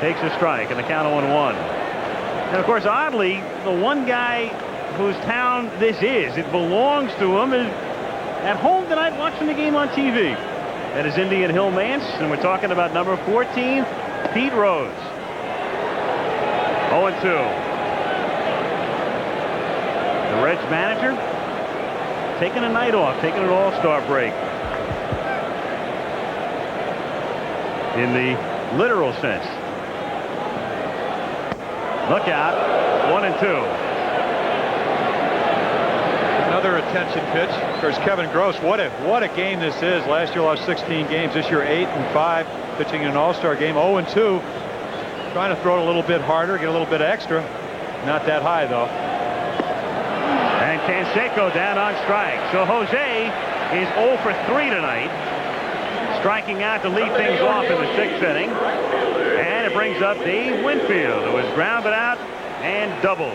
Takes a strike, and the count 0-1. And, of course, oddly, the one guy whose town this is, it belongs to him, is at home tonight watching the game on TV. That is Indian Hill Mance, and we're talking about number 14, Pete Rose. 0-2. The Reds manager taking a night off, taking an all-star break. In the literal sense. Look out. 1-2. Another attention pitch. Of course, Kevin Gross, what a game this is. Last year lost 16 games. This year 8-5, pitching in an all-star game. 0-2. Trying to throw it a little bit harder, get a little bit extra. Not that high, though. And Canseco down on strike. So Jose is 0 for 3 tonight. Striking out to lead things off in the 6th inning. And it brings up Dave Winfield, who was grounded out and doubled.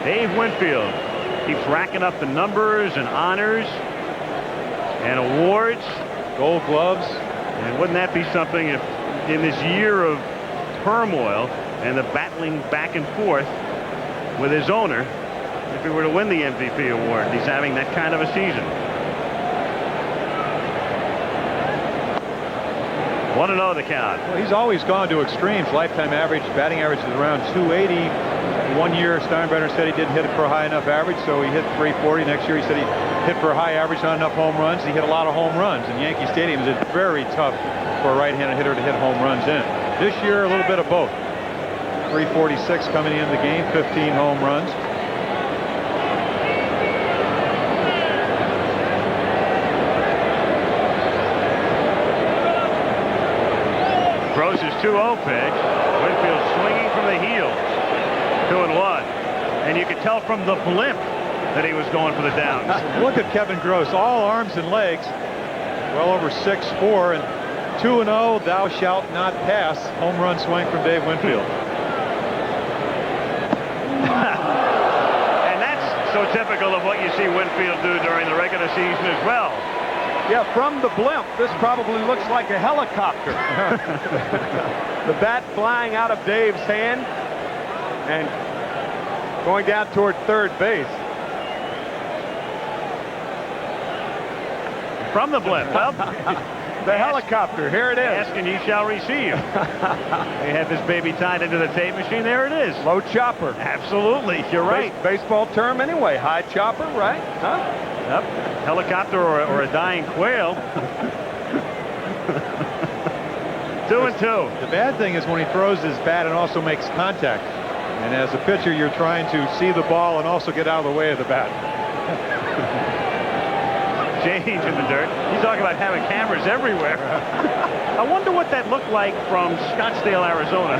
Dave Winfield keeps racking up the numbers and honors and awards. Gold gloves. And wouldn't that be something if in this year of turmoil and the battling back and forth with his owner, if he were to win the MVP award, he's having that kind of a season. 1-0 the count. Well, he's always gone to extremes. Lifetime average, batting average is around 280. One year, Steinbrenner said he didn't hit it for a high enough average, so he hit 340. Next year, he said he hit for a high average, not enough home runs. He hit a lot of home runs. And Yankee Stadium is very tough for a right-handed hitter to hit home runs in. This year, a little bit of both. 346 coming in the game, 15 home runs. Gross's 2-0 pitch. Winfield swinging from the heels. 2-1. And you could tell from the blimp that he was going for the downs. Look at Kevin Gross, all arms and legs. Well over 6'4", and 2-0, thou shalt not pass. Home run swing from Dave Winfield. Will, of what you see Winfield do during the regular season as well. Yeah, from the blimp, this probably looks like a helicopter. The bat flying out of Dave's hand and going down toward third base. From the blimp. Well, the helicopter, here it is. Ask and ye shall receive. They had this baby tied into the tape machine. There it is. Low chopper. Absolutely. You're right. Baseball term anyway. High chopper, right? Huh? Yep. Helicopter or a dying quail. 2-2. The bad thing is when he throws his bat and also makes contact. And as a pitcher, you're trying to see the ball and also get out of the way of the bat. Change in the dirt. He's talking about having cameras everywhere. I wonder what that looked like from Scottsdale, Arizona.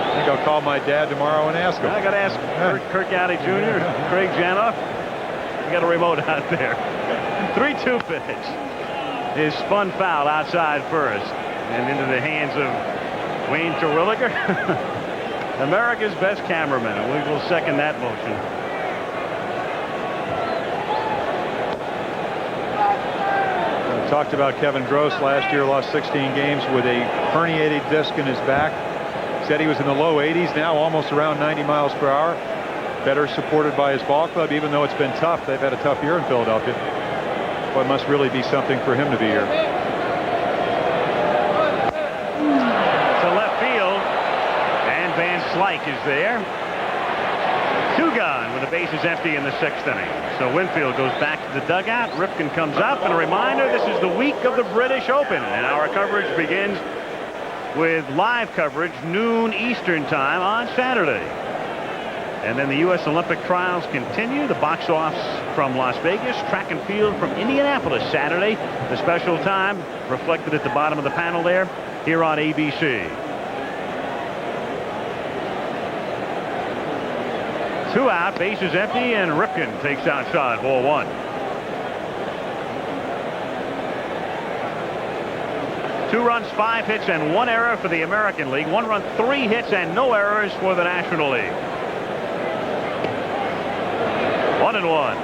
I think I'll call my dad tomorrow and ask him. I got to ask Kirk Gowdy Jr., Craig Janoff. We got a remote out there. 3-2 pitch. His spun foul outside first and into the hands of Wayne Terwilliger. America's best cameraman. We will second that motion. Talked about Kevin Gross last year, lost 16 games with a herniated disc in his back. Said he was in the low 80s, now almost around 90 miles per hour. Better supported by his ball club, even though it's been tough. They've had a tough year in Philadelphia. But it must really be something for him to be here. To left field, and Van Slyke is there. 2 gone with the bases empty in the 6th inning. So Winfield goes back to the dugout. Ripken comes up, and a reminder, this is the week of the British Open, and our coverage begins with live coverage noon Eastern time on Saturday. And then the U.S. Olympic trials continue. The box offs from Las Vegas, track and field from Indianapolis Saturday. The special time reflected at the bottom of the panel there here on ABC. 2 out, bases empty, and Ripken takes outside, ball 1. 2 runs, 5 hits, and 1 error for the American League. 1 run, 3 hits, and no errors for the National League. 1-1.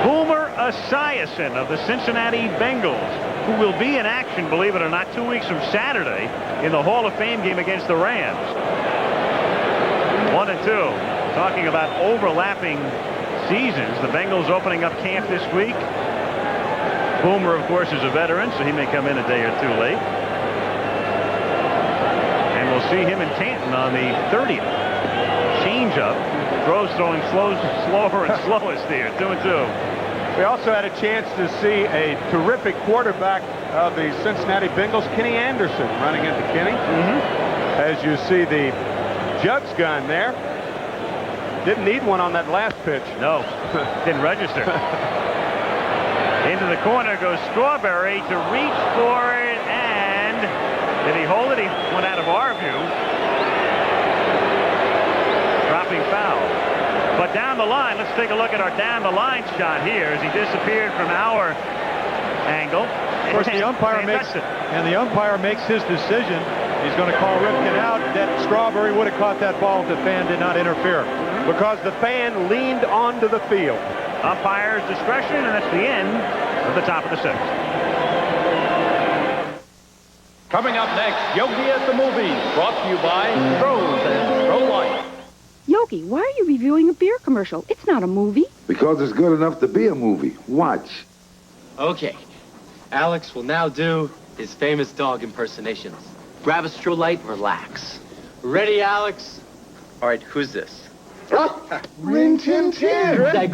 Boomer Esiason of the Cincinnati Bengals, who will be in action, believe it or not, 2 weeks from Saturday in the Hall of Fame game against the Rams. 1-2. Talking about overlapping seasons. The Bengals opening up camp this week. Boomer, of course, is a veteran, so he may come in a day or 2 late. And we'll see him in Canton on the 30th. Change-up. Throws throwing slower and slowest here. 2-2. We also had a chance to see a terrific quarterback of the Cincinnati Bengals, Kenny Anderson, running into Kenny. As you see the Jugs gun there. Didn't need one on that last pitch. No, didn't register. Into the corner goes Strawberry to reach for it, and did he hold it? He went out of our view. Dropping foul. But down the line, let's take a look at our down the line shot here as he disappeared from our angle. Of course, the umpire makes his decision. He's going to call Ripken out. That Strawberry would have caught that ball if the fan did not interfere. Because the fan leaned onto the field. Umpire's discretion, and that's the end of the top of the 6th. Coming up next, Yogi at the Movies, brought to you by Stroh's and Stroh Light. Yogi, why are you reviewing a beer commercial? It's not a movie. Because it's good enough to be a movie. Watch. Okay. Alex will now do his famous dog impersonations. Grab a Stroh Light, relax. Ready, Alex? All right, who's this? Rin Tin Tin. Look at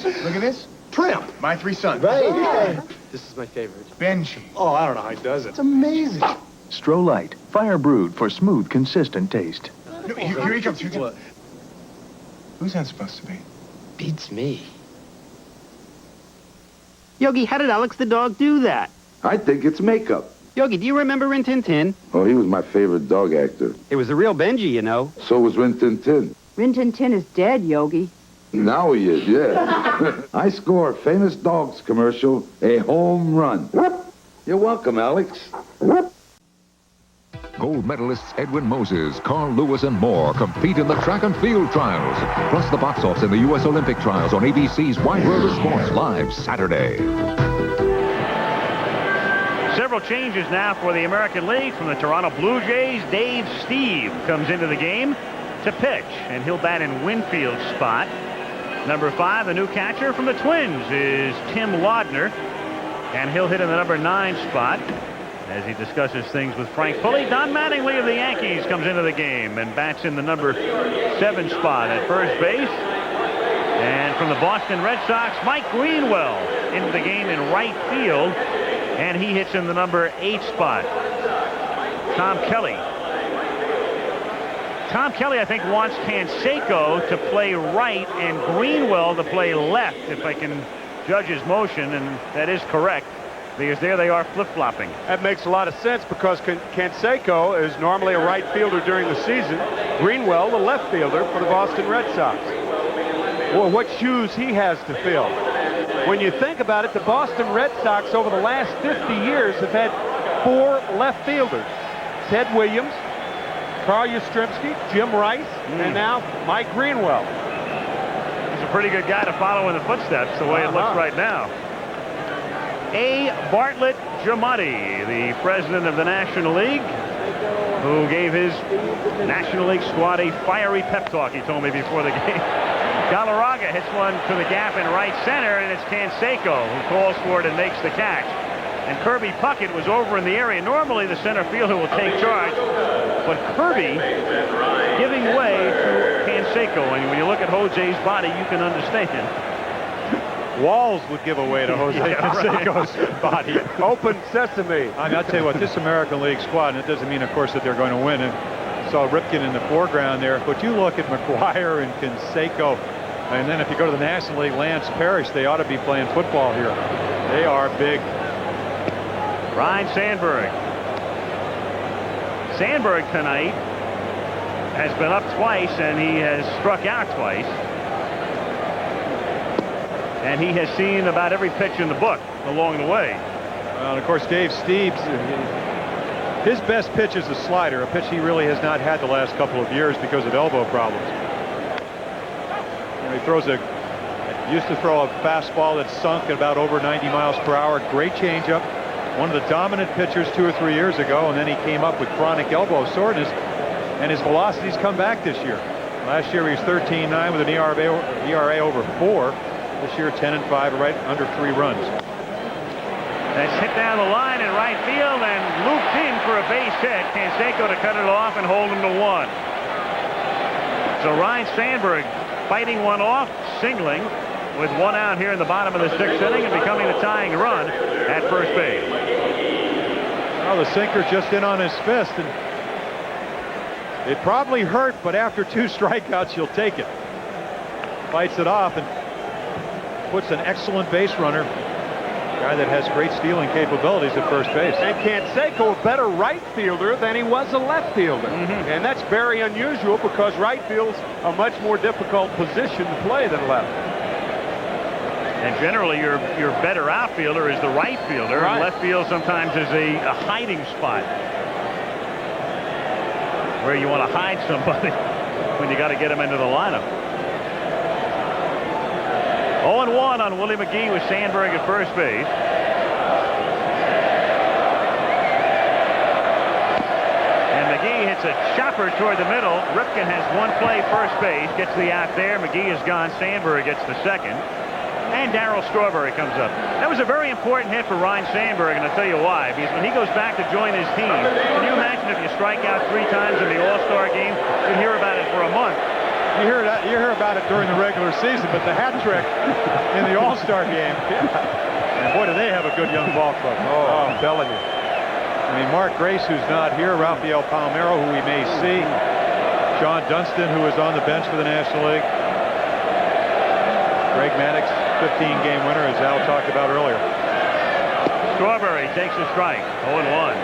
this. Look at this. Trim, my 3 sons. Right. This is my favorite. Benji. Oh, I don't know how he does it. It's amazing. Stroh Light, fire brewed for smooth, consistent taste. No, here he comes. Who's that supposed to be? Beats me. Yogi, how did Alex the dog do that? I think it's makeup. Yogi, do you remember Rin Tin Tin? Oh, he was my favorite dog actor. It was the real Benji, you know. So was Rin Tin Tin. Rin Tin Tin is dead, Yogi. Now he is, yeah. I score famous dogs commercial a home run. You're welcome, Alex. Gold medalists Edwin Moses, Carl Lewis, and more compete in the track and field trials. Plus the box offs in the U.S. Olympic trials on ABC's Wide World of Sports live Saturday. Several changes now for the American League. From the Toronto Blue Jays, Dave Steve comes into the game to pitch, and he'll bat in Winfield's spot. Number 5, the new catcher from the Twins, is Tim Laudner, and he'll hit in the number 9 spot. As he discusses things with Frank Pulley, Don Mattingly of the Yankees comes into the game and bats in the number 7 spot at first base. And from the Boston Red Sox, Mike Greenwell into the game in right field, and he hits in the number 8 spot. Tom Kelly, I think, wants Canseco to play right and Greenwell to play left, if I can judge his motion, and that is correct, because there they are flip-flopping. That makes a lot of sense because Canseco is normally a right fielder during the season. Greenwell, the left fielder for the Boston Red Sox. Well, what shoes he has to fill. When you think about it, the Boston Red Sox over the last 50 years have had 4 left fielders. Ted Williams, Carl Yastrzemski, Jim Rice, and now Mike Greenwell. He's a pretty good guy to follow in the footsteps, the way it looks right now. A. Bartlett Giamatti, the president of the National League, who gave his National League squad a fiery pep talk, he told me before the game. Galarraga hits one to the gap in right center, and it's Canseco who calls for it and makes the catch. And Kirby Puckett was over in the area. Normally the center fielder will take charge, but Kirby giving way to Canseco. And when you look at Jose's body, you can understand. Walls would give away to Jose Canseco's body. Open sesame. I mean, I'll tell you what, this American League squad, and it doesn't mean, of course, that they're going to win. And you saw Ripken in the foreground there, but you look at McGuire and Canseco, and then if you go to the National League, Lance Parrish, they ought to be playing football here. They are big. Ryne Sandberg. Sandberg tonight has been up twice, and he has struck out twice. And he has seen about every pitch in the book along the way. Well, and of course, Dave Steeves, his best pitch is a slider, a pitch he really has not had the last couple of years because of elbow problems. He throws used to throw a fastball that sunk at about over 90 miles per hour. Great changeup. One of the dominant pitchers 2 or 3 years ago, and then he came up with chronic elbow soreness, and his velocity's come back this year. Last year he was 13-9 with an ERA over 4. This year 10-5, right under 3 runs. That's hit down the line in right field and looped in for a base hit. Canseco to cut it off and hold him to 1. So Ryne Sandberg fighting one off, singling with 1 out here in the bottom of the 6th inning and becoming the tying run at first base. Well, the sinker just in on his fist, and it probably hurt, but after 2 strikeouts, you'll take it. Fights it off and puts an excellent base runner, a guy that has great stealing capabilities at first base. And Canseco a better right fielder than he was a left fielder. And that's very unusual because right field's a much more difficult position to play than left. And generally your better outfielder is the right fielder. Right. Left field sometimes is a hiding spot where you want to hide somebody when you got to get him into the lineup. 0-1 on Willie McGee with Sandberg at first base. And McGee hits a chopper toward the middle. Ripken has 1 play first base, gets the out there. McGee is gone. Sandberg gets the second. And Darryl Strawberry comes up. That was a very important hit for Ryne Sandberg, and I'll tell you why. Because when he goes back to join his team, can you imagine if you strike out 3 times in the All-Star game? You'd hear about it for a month. You hear about it during the regular season, but the hat trick in the All-Star game, and boy, do they have a good young ball club. Oh, I'm telling you. I mean, Mark Grace, who's not here, Rafael Palmeiro, who we may see, John Dunston, who is on the bench for the National League, Greg Maddux, 15-game winner, as Al talked about earlier. Strawberry takes a strike, 0-1.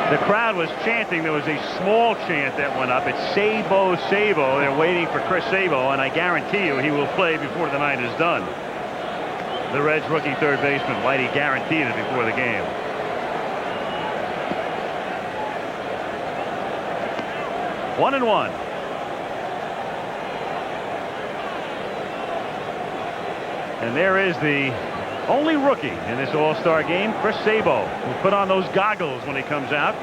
The crowd was chanting. There was a small chant that went up. It's Sabo, Sabo. They're waiting for Chris Sabo, and I guarantee you he will play before the night is done. The Reds rookie third baseman, Whitey, guaranteed it before the game. One and one. And there is the only rookie in this All-Star game, Chris Sabo, who put on those goggles when he comes out.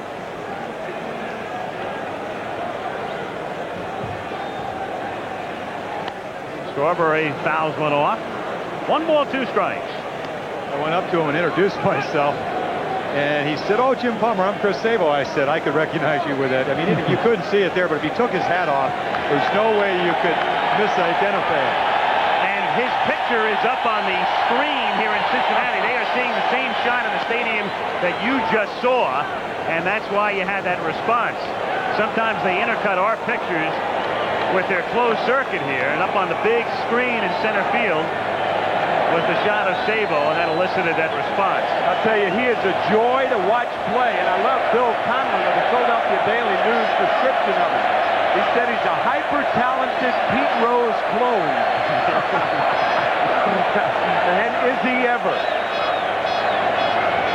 Strawberry fouls one off. 1 ball, 2 strikes. I went up to him and introduced myself, and he said, "Oh, Jim Palmer, I'm Chris Sabo." I said, "I could recognize you with that." I mean, you couldn't see it there, but if he took his hat off, there's no way you could misidentify it. And his picture is up on the screen here in Cincinnati. They are seeing the same shot in the stadium that you just saw, and that's why you had that response. Sometimes they intercut our pictures with their closed circuit here, and up on the big screen in center field was the shot of Sabo, and that elicited that response. I'll tell you, he is a joy to watch play, and I love Bill Conlon of the Philadelphia Daily News description of him. He said he's a hyper-talented Pete Rose clone. And is he ever?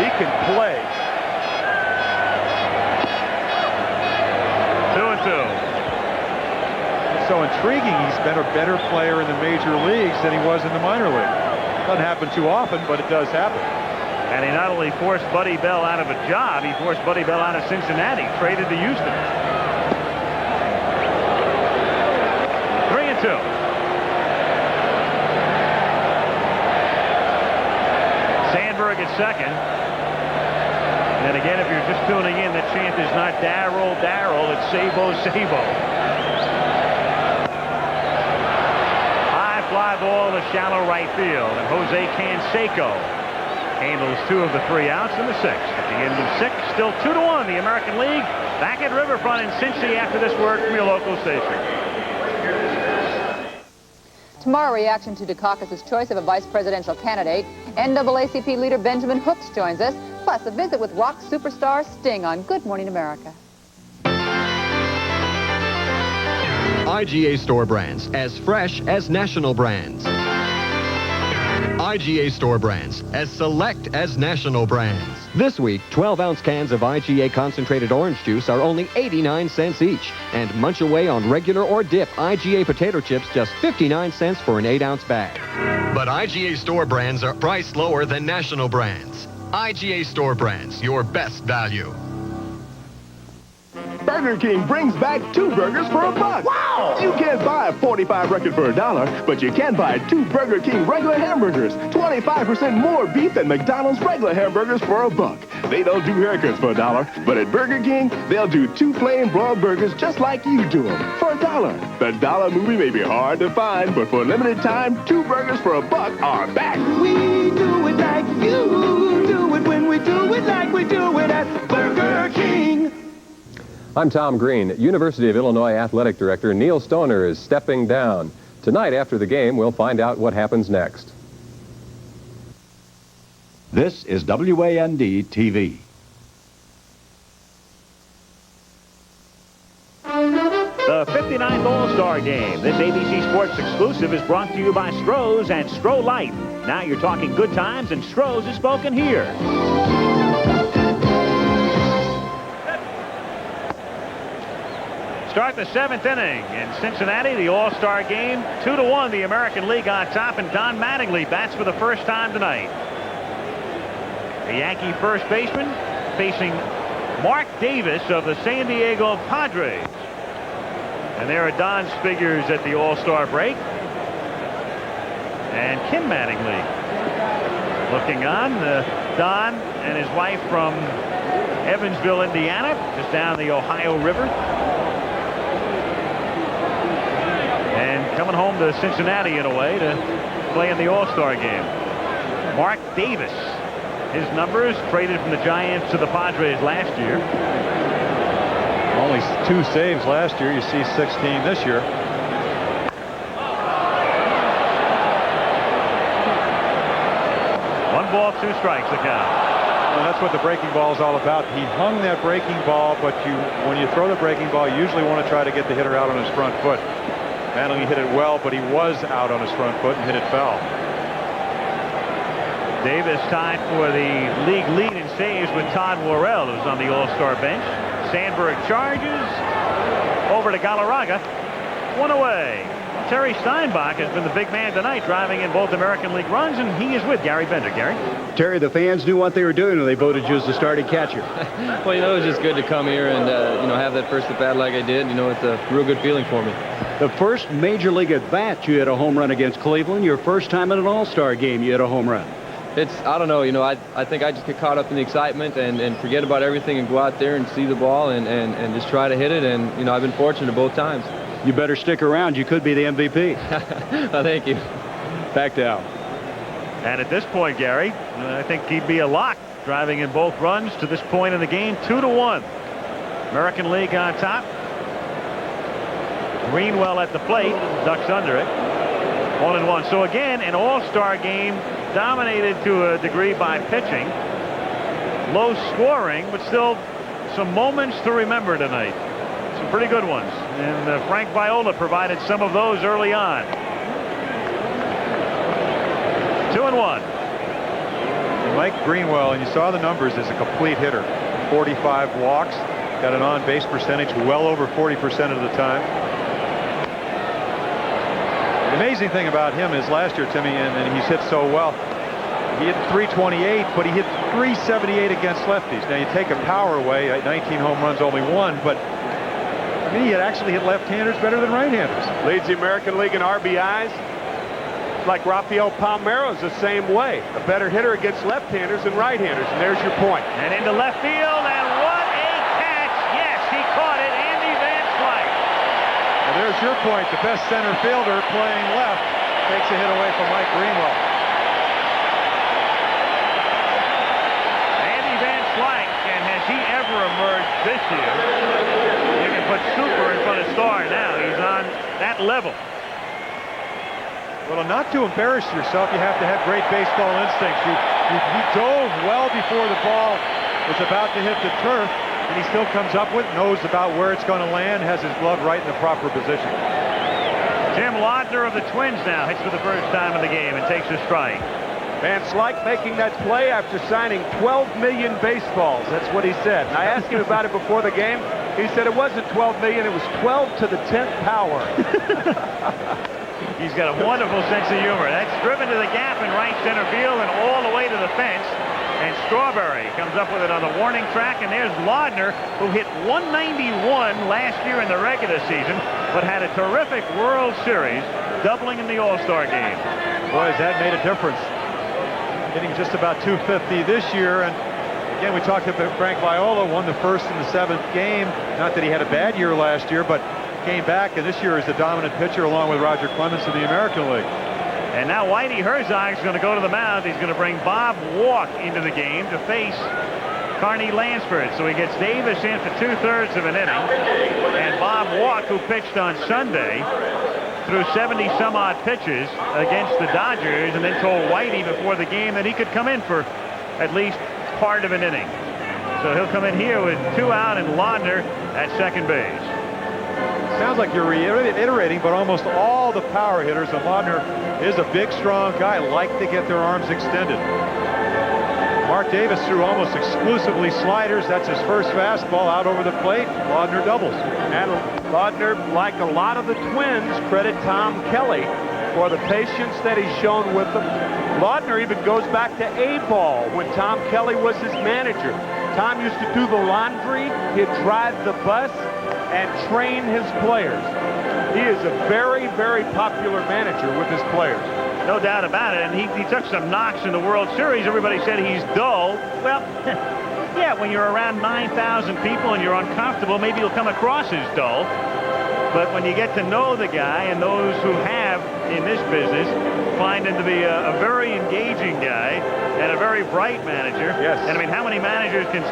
He can play. 2-2. It's so intriguing. He's been a better player in the major leagues than he was in the minor league. Doesn't happen too often, but it does happen. And he not only forced Buddy Bell out of a job, he forced Buddy Bell out of Cincinnati, traded to Houston. 3-2. Sandberg at second. And again, if you're just tuning in, the chant is not Darryl, Darryl, it's Sabo, Sabo. High fly ball to shallow right field, and Jose Canseco handles 2 of the 3 outs in the 6th. At the end of 6, still 2-1, the American League. Back at Riverfront in Cincy after this word from your local station. Tomorrow, reaction to Dukakis' choice of a vice presidential candidate. NAACP leader Benjamin Hooks joins us, plus a visit with rock superstar Sting on Good Morning America. IGA store brands, as fresh as national brands. IGA store brands, as select as national brands. This week, 12-ounce cans of IGA concentrated orange juice are only 89 cents each. And munch away on regular or dip IGA potato chips just 59 cents for an 8-ounce bag. But IGA store brands are priced lower than national brands. IGA store brands, your best value. Burger King brings back 2 burgers for $1. Wow! You can't buy a 45 record for $1, but you can buy 2 Burger King regular hamburgers. 25% more beef than McDonald's regular hamburgers for $1. They don't do haircuts for $1, but at Burger King, they'll do 2 plain broiled burgers just like you do them for $1. The dollar movie may be hard to find, but for a limited time, 2 burgers for $1 are back. We do it like you do it when we do it like we do it at Burger King. I'm Tom Green. University of Illinois Athletic Director Neil Stoner is stepping down. Tonight after the game, we'll find out what happens next. This is WAND TV. The 59th All-Star Game. This ABC Sports exclusive is brought to you by Stroh's and Stroh Light. Now you're talking good times, and Stroh's is spoken here. Start the 7th inning in Cincinnati, the All-Star Game. 2-1, the American League on top, and Don Mattingly bats for the first time tonight. The Yankee first baseman facing Mark Davis of the San Diego Padres. And there are Don's figures at the All-Star break. And Kim Mattingly looking on. Don and his wife from Evansville, Indiana, just down the Ohio River. And coming home to Cincinnati in a way to play in the All-Star game. Mark Davis. His numbers traded from the Giants to the Padres last year. Only 2 saves last year. You see 16 this year. One ball, 2 strikes, the count. Well, that's what the breaking ball is all about. He hung that breaking ball, but when you throw the breaking ball, you usually want to try to get the hitter out on his front foot. Mattingly hit it well, but he was out on his front foot and hit it foul. Davis tied for the league lead in saves with Todd Worrell, who's on the All-Star bench. Sandberg charges over to Galarraga. One away. Terry Steinbach has been the big man tonight, driving in both American League runs, and he is with Gary Bender. Gary? Terry, the fans knew what they were doing when they voted you as the starting catcher. Well, it was just good to come here and, have that first at-bat like I did. It's a real good feeling for me. The first Major League at-bat, you hit a home run against Cleveland. Your first time at an All-Star game, you hit a home run. I don't know, I think I just get caught up in the excitement and forget about everything and go out there and see the ball and just try to hit it. And, I've been fortunate both times. You better stick around. You could be the MVP. Well, thank you. Back to Al. And at this point, Gary, I think he'd be a lock, driving in both runs to this point in the game, 2-1. American League on top. Greenwell at the plate, ducks under it. 1-1. So again, an All-Star game dominated to a degree by pitching. Low scoring, but still some moments to remember tonight. Some pretty good ones. And Frank Viola provided some of those early on. 2-1. Mike Greenwell, and you saw the numbers, is a complete hitter. 45 walks, got an on-base percentage well over 40% of the time. The amazing thing about him is last year, Timmy, and he's hit so well. He hit 328, but he hit 378 against lefties. Now you take a power away, 19 home runs, only one, but he had actually hit left-handers better than right-handers. Leads the American League in RBIs. Like Rafael Palmeiro's the same way. A better hitter against left-handers than right-handers. And there's your point. And into left field, and what a catch. Yes, he caught it. Andy Van Slyke. Well, there's your point. The best center fielder playing left takes a hit away from Mike Greenwell. Andy Van Slyke, and has he ever emerged this year? You can put super in front of star now. He's on that level. Well, not to embarrass yourself, you have to have great baseball instincts. He dove well before the ball was about to hit the turf, and he still comes up with, knows about where it's going to land, has his glove right in the proper position. Jim Laudner of the Twins now hits for the first time in the game and takes a strike. Van Slyke making that play after signing 12 million baseballs. That's what he said. And I asked him about it before the game. He said it wasn't 12 million, it was 12 to the 10th power. He's got a wonderful sense of humor. That's driven to the gap in right center field and all the way to the fence. And Strawberry comes up with it on the warning track. And there's Laudner, who hit 191 last year in the regular season, but had a terrific World Series, doubling in the All-Star game. Boy, has that made a difference. Hitting just about 250 this year. And again, we talked about Frank Viola, won the first and the 7th game. Not that he had a bad year last year, but came back, and this year is the dominant pitcher along with Roger Clemens in the American League. And now Whitey Herzog is going to go to the mound. He's going to bring Bob Walk into the game to face Carney Lansford. So he gets Davis in for 2/3 of an inning. And Bob Walk, who pitched on Sunday, threw 70-some-odd pitches against the Dodgers, and then told Whitey before the game that he could come in for at least part of an inning. So he'll come in here with 2 out and Laudner at second base. Sounds like you're reiterating, but almost all the power hitters, and Laudner is a big, strong guy, like to get their arms extended. Mark Davis threw almost exclusively sliders. That's his first fastball out over the plate. Laudner doubles. And Laudner, like a lot of the Twins, credit Tom Kelly for the patience that he's shown with them. Laudner even goes back to A-ball when Tom Kelly was his manager. Tom used to do the laundry, he'd drive the bus, and train his players. He is a very, very popular manager with his players. No doubt about it. And he took some knocks in the World Series. Everybody said he's dull. Well, yeah, when you're around 9,000 people and you're uncomfortable, maybe you'll come across as dull. But when you get to know the guy, and those who have in this business find him to be a very engaging guy and a very bright manager. Yes. And I mean, how many managers can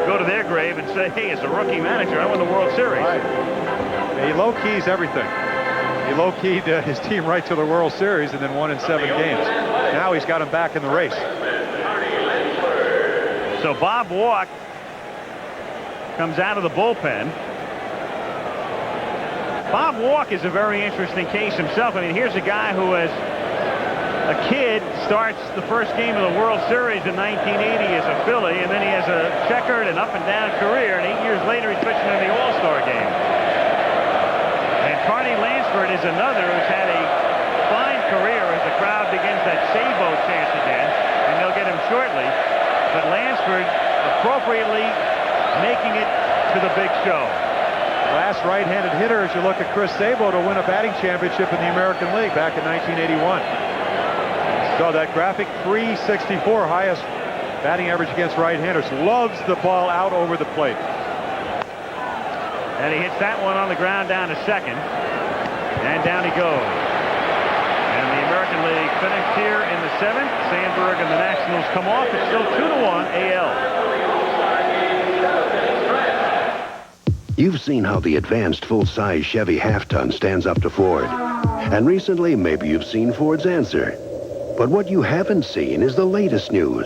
go to their grave and say, hey, as a rookie manager, I won the World Series? Right. He low-keys everything. He low-keyed his team right to the World Series and then won in 7 games. Now he's got him back in the race. So Bob Walk comes out of the bullpen. Bob Walk is a very interesting case himself. I mean, here's a guy who has A kid starts the first game of the World Series in 1980 as a Philly, and then he has a checkered and up-and-down career, and 8 years later he's pitching in the All-Star Game. And Carney Lansford is another who's had a fine career as the crowd begins that Sabo chant again, and they'll get him shortly. But Lansford appropriately making it to the big show. Last right-handed hitter, as you look at Chris Sabo, to win a batting championship in the American League back in 1981. So that graphic, 364, highest batting average against right-handers. Loves the ball out over the plate. And he hits that one on the ground down to second. And down he goes. And the American League finished here in the 7th. Sandberg and the Nationals come off. It's still 2-1 AL. You've seen how the advanced full-size Chevy half-ton stands up to Ford. And recently, maybe you've seen Ford's answer. But what you haven't seen is the latest news.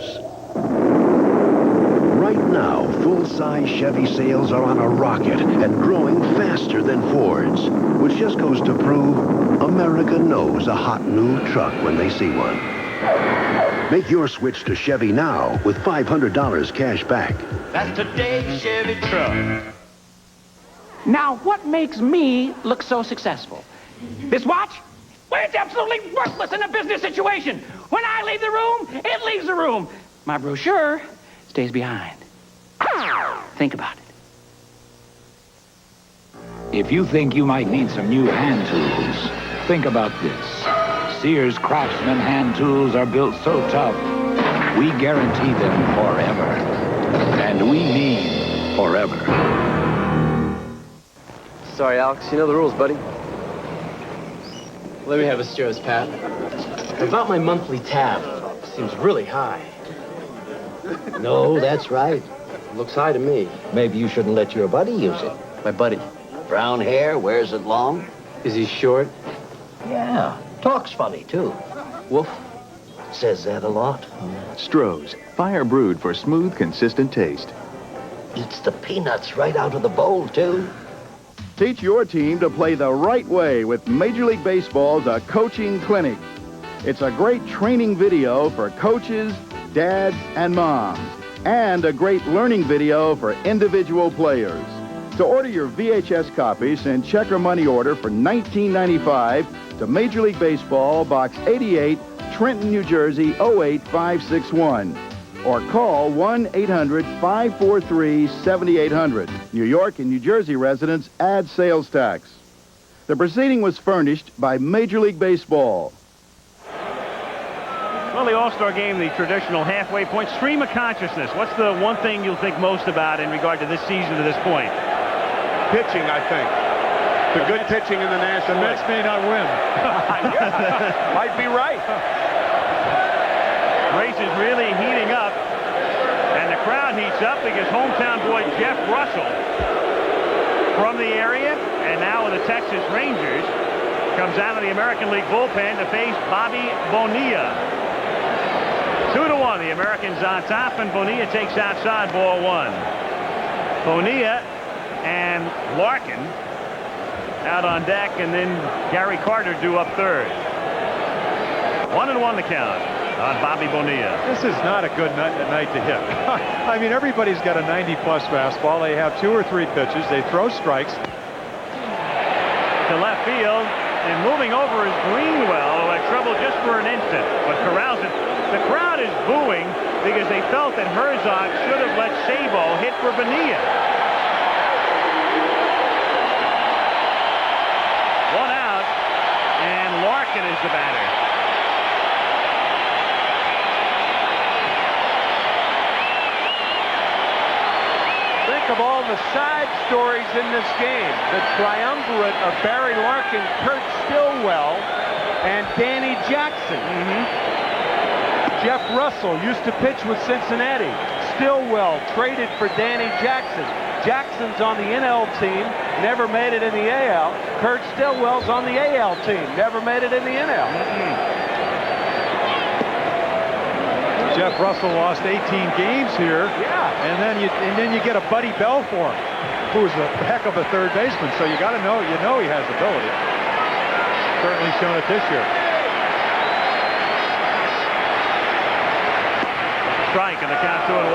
Right now, full-size Chevy sales are on a rocket and growing faster than Ford's, which just goes to prove America knows a hot new truck when they see one. Make your switch to Chevy now with $500 cash back. That's today's Chevy truck. Now, what makes me look so successful? This watch? Well, it's absolutely worthless in a business situation. When I leave the room, it leaves the room. My brochure stays behind. Think about it. If you think you might need some new hand tools, think about this. Sears Craftsman hand tools are built so tough, we guarantee them forever. And we mean forever. Sorry, Alex. You know the rules, buddy. Let me have a Stroh's, Pat. About my monthly tab. Seems really high. No, that's right. Looks high to me. Maybe you shouldn't let your buddy use it. My buddy. Brown hair, wears it long. Is he short? Yeah, talks funny, too. Wolf? Says that a lot. Stroh's, fire brewed for smooth, consistent taste. Eats the peanuts right out of the bowl, too. Teach your team to play the right way with Major League Baseball's A Coaching Clinic. It's a great training video for coaches, dads, and moms, and a great learning video for individual players. To order your VHS copy, send check or money order for $19.95 to Major League Baseball, Box 88, Trenton, New Jersey, 08561. Or call 1-800-543-7800. New York and New Jersey residents add sales tax. The proceeding was furnished by Major League Baseball. Well, the All-Star Game, the traditional halfway point, stream of consciousness. What's the one thing you'll think most about in regard to this season to this point? Pitching, I think. The good pitching in the National League. The Mets may not win. Might be right. Race is really heating up, and the crowd heats up because hometown boy Jeff Russell from the area and now with the Texas Rangers comes out of the American League bullpen to face Bobby Bonilla. 2-1, the Americans on top, and Bonilla takes outside, ball one. Bonilla and Larkin out on deck, and then Gary Carter due up third. 1-1 the count on Bobby Bonilla. This is not a good night to hit. I mean, everybody's got a 90-plus fastball. They have 2 or 3 pitches. They throw strikes. To left field, and moving over is Greenwell, who had trouble just for an instant, but corrals it. The crowd is booing because they felt that Herzog should have let Sabo hit for Bonilla. 1 out, and Larkin is the batter. Of all the side stories in this game, the triumvirate of Barry Larkin, Kurt Stillwell, and Danny Jackson. Jeff Russell used to pitch with Cincinnati. Stillwell traded for Danny Jackson. Jackson's on the NL team, never made it in the AL. Kurt Stillwell's on the AL team, never made it in the NL. Jeff Russell lost 18 games here. Yeah. And then you get a Buddy Bell for him, who's a heck of a third baseman. So you got to know, he has ability. Certainly shown it this year. and the count 2-1.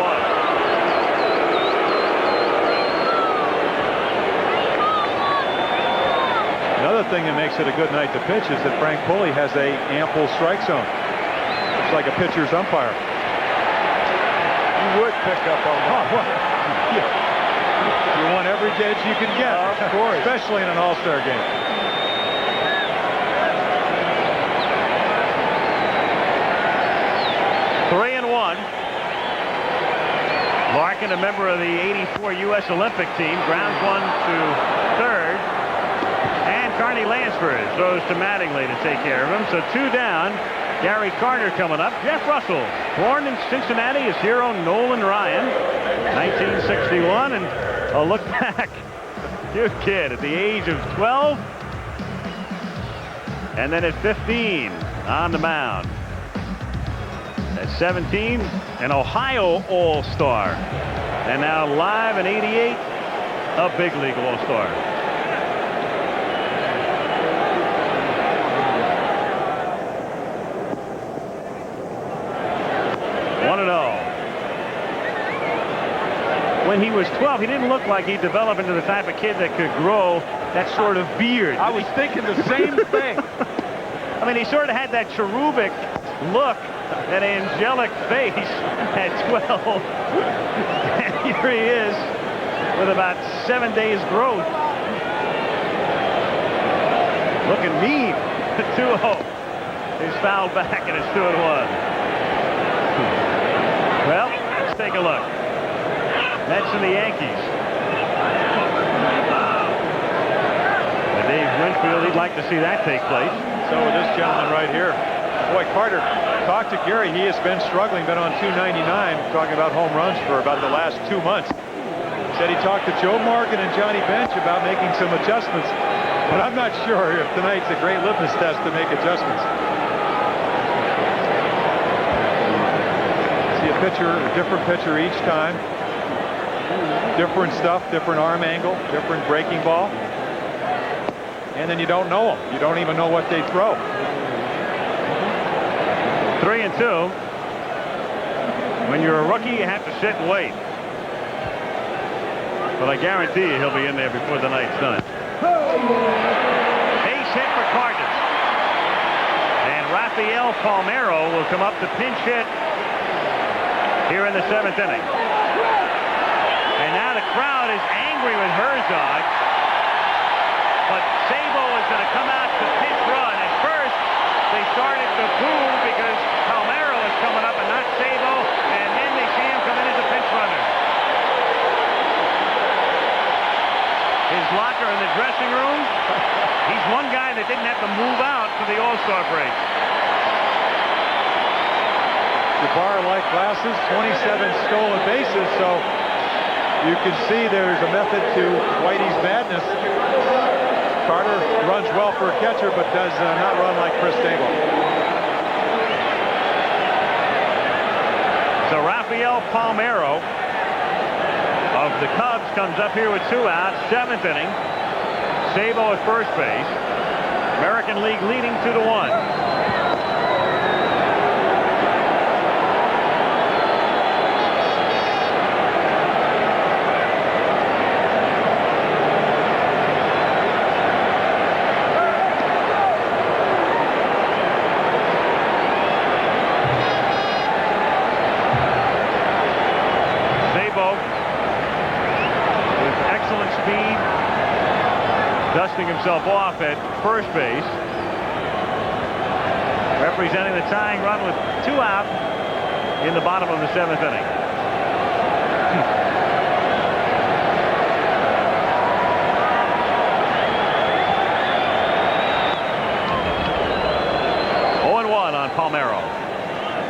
Another thing that makes it a good night to pitch is that Frank Pulley has a ample strike zone. It's like a pitcher's umpire. You would pick up on that. You want every edge you can get, of course, especially in an All-Star game. Three and one. Larkin, a member of the '84 U.S. Olympic team, grounds one to third. And Carney Lansford throws to Mattingly to take care of him. So 2 down. Gary Carter coming up. Jeff Russell, born in Cincinnati, his hero Nolan Ryan, 1961. And a look back. Cute kid at the age of 12. And then at 15 on the mound. At 17, an Ohio All-Star. And now live in '88, a big league All-Star. When he was 12, he didn't look like he'd develop into the type of kid that could grow that sort of beard. I was thinking the same thing. I mean, he sort of had that cherubic look, that angelic face at 12. And here he is with about 7 days growth. Looking mean. 2-0. He's fouled back and it's 2-1. Well, let's take a look. Mets and the Yankees. Dave Winfield, he'd like to see that take place. So with this gentleman right here. Boy, Carter, talked to Gary. He has been struggling, been on 299, talking about home runs for about the last 2 months. Said he talked to Joe Morgan and Johnny Bench about making some adjustments. But I'm not sure if tonight's a great litmus test to make adjustments. See a pitcher, a different pitcher each time. Different stuff, different arm angle, different breaking ball. And then you don't know them. You don't even know what they throw. 3-2. When you're a rookie, you have to sit and wait. But I guarantee you he'll be in there before the night's done. Base hit for Cardinals. And Rafael Palmeiro will come up to pinch hit here in the 7th inning. And now the crowd is angry with Herzog. But Sabo is going to come out to pinch run. At first, they started to boo because Palmeiro is coming up and not Sabo. And then they see him come in as a pinch runner. His locker in the dressing room. He's one guy that didn't have to move out for the All-Star break. Jabbar-like glasses, 27 stolen bases, so you can see there's a method to Whitey's madness. Carter runs well for a catcher, but does not run like Chris Stable. So Rafael Palmeiro of the Cubs comes up here with 2 outs, 7th inning. Sabo at first base. American League leading 2-1. Dusting himself off at first base. Representing the tying run with 2 out in the bottom of the 7th inning. On Palmeiro.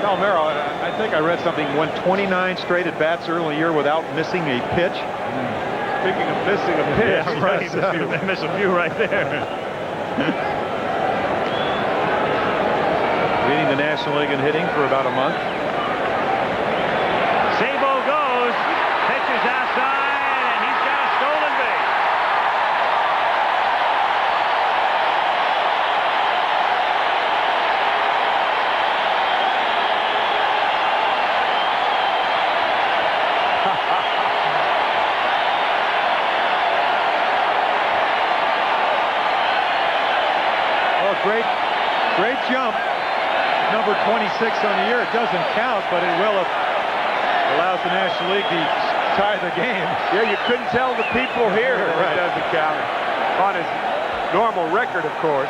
Palmeiro, I think I read something, went 29 straight at bats early in the year without missing a pitch. Speaking of missing a pitch, yeah, right. They miss a few right there. Leading the National League in hitting for about a month. Sabo goes, pitches outside, and he's got a stolen base. on the year. It doesn't count, but it will if it allows the National League to tie the game. Yeah, you couldn't tell the people here that it doesn't count. On his normal record, of course.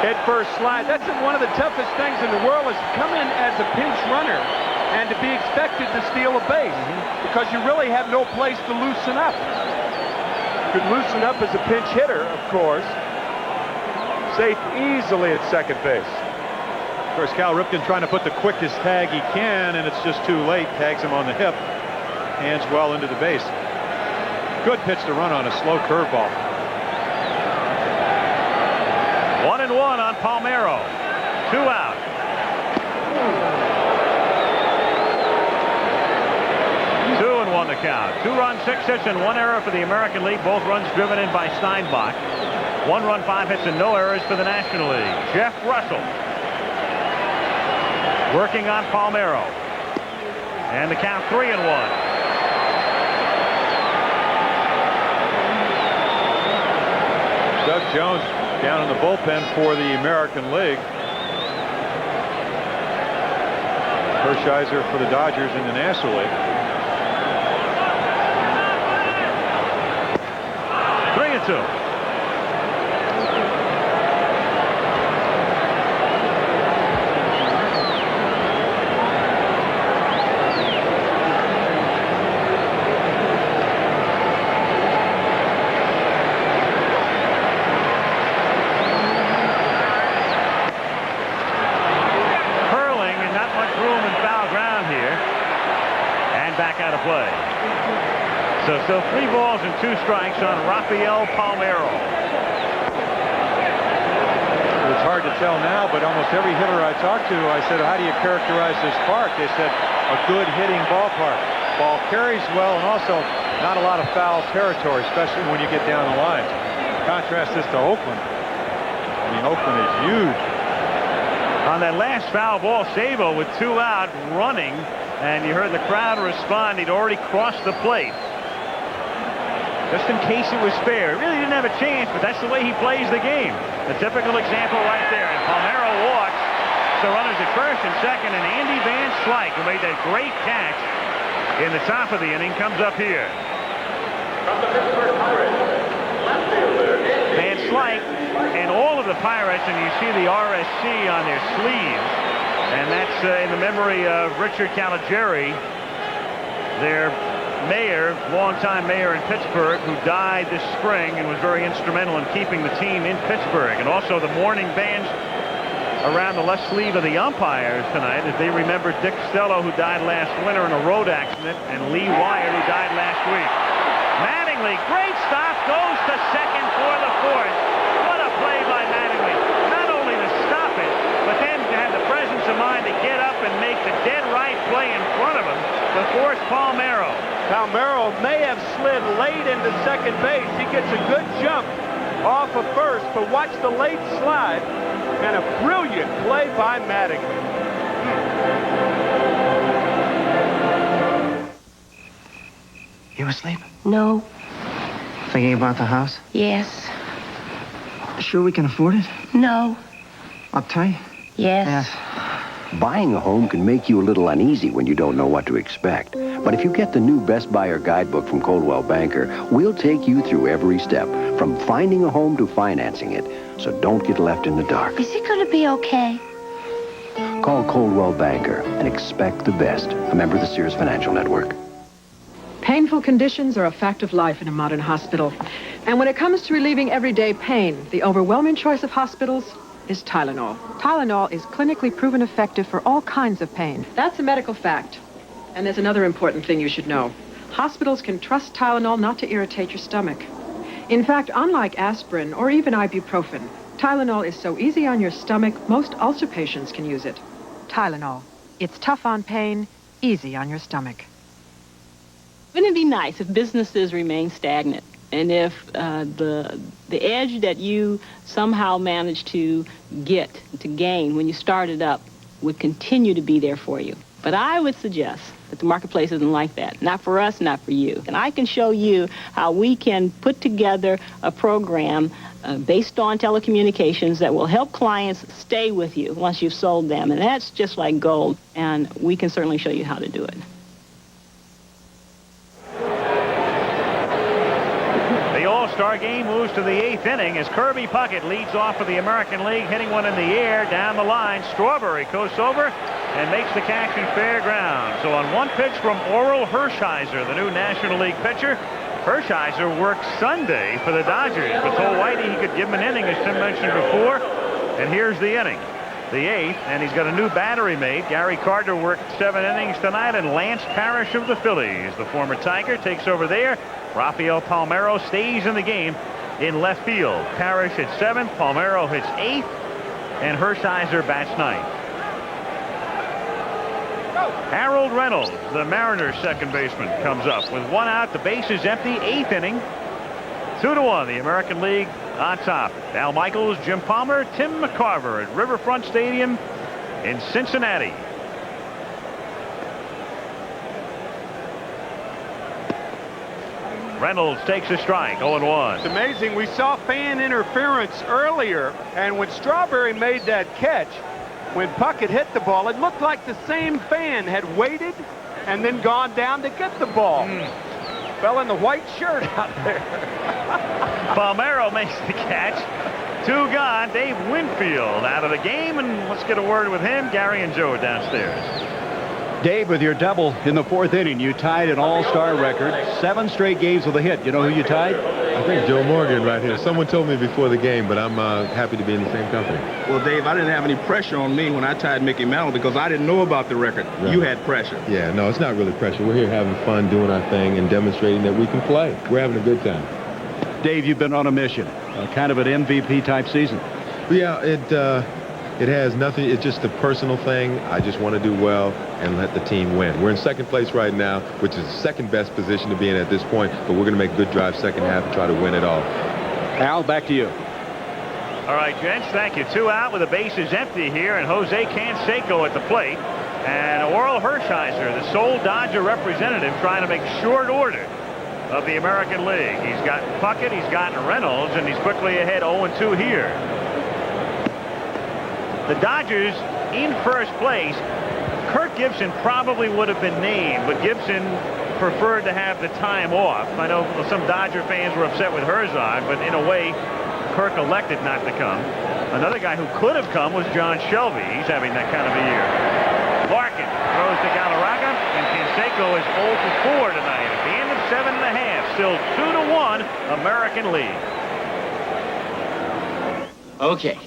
Head first slide. That's one of the toughest things in the world, is to come in as a pinch runner and to be expected to steal a base, because you really have no place to loosen up. You could loosen up as a pinch hitter, of course. Safe easily at second base. Of course, Cal Ripken trying to put the quickest tag he can, and it's just too late. Tags him on the hip. Hands well into the base. Good pitch to run on a slow curveball. 1-1 on Palmeiro. 2 out. Two and 1 to count. 2 runs, 6 hits, and 1 error for the American League. Both runs driven in by Steinbach. 1 run, 5 hits, and no errors for the National League. Jeff Russell working on Palmeiro. And the count 3-1. Doug Jones down in the bullpen for the American League. Hershiser for the Dodgers in the National League. 3-2. Play. So 3 balls and 2 strikes on Rafael Palmeiro. It's hard to tell now, but almost every hitter I talked to, I said, how do you characterize this park? They said, a good hitting ballpark. Ball carries well, and also not a lot of foul territory, especially when you get down the line. Contrast this to Oakland. I mean, Oakland is huge. On that last foul ball, Sabo with 2 out running. And you heard the crowd respond. He'd already crossed the plate. Just in case it was fair. He really didn't have a chance, but that's the way he plays the game. A typical example right there. And Palmeiro walks. So runners at first and second. And Andy Van Slyke, who made that great catch in the top of the inning, comes up here. Van Slyke and all of the Pirates, and you see the RSC on their sleeves. And that's in the memory of Richard Caligari, their mayor, longtime mayor in Pittsburgh, who died this spring and was very instrumental in keeping the team in Pittsburgh. And also the mourning bands around the left sleeve of the umpires tonight, as they remember Dick Costello, who died last winter in a road accident, and Lee Wyatt, who died last week. Mattingly, great stop, goes to second for the 4th. What a play by Mattingly. Not only to stop it, but then to have the presence of mind to get up and make the dead right play in front of him to force Palmeiro. Palmeiro may have slid late into second base. He gets a good jump off of first, but watch the late slide and a brilliant play by Mattingly. You asleep? No. Thinking about the house? Yes. Sure we can afford it? No. Uptight? Yes. Buying a home can make you a little uneasy when you don't know what to expect. But if you get the new Best Buyer Guidebook from Coldwell Banker, we'll take you through every step, from finding a home to financing it. So don't get left in the dark. Is it going to be okay? Call Coldwell Banker and expect the best. A member of the Sears Financial Network. Painful conditions are a fact of life in a modern hospital. And when it comes to relieving everyday pain, the overwhelming choice of hospitals is Tylenol. Tylenol is clinically proven effective for all kinds of pain. That's a medical fact. And there's another important thing you should know. Hospitals can trust Tylenol not to irritate your stomach. In fact, unlike aspirin or even ibuprofen, Tylenol is so easy on your stomach, most ulcer patients can use it. Tylenol. It's tough on pain, easy on your stomach. Wouldn't it be nice if businesses remain stagnant and if the edge that you somehow managed to gain when you started up would continue to be there for you? But I would suggest that the marketplace isn't like that. Not for us, not for you. And I can show you how we can put together a program based on telecommunications that will help clients stay with you once you've sold them. And that's just like gold. And we can certainly show you how to do it. The All-Star Game moves to the 8th inning as Kirby Puckett leads off for the American League, hitting one in the air down the line. Strawberry coasts over and makes the catch in fair ground. So on one pitch from Oral Hershiser, the new National League pitcher. Hershiser worked Sunday for the Dodgers, but told Whitey he could give him an inning, as Tim mentioned before. And here's the inning, the 8th, and he's got a new battery mate. Gary Carter worked 7 innings tonight, and Lance Parrish of the Phillies, the former Tiger, takes over there. Rafael Palmeiro stays in the game in left field. Parrish hits 7th, Palmeiro hits 8th, and Hershiser bats 9th. Harold Reynolds, the Mariners' second baseman, comes up with 1 out. The base is empty. 8th inning. 2-1. The American League on top. Al Michaels, Jim Palmer, Tim McCarver at Riverfront Stadium in Cincinnati. Reynolds takes a strike. 0-1. It's amazing. We saw fan interference earlier, and when Strawberry made that catch, when Puckett hit the ball, it looked like the same fan had waited and then gone down to get the ball. Fell in the white shirt out there. Palmeiro makes the catch. 2 gone. Dave Winfield out of the game, and let's get a word with him. Gary and Joe downstairs. Dave, with your double in the 4th inning, you tied an all-star record. 7 straight games with a hit. You know who you tied? I think Joe Morgan right here. Someone told me before the game, but I'm happy to be in the same company. Well, Dave, I didn't have any pressure on me when I tied Mickey Mantle because I didn't know about the record. Right. You had pressure. Yeah, no, it's not really pressure. We're here having fun, doing our thing, and demonstrating that we can play. We're having a good time. Dave, you've been on a mission, kind of an MVP-type season. Yeah, it has nothing. It's just a personal thing. I just want to do well and let the team win. We're in 2nd place right now, which is the 2nd best position to be in at this point, but we're going to make a good drive second half and try to win it all. Al, back to you. All right, gents, thank you. 2 out with the bases empty here, and Jose Canseco at the plate. And Oral Hershiser, the sole Dodger representative, trying to make short order of the American League. He's got Puckett, he's got Reynolds, and he's quickly ahead 0-2 here. The Dodgers in first place. Kirk Gibson probably would have been named, but Gibson preferred to have the time off. I know some Dodger fans were upset with Herzog, but in a way, Kirk elected not to come. Another guy who could have come was John Shelby. He's having that kind of a year. Larkin throws to Galarraga, and Canseco is 0-4 tonight. At the end of 7.5, still 2-1 American League. Okay.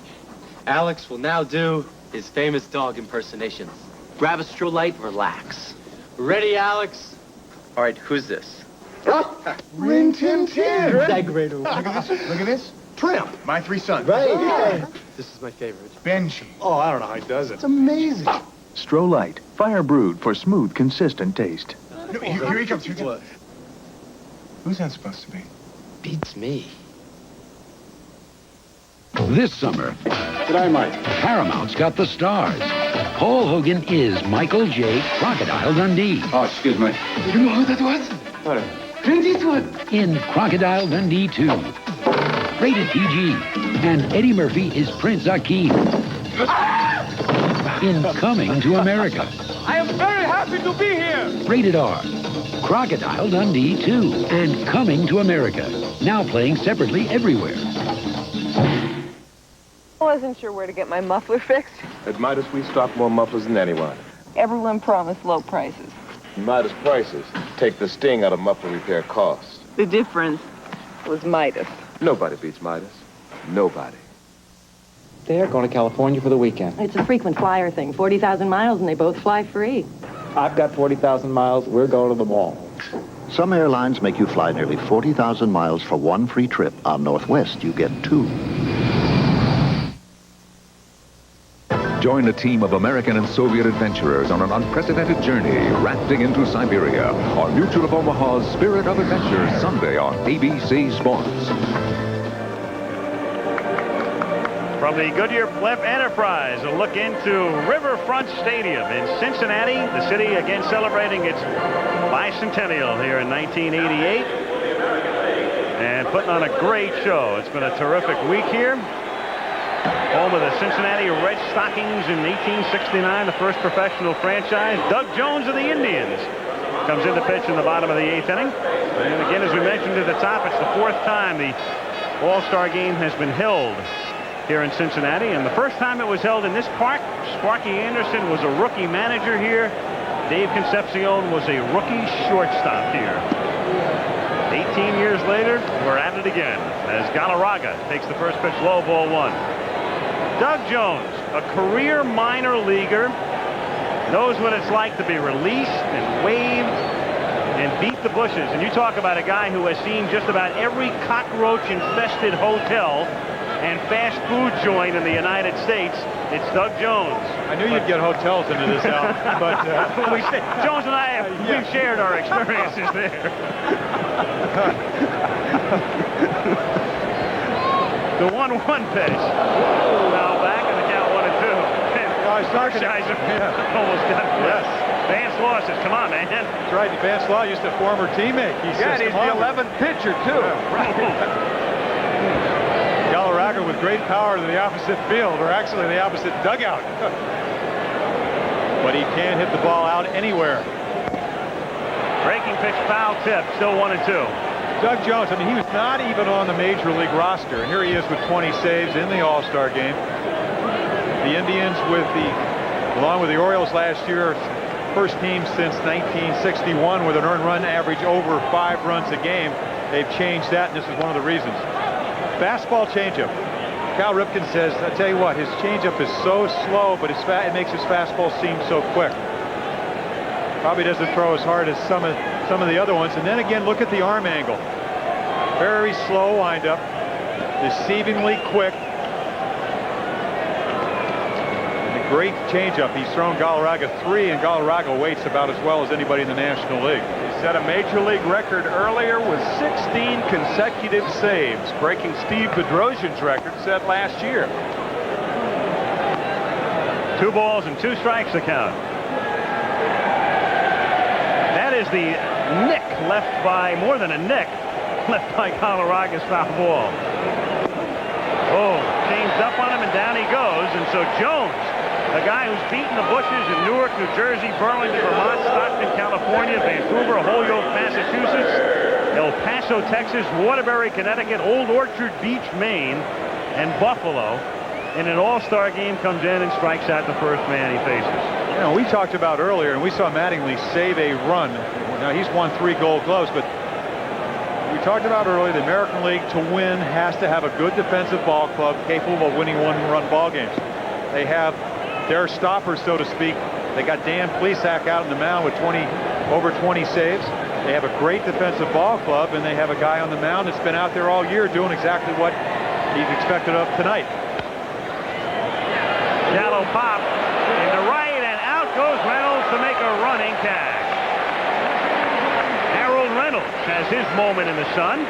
Alex will now do his famous dog impersonations. Grab a stroll light, relax. Ready, Alex? All right, who's this? Rin Tin Tin. That great. Look at this. Look at this. Tramp, my 3 sons. Right. This is my favorite. Benji. Oh, I don't know how he does it. It's amazing. Stroh-Lite, fire brewed for smooth, consistent taste. No, here he comes. Here he comes. Who's that supposed to be? Beats me. This summer, G'day, mate. Paramount's got the stars. Paul Hogan is Michael J. Crocodile Dundee. Oh, excuse me. You know who that was? What? Clint Eastwood. In Crocodile Dundee 2. Rated PG. And Eddie Murphy is Prince Akeem. In Coming to America. I am very happy to be here. Rated R. Crocodile Dundee 2 and Coming to America. Now playing separately everywhere. I wasn't sure where to get my muffler fixed. At Midas, we stock more mufflers than anyone. Everyone promised low prices. Midas prices take the sting out of muffler repair costs. The difference was Midas. Nobody beats Midas. Nobody. They're going to California for the weekend. It's a frequent flyer thing. 40,000 miles and they both fly free. I've got 40,000 miles. We're going to the mall. Some airlines make you fly nearly 40,000 miles for 1 free trip. On Northwest, you get 2. Join a team of American and Soviet adventurers on an unprecedented journey, rafting into Siberia on Mutual of Omaha's Spirit of Adventure, Sunday on ABC Sports. From the Goodyear Blimp Enterprise, a look into Riverfront Stadium in Cincinnati, the city again celebrating its bicentennial here in 1988 and putting on a great show. It's been a terrific week here. Home of the Cincinnati Red Stockings in 1869, the first professional franchise. Doug Jones of the Indians comes in to pitch in the bottom of the 8th inning. And again, as we mentioned at the top, it's the 4th time the All-Star Game has been held here in Cincinnati. And the first time it was held in this park, Sparky Anderson was a rookie manager here. Dave Concepcion was a rookie shortstop here. 18 years later, we're at it again as Galarraga takes the first pitch, low, ball 1. Doug Jones, a career minor leaguer, knows what it's like to be released and waved and beat the bushes. And you talk about a guy who has seen just about every cockroach-infested hotel and fast food joint in the United States. It's Doug Jones. I knew you'd get hotels into this, Al, but Jones and I, we've shared our experiences there. The 1-1 pitch. Now back in the count 1-2. Starkshizer almost got it. Yes. Vance Law says, come on, man. That's right. Vance Law used to former teammate. He says, he's the 11th pitcher, too. Galarraga with great power to the opposite field, or actually the opposite dugout. But he can't hit the ball out anywhere. Breaking pitch, foul tip, still 1-2. Doug Jones, I mean, he was not even on the Major League roster, and here he is with 20 saves in the All-Star game. The Indians, along with the Orioles last year, first team since 1961 with an earned run average over 5 runs a game. They've changed that, and this is one of the reasons. Fastball changeup. Cal Ripken says, I tell you what, his changeup is so slow, but it makes his fastball seem so quick. Probably doesn't throw as hard as some of the other ones. And then again, look at the arm angle. Very slow windup, deceivingly quick. Great changeup. He's thrown Galarraga 3, and Galarraga waits about as well as anybody in the National League. He set a Major League record earlier with 16 consecutive saves, breaking Steve Bedrosian's record set last year. 2 balls and 2 strikes to count. That is the nick left by, more than a nick, left by Galarraga's foul ball. Oh, changed up on him, and down he goes. And so Jones, a guy who's beaten the bushes in Newark, New Jersey, Burlington, Vermont, Stockton, California, Vancouver, Holyoke, Massachusetts, El Paso, Texas, Waterbury, Connecticut, Old Orchard Beach, Maine, and Buffalo. In an All-Star game, comes in and strikes out the first man he faces. You know, we talked about earlier, and we saw Mattingly save a run. Now, he's won 3 Gold Gloves, but we talked about earlier, the American League to win has to have a good defensive ball club capable of winning 1-run ball games. They have their stoppers, so to speak. They got Dan Plesac out on the mound with over 20 saves. They have a great defensive ball club, and they have a guy on the mound that's been out there all year doing exactly what he's expected of tonight. Shallow pop into right, and out goes Reynolds to make a running catch. Harold Reynolds has his moment in the sun,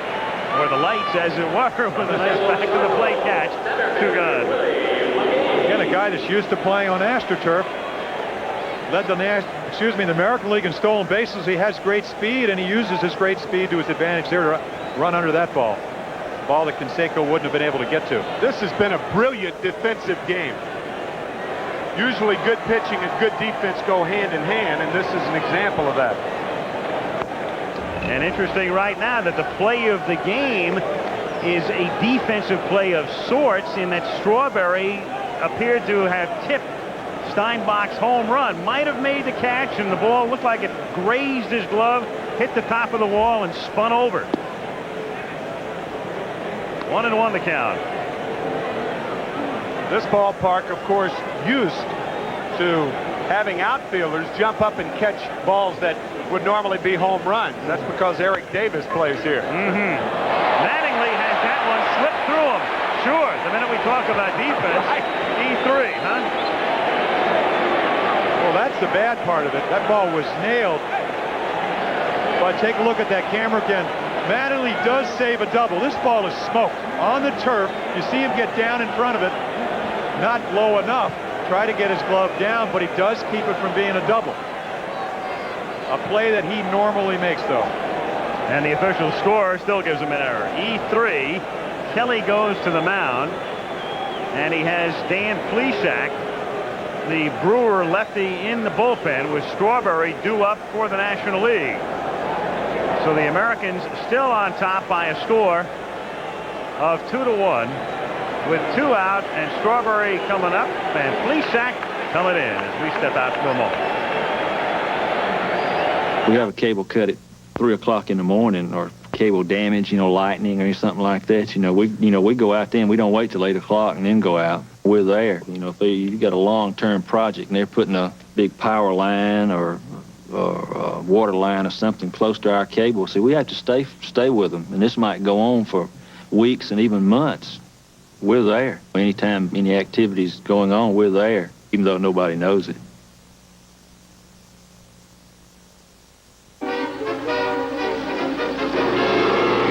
or the lights as it were, with a nice back to the plate catch. Too good. Again, a guy that's used to playing on AstroTurf. Led the American League in stolen bases. He has great speed, and he uses his great speed to his advantage there to run under that ball. Ball that Canseco wouldn't have been able to get to. This has been a brilliant defensive game. Usually good pitching and good defense go hand in hand, and this is an example of that. And interesting right now that the play of the game is a defensive play of sorts, in that Strawberry appeared to have tipped Steinbach's home run. Might have made the catch, and the ball looked like it grazed his glove, hit the top of the wall, and spun over. 1-1 the count. This ballpark, of course, used to having outfielders jump up and catch balls that would normally be home runs. That's because Eric Davis plays here. Mattingly has that one slip through him. Sure, the minute we talk about defense, E3, huh? Well, that's the bad part of it. That ball was nailed. But take a look at that camera again. Mattingly does save a double. This ball is smoked on the turf. You see him get down in front of it. not low enough. Try to get his glove down, but he does keep it from being a double. A play that he normally makes, though. And the official score still gives him an error. E3. Kelly goes to the mound, and he has Dan Plesac, the Brewer lefty, in the bullpen with Strawberry due up for the National League. So the Americans still on top by a score of 2-1 with 2 out, and Strawberry coming up and Plesac coming in as we step out for a moment. We have a cable cut at 3 o'clock in the morning, or cable damage, lightning or something like that. We go out there and we don't wait till 8 o'clock and then go out. We're there. If you got a long-term project and they're putting a big power line or a water line or something close to our cable, see, we have to stay with them, and this might go on for weeks and even months. We're there. Anytime any activity's going on, we're there, even though nobody knows it.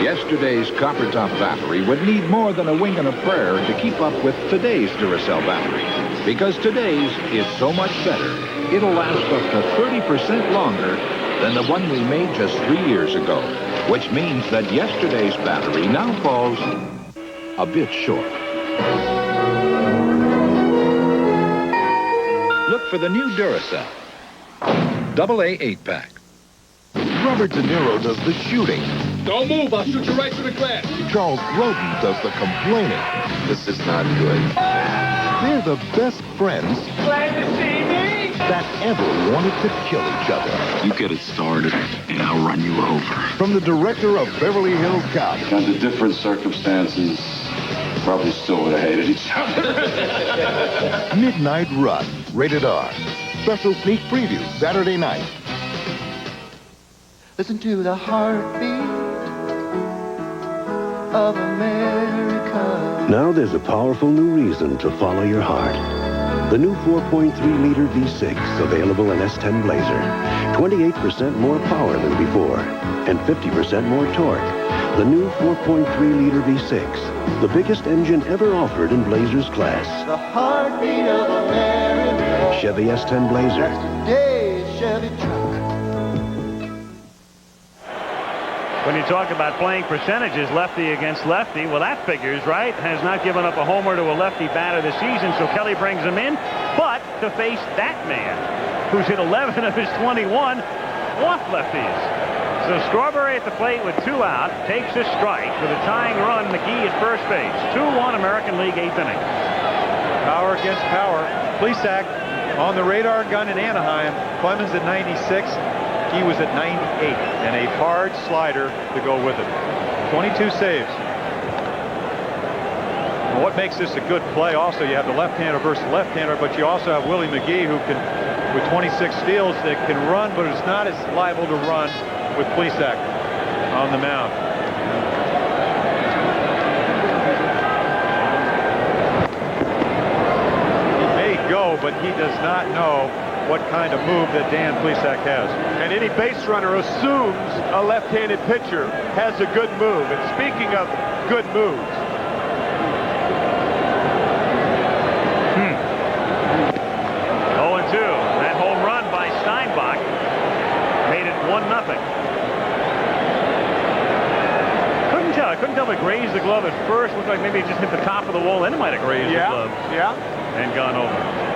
Yesterday's copper top battery would need more than a wing and a prayer to keep up with today's Duracell battery. Because today's is so much better, it'll last up to 30% longer than the one we made just 3 years ago. Which means that yesterday's battery now falls a bit short. Look for the new Duracell. AA 8-pack. Robert De Niro does the shooting. Don't move, I'll shoot you right through the glass. Charles Grodin does the complaining. This is not good. They're the best friends Glad to see me. that ever wanted to kill each other. You get it started, and I'll run you over. From the director of Beverly Hills Cop. Under different circumstances, probably still would have hated each other. Midnight Run, rated R. Special sneak preview Saturday night. Listen to the heartbeat of America. Now there's a powerful new reason to follow your heart. The new 4.3-liter V6, available in S10 Blazer. 28% more power than before, and 50% more torque. The new 4.3-liter V6, the biggest engine ever offered in Blazer's class. The heartbeat of America. Chevy S10 Blazer. Today's Chevy truck. When you talk about playing percentages, lefty against lefty, well, that figures, right? Has not given up a homer to a lefty batter this season, so Kelly brings him in. But to face that man, who's hit 11 of his 21 off lefties. So Strawberry at the plate with 2 out, takes a strike with a tying run. McGee at first base. 2-1 American League 8th inning. Power against power. Plesac on the radar gun in Anaheim. Clemens at 96. He was at 98, and a hard slider to go with it. 22 saves. And what makes this a good play also, you have the left-hander versus left-hander, but you also have Willie McGee, who can, with 26 steals, that can run, but is not as liable to run with Plesac on the mound. He may go, but he does not know what kind of move that Dan Plesac has. And any base runner assumes a left-handed pitcher has a good move. And speaking of good moves. 0-2. That home run by Steinbach made it 1-0. Couldn't tell if it grazed the glove at first. Looked like maybe it just hit the top of the wall, then it might have grazed the glove. Yeah. And gone over.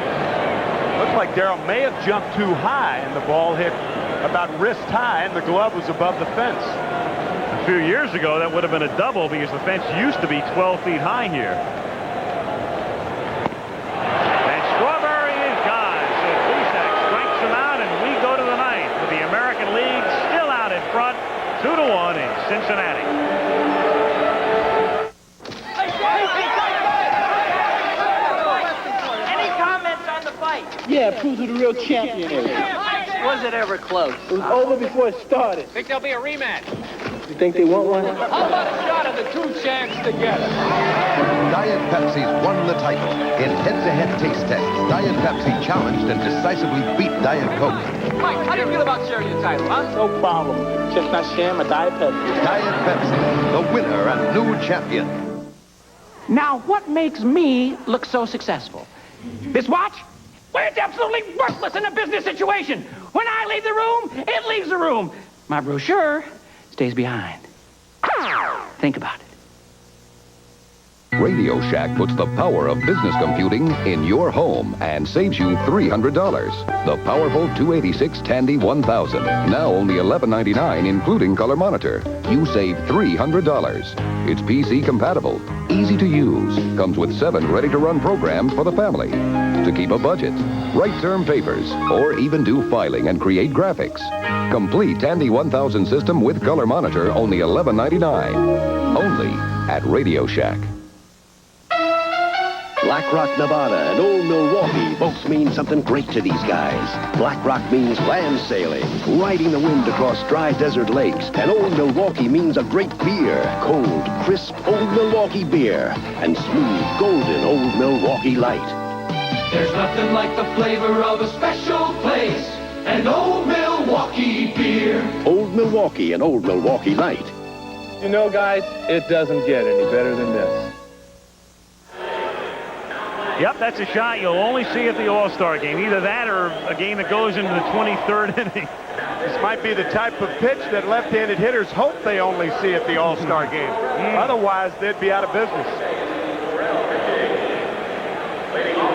Looks like Darrell may have jumped too high, and the ball hit about wrist high, and the glove was above the fence. A few years ago, that would have been a double because the fence used to be 12 feet high here. And Strawberry is gone. So Plesac strikes him out, and we go to the ninth with the American League still out in front, 2-1 in Cincinnati. Yeah, prove who the real champion is. Was it ever close? It was over before it started. Think there'll be a rematch? You think they want one? How about a shot of the 2 champs together? Diet Pepsi's won the title. In head-to-head taste tests, Diet Pepsi challenged and decisively beat Diet Coke. Mike, how do you feel about sharing your title, huh? No problem. Just not sharing my Diet Pepsi. Diet Pepsi, the winner and new champion. Now, what makes me look so successful? This watch? Well, it's absolutely worthless in a business situation. When I leave the room, it leaves the room. My brochure stays behind. Think about it. Radio Shack puts the power of business computing in your home and saves you $300. The powerful 286 Tandy 1000. Now only $11.99, including color monitor. You save $300. It's PC compatible, easy to use, comes with 7 ready-to-run programs for the family. To keep a budget, write term papers, or even do filing and create graphics. Complete Tandy 1000 system with color monitor, only $11.99. Only at Radio Shack. Black Rock, Nevada and Old Milwaukee both mean something great to these guys. Black Rock means land sailing, riding the wind across dry desert lakes. And Old Milwaukee means a great beer. Cold, crisp Old Milwaukee beer. And smooth, golden Old Milwaukee Light. There's nothing like the flavor of a special place. And Old Milwaukee beer. Old Milwaukee and Old Milwaukee Light. You know, guys, it doesn't get any better than this. Yep, that's a shot you'll only see at the All-Star Game. Either that or a game that goes into the 23rd inning. This might be the type of pitch that left-handed hitters hope they only see at the All-Star Game. Otherwise, they'd be out of business.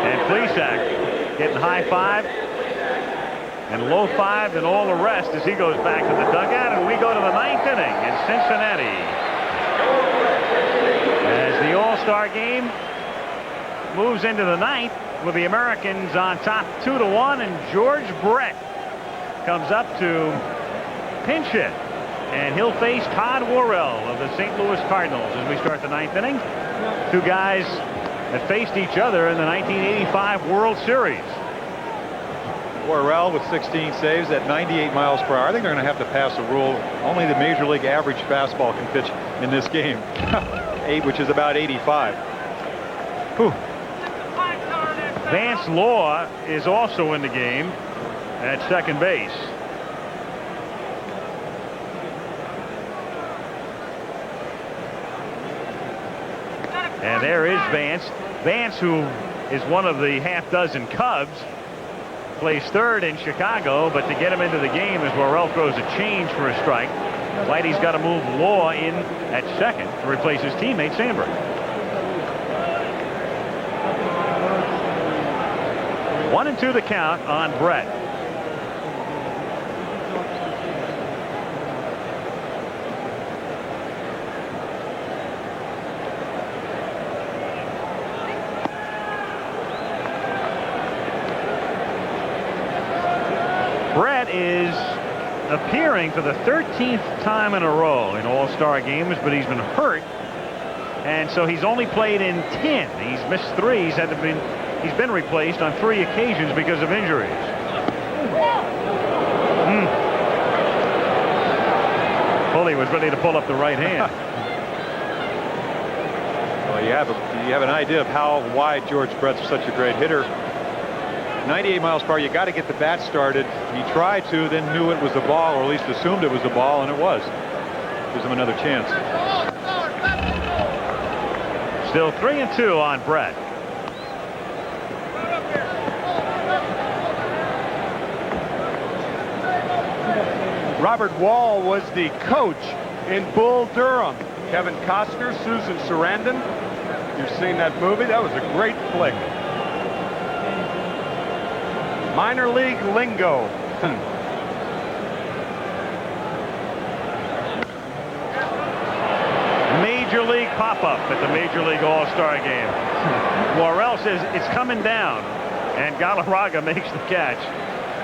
And Plesac getting high five and low five and all the rest as he goes back to the dugout. And we go to the 9th inning in Cincinnati. As the All-Star Game moves into the 9th with the Americans on top 2-1, and George Brett comes up to pinch hit, and he'll face Todd Worrell of the St. Louis Cardinals as we start the 9th inning. Two guys that faced each other in the 1985 World Series. Worrell with 16 saves at 98 miles per hour. I think they're going to have to pass a rule. Only the Major League average fastball can pitch in this game, which is about 85. Whew. Vance Law is also in the game at second base. And there is Vance. Vance, who is one of the half-dozen Cubs, plays third in Chicago, but to get him into the game as Worrell throws a change for a strike, Whitey's got to move Law in at second to replace his teammate Sandberg. 1-2 the count on Brett. Brett is appearing for the 13th time in a row in All-Star games, but he's been hurt, and so he's only played in 10. He's missed 3. He's been replaced on 3 occasions because of injuries. Pulley was ready to pull up the right hand. Well, you have an idea of how wide George Brett's such a great hitter. 98 miles per hour. You got to get the bat started. He tried to, then knew it was a ball, or at least assumed it was a ball, and it was. Gives him another chance. Still 3-2 on Brett. Robert Wall was the coach in Bull Durham. Kevin Costner, Susan Sarandon. You've seen that movie. That was a great flick. Minor league lingo. Major league pop-up at the Major League All-Star Game. Worrell says it's coming down, and Galarraga makes the catch.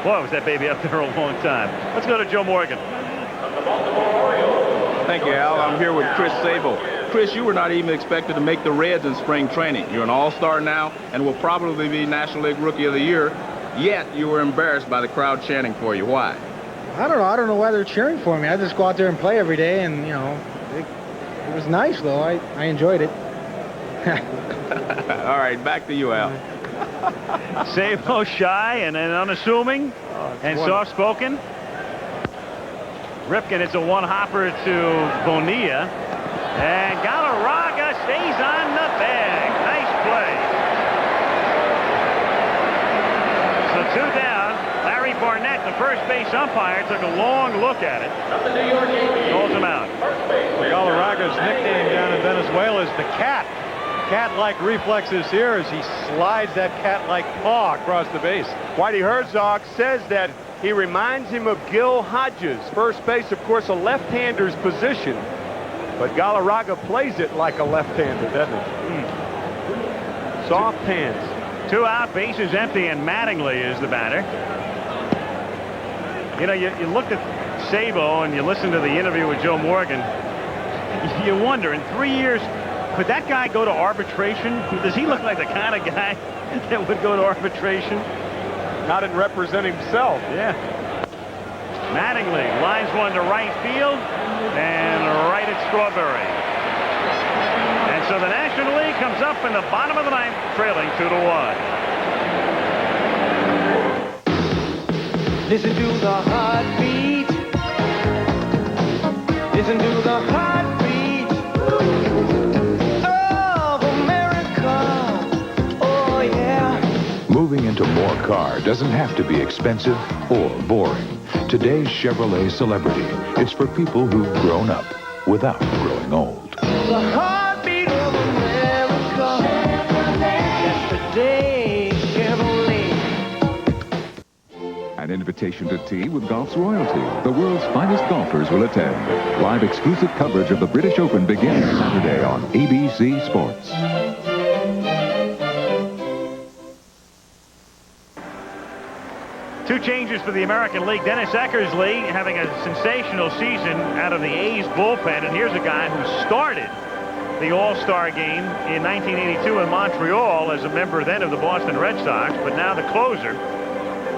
Boy, was that baby up there a long time. Let's go to Joe Morgan. Thank you, Al. I'm here with Chris Sable. Chris, you were not even expected to make the Reds in spring training. You're an all-star now and will probably be National League Rookie of the Year. Yet you were embarrassed by the crowd chanting for you. Why? I don't know. I don't know why they're cheering for me. I just go out there and play every day, and, you know, it was nice, though. I enjoyed it. All right, back to you, Al. Sabo shy and unassuming and soft-spoken. Ripken, it's a one-hopper to Bonilla. And Galarraga stays on the bag. Nice play. So 2 down. Larry Barnett, the first base umpire, took a long look at it. Calls him out. Galarraga's nickname down in Venezuela is the cat. Cat-like reflexes here as he slides that cat-like paw across the base. Whitey Herzog says that he reminds him of Gil Hodges. First base, of course, a left-hander's position. But Galarraga plays it like a left-hander, doesn't he? Soft hands. 2 out, bases empty, and Mattingly is the batter. You know, you look at Sabo and you listen to the interview with Joe Morgan. You wonder, in 3 years, could that guy go to arbitration? Does he look like the kind of guy that would go to arbitration? Not in representing himself. Yeah. Mattingly lines one to right field and right at Strawberry. And so the National League comes up in the bottom of the ninth, trailing 2-1. Listen to the heartbeat. Listen to the heartbeat of America. Oh, yeah. Moving into more car doesn't have to be expensive or boring. Today's Chevrolet Celebrity. It's for people who've grown up without growing old. The heartbeat of America. That's today's Chevrolet. An invitation to tea with golf's royalty. The world's finest golfers will attend. Live exclusive coverage of the British Open begins Saturday on ABC Sports. Two changes for the American League. Dennis Eckersley having a sensational season out of the A's bullpen. And here's a guy who started the All-Star Game in 1982 in Montreal as a member then of the Boston Red Sox, but now the closer.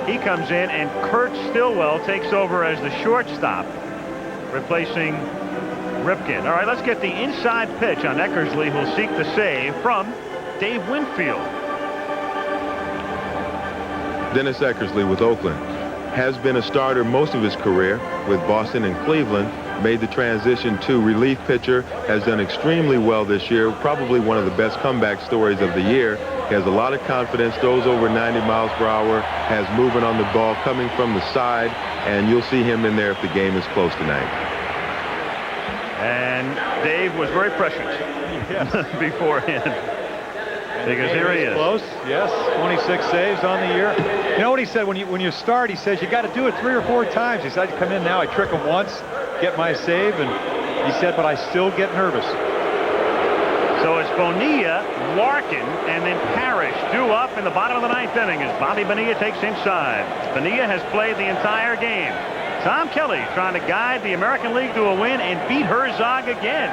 He comes in, and Kurt Stillwell takes over as the shortstop, replacing Ripken. All right, let's get the inside pitch on Eckersley, who'll seek the save from Dave Winfield. Dennis Eckersley with Oakland has been a starter most of his career with Boston and Cleveland. Made the transition to relief pitcher, has done extremely well this year, probably one of the best comeback stories of the year. He has a lot of confidence, throws over 90 miles per hour, has movement on the ball coming from the side, and you'll see him in there if the game is close tonight. And Dave was very prescient beforehand. Because here he is. Close, yes. 26 saves on the year. You know what he said when you start? He says you got to do it 3 or 4 times. He said, I come in now, I trick him once, get my save, and he said, but I still get nervous. So it's Bonilla, Larkin, and then Parrish due up in the bottom of the ninth inning as Bobby Bonilla takes inside. Bonilla has played the entire game. Tom Kelly trying to guide the American League to a win and beat Herzog again.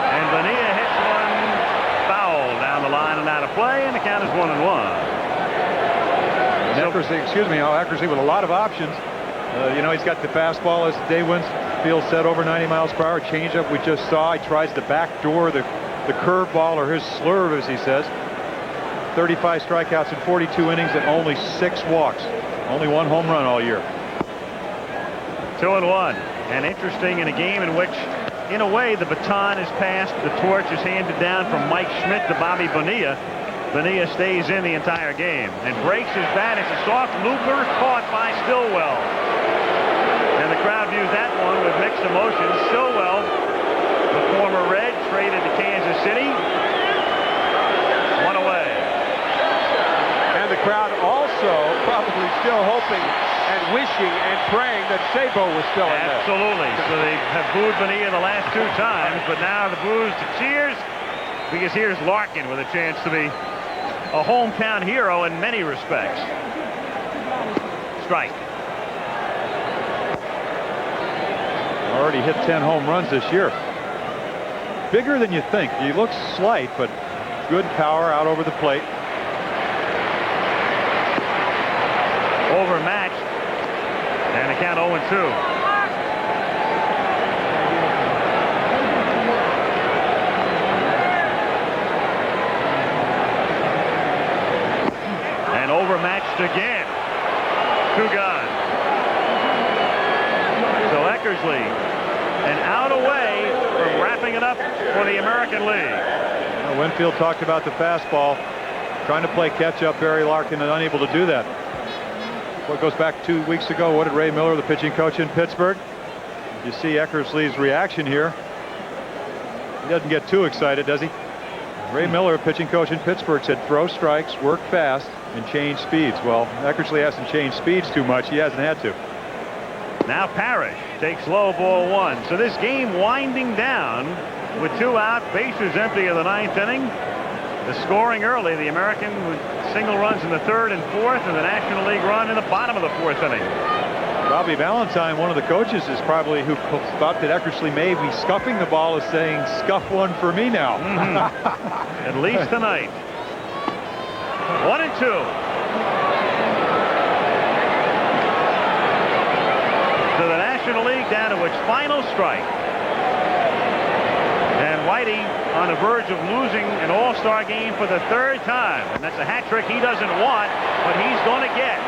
And Bonilla hits one foul down the line and out of play, and the count is 1-1. Eckersley with a lot of options. You know, he's got the fastball, as Dave Winfield said, over 90 miles per hour. Changeup we just saw. He tries to backdoor the curveball, or his slurve, as he says. 35 strikeouts in 42 innings and only 6 walks. Only 1 home run all year. 2-1. And interesting in a game in which, in a way, the baton is passed. The torch is handed down from Mike Schmidt to Bobby Bonilla. Bonilla stays in the entire game and breaks his bat. It's a soft looper caught by Stillwell. And the crowd views that one with mixed emotions. Stillwell, the former Red, traded to Kansas City. 1 away. And the crowd also probably still hoping and wishing and praying that Sabo was still in there. Absolutely. So they have booed Bonilla the last 2 times, but now the boos to cheers, because here's Larkin with a chance to be a hometown hero in many respects. Strike. Already hit 10 home runs this year. Bigger than you think. He looks slight, but good power out over the plate. Overmatched. And the count 0-2. And overmatched again. 2 gone. So Eckersley and out away from wrapping it up for the American League. Winfield talked about the fastball, trying to play catch-up. Barry Larkin is unable to do that. What goes back 2 weeks ago, what did Ray Miller, the pitching coach in Pittsburgh? You see Eckersley's reaction here. He doesn't get too excited, does he? Ray Miller, pitching coach in Pittsburgh, said throw strikes, work fast, and change speeds. Well, Eckersley hasn't changed speeds too much. He hasn't had to. Now Parrish takes low, ball 1. So this game winding down with 2 out, bases empty of the 9th inning. The scoring early, the American with single runs in the 3rd and 4th, and the National League run in the bottom of the 4th inning. Robbie Valentine, one of the coaches, is probably who thought that Eckersley may be scuffing the ball, is saying, "Scuff one for me now." At least tonight. 1-2. So the National League down to its final strike. And Whitey on the verge of losing an All-Star game for the 3rd time. And that's a hat trick he doesn't want, but he's going to get.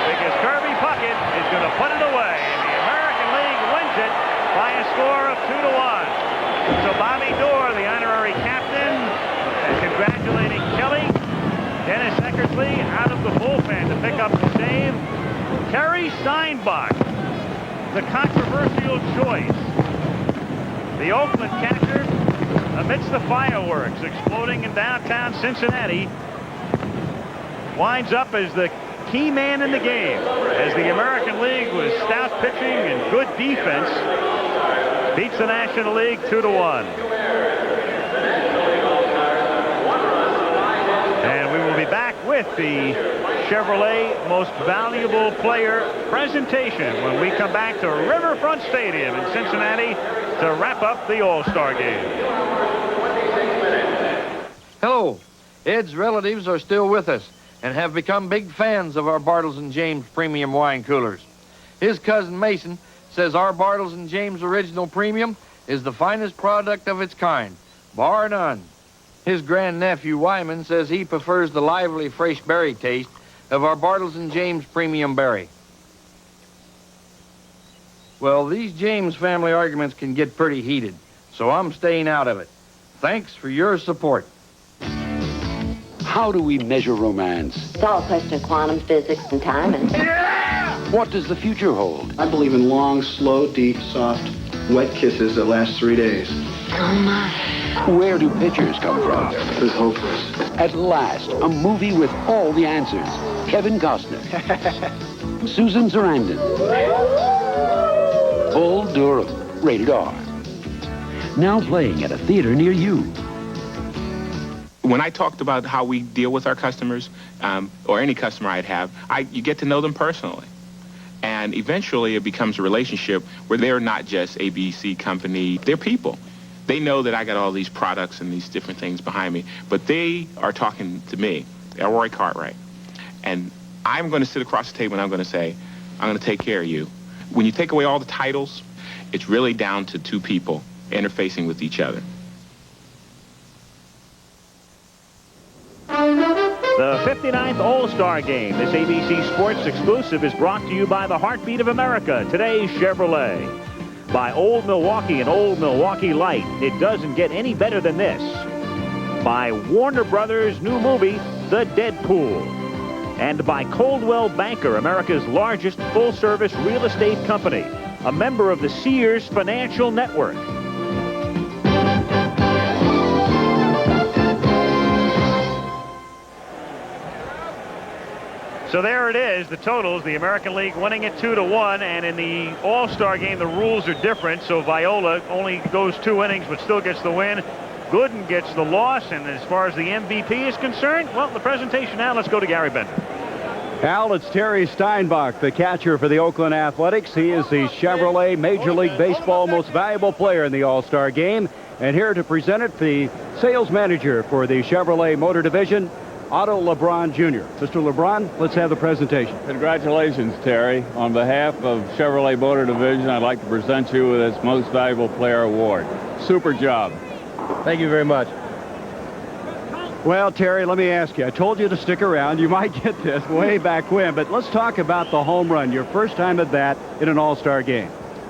Because Kirby Puckett is going to put it away. And the American League wins it by a score of 2-1. So Bobby Doerr, the honorary captain, and congratulating Kelly. Dennis Eckersley out of the bullpen to pick up the save. Terry Steinbach, the controversial choice. The Oakland catcher, amidst the fireworks exploding in downtown Cincinnati, winds up as the key man in the game, as the American League with stout pitching and good defense beats the National League 2-1. And we will be back with the Chevrolet Most Valuable Player presentation when we come back to Riverfront Stadium in Cincinnati to wrap up the All-Star Game. Hello. Ed's relatives are still with us and have become big fans of our Bartles & James Premium Wine Coolers. His cousin Mason says our Bartles & James Original Premium is the finest product of its kind, bar none. His grandnephew Wyman says he prefers the lively, fresh berry taste of our Bartles & James Premium Berry. Well, these James family arguments can get pretty heated, so I'm staying out of it. Thanks for your support. How do we measure romance? It's all a question of quantum physics and time and... What does the future hold? I believe in long, slow, deep, soft, wet kisses that last 3 days. Oh, my. Where do pictures come from? It was hopeless. At last, a movie with all the answers. Kevin Costner. Susan Sarandon. Bull Durham. Rated R. Now playing at a theater near you. When I talked about how we deal with our customers, or any customer I'd have, you get to know them personally. And eventually it becomes a relationship where they're not just a BC company, they're people. They know that I got all these products and these different things behind me, but they are talking to me, Roy Cartwright. And I'm going to sit across the table and I'm going to say, I'm going to take care of you. When you take away all the titles, it's really down to 2 people interfacing with each other. The 59th All-Star Game, this ABC Sports exclusive, is brought to you by the heartbeat of America, today's Chevrolet. By Old Milwaukee and Old Milwaukee Light, it doesn't get any better than this. By Warner Brothers' new movie, The Deadpool. And by Coldwell Banker, America's largest full-service real estate company, a member of the Sears Financial Network. So there it is, the totals, the American League winning it 2-1, and in the All-Star Game, the rules are different, so Viola only goes 2 innings but still gets the win. Gooden gets the loss, and as far as the MVP is concerned, well, the presentation now, let's go to Gary Bender. Al, it's Terry Steinbach, the catcher for the Oakland Athletics. He is the Chevrolet Major League Baseball Most Valuable Player in the All-Star Game. And here to present it, the sales manager for the Chevrolet Motor Division, Otto LeBron Jr. Mr. LeBron, let's have the presentation. Congratulations, Terry. On behalf of Chevrolet Motor Division, I'd like to present you with its Most Valuable Player Award. Super job. Thank you very much. Well, Terry, let me ask you. I told you to stick around. You might get this way back when, but let's talk about the home run, your first time at bat in an All-Star game.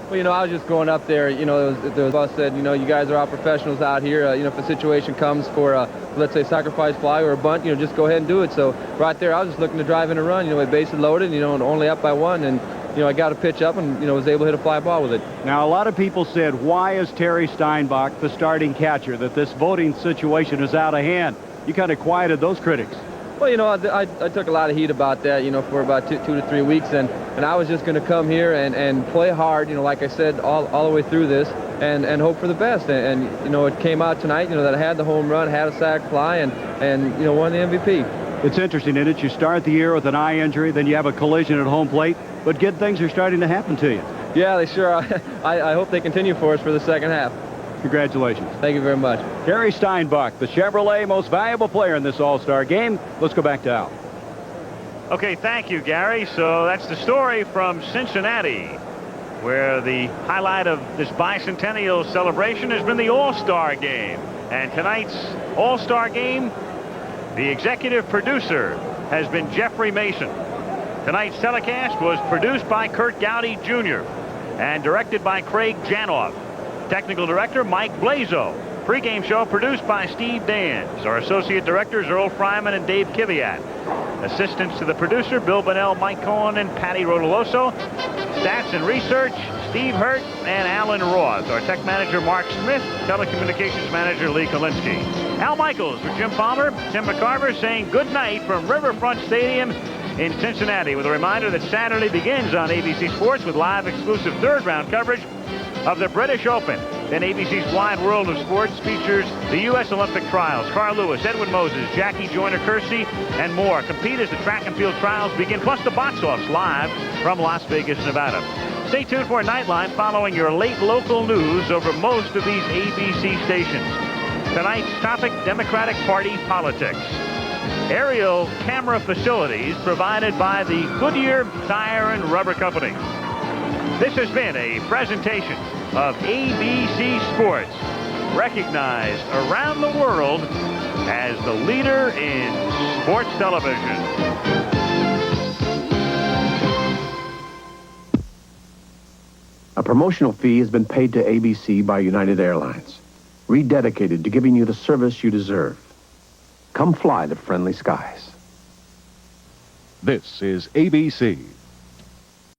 Well, I was just going up there. The boss said, you guys are all professionals out here. If a situation comes for, let's say, sacrifice fly or a bunt, just go ahead and do it. So right there, I was just looking to drive in a run. With bases loaded, and only up by 1, and I got a pitch up and was able to hit a fly ball with it. Now, a lot of people said, why is Terry Steinbach the starting catcher? That this voting situation is out of hand. You kind of quieted those critics. Well, I took a lot of heat about that, for about 2 to 3 weeks, and I was just going to come here and play hard, like I said, all the way through this, and hope for the best. And it came out tonight, that I had the home run, had a sac fly, and won the MVP. It's interesting, isn't it? You start the year with an eye injury, then you have a collision at home plate, but good things are starting to happen to you. Yeah, they sure are. I hope they continue for us for the second half. Congratulations. Thank you very much. Terry Steinbach, the Chevrolet most valuable player in this All-Star game. Let's go back to Al. Okay, thank you, Gary. So that's the story from Cincinnati, where the highlight of this bicentennial celebration has been the All-Star Game. And tonight's All-Star Game, the executive producer has been Jeffrey Mason. Tonight's telecast was produced by Kurt Gowdy Jr. and directed by Craig Janoff. Technical director Mike Blazo. Pre-game show produced by Steve Dans. Our associate directors Earl Fryman and Dave Kiviat. Assistants to the producer Bill Bonnell, Mike Cohen, and Patty Rotoloso. Stats and research Steve Hurt and Alan Roth. Our tech manager Mark Smith. Telecommunications manager Lee Kolinsky. Al Michaels for Jim Palmer. Tim McCarver saying good night from Riverfront Stadium in Cincinnati, with a reminder that Saturday begins on ABC Sports with live exclusive third-round coverage of the British Open. Then ABC's Wide World of Sports features the U.S. Olympic trials. Carl Lewis, Edwin Moses, Jackie Joyner-Kersee, and more compete as the track and field trials begin, plus the box office live from Las Vegas, Nevada. Stay tuned for Nightline following your late local news over most of these ABC stations. Tonight's topic, Democratic Party politics. Aerial camera facilities provided by the Goodyear Tire and Rubber Company. This has been a presentation of ABC Sports, recognized around the world as the leader in sports television. A promotional fee has been paid to ABC by United Airlines, rededicated to giving you the service you deserve. Come fly the friendly skies. This is ABC.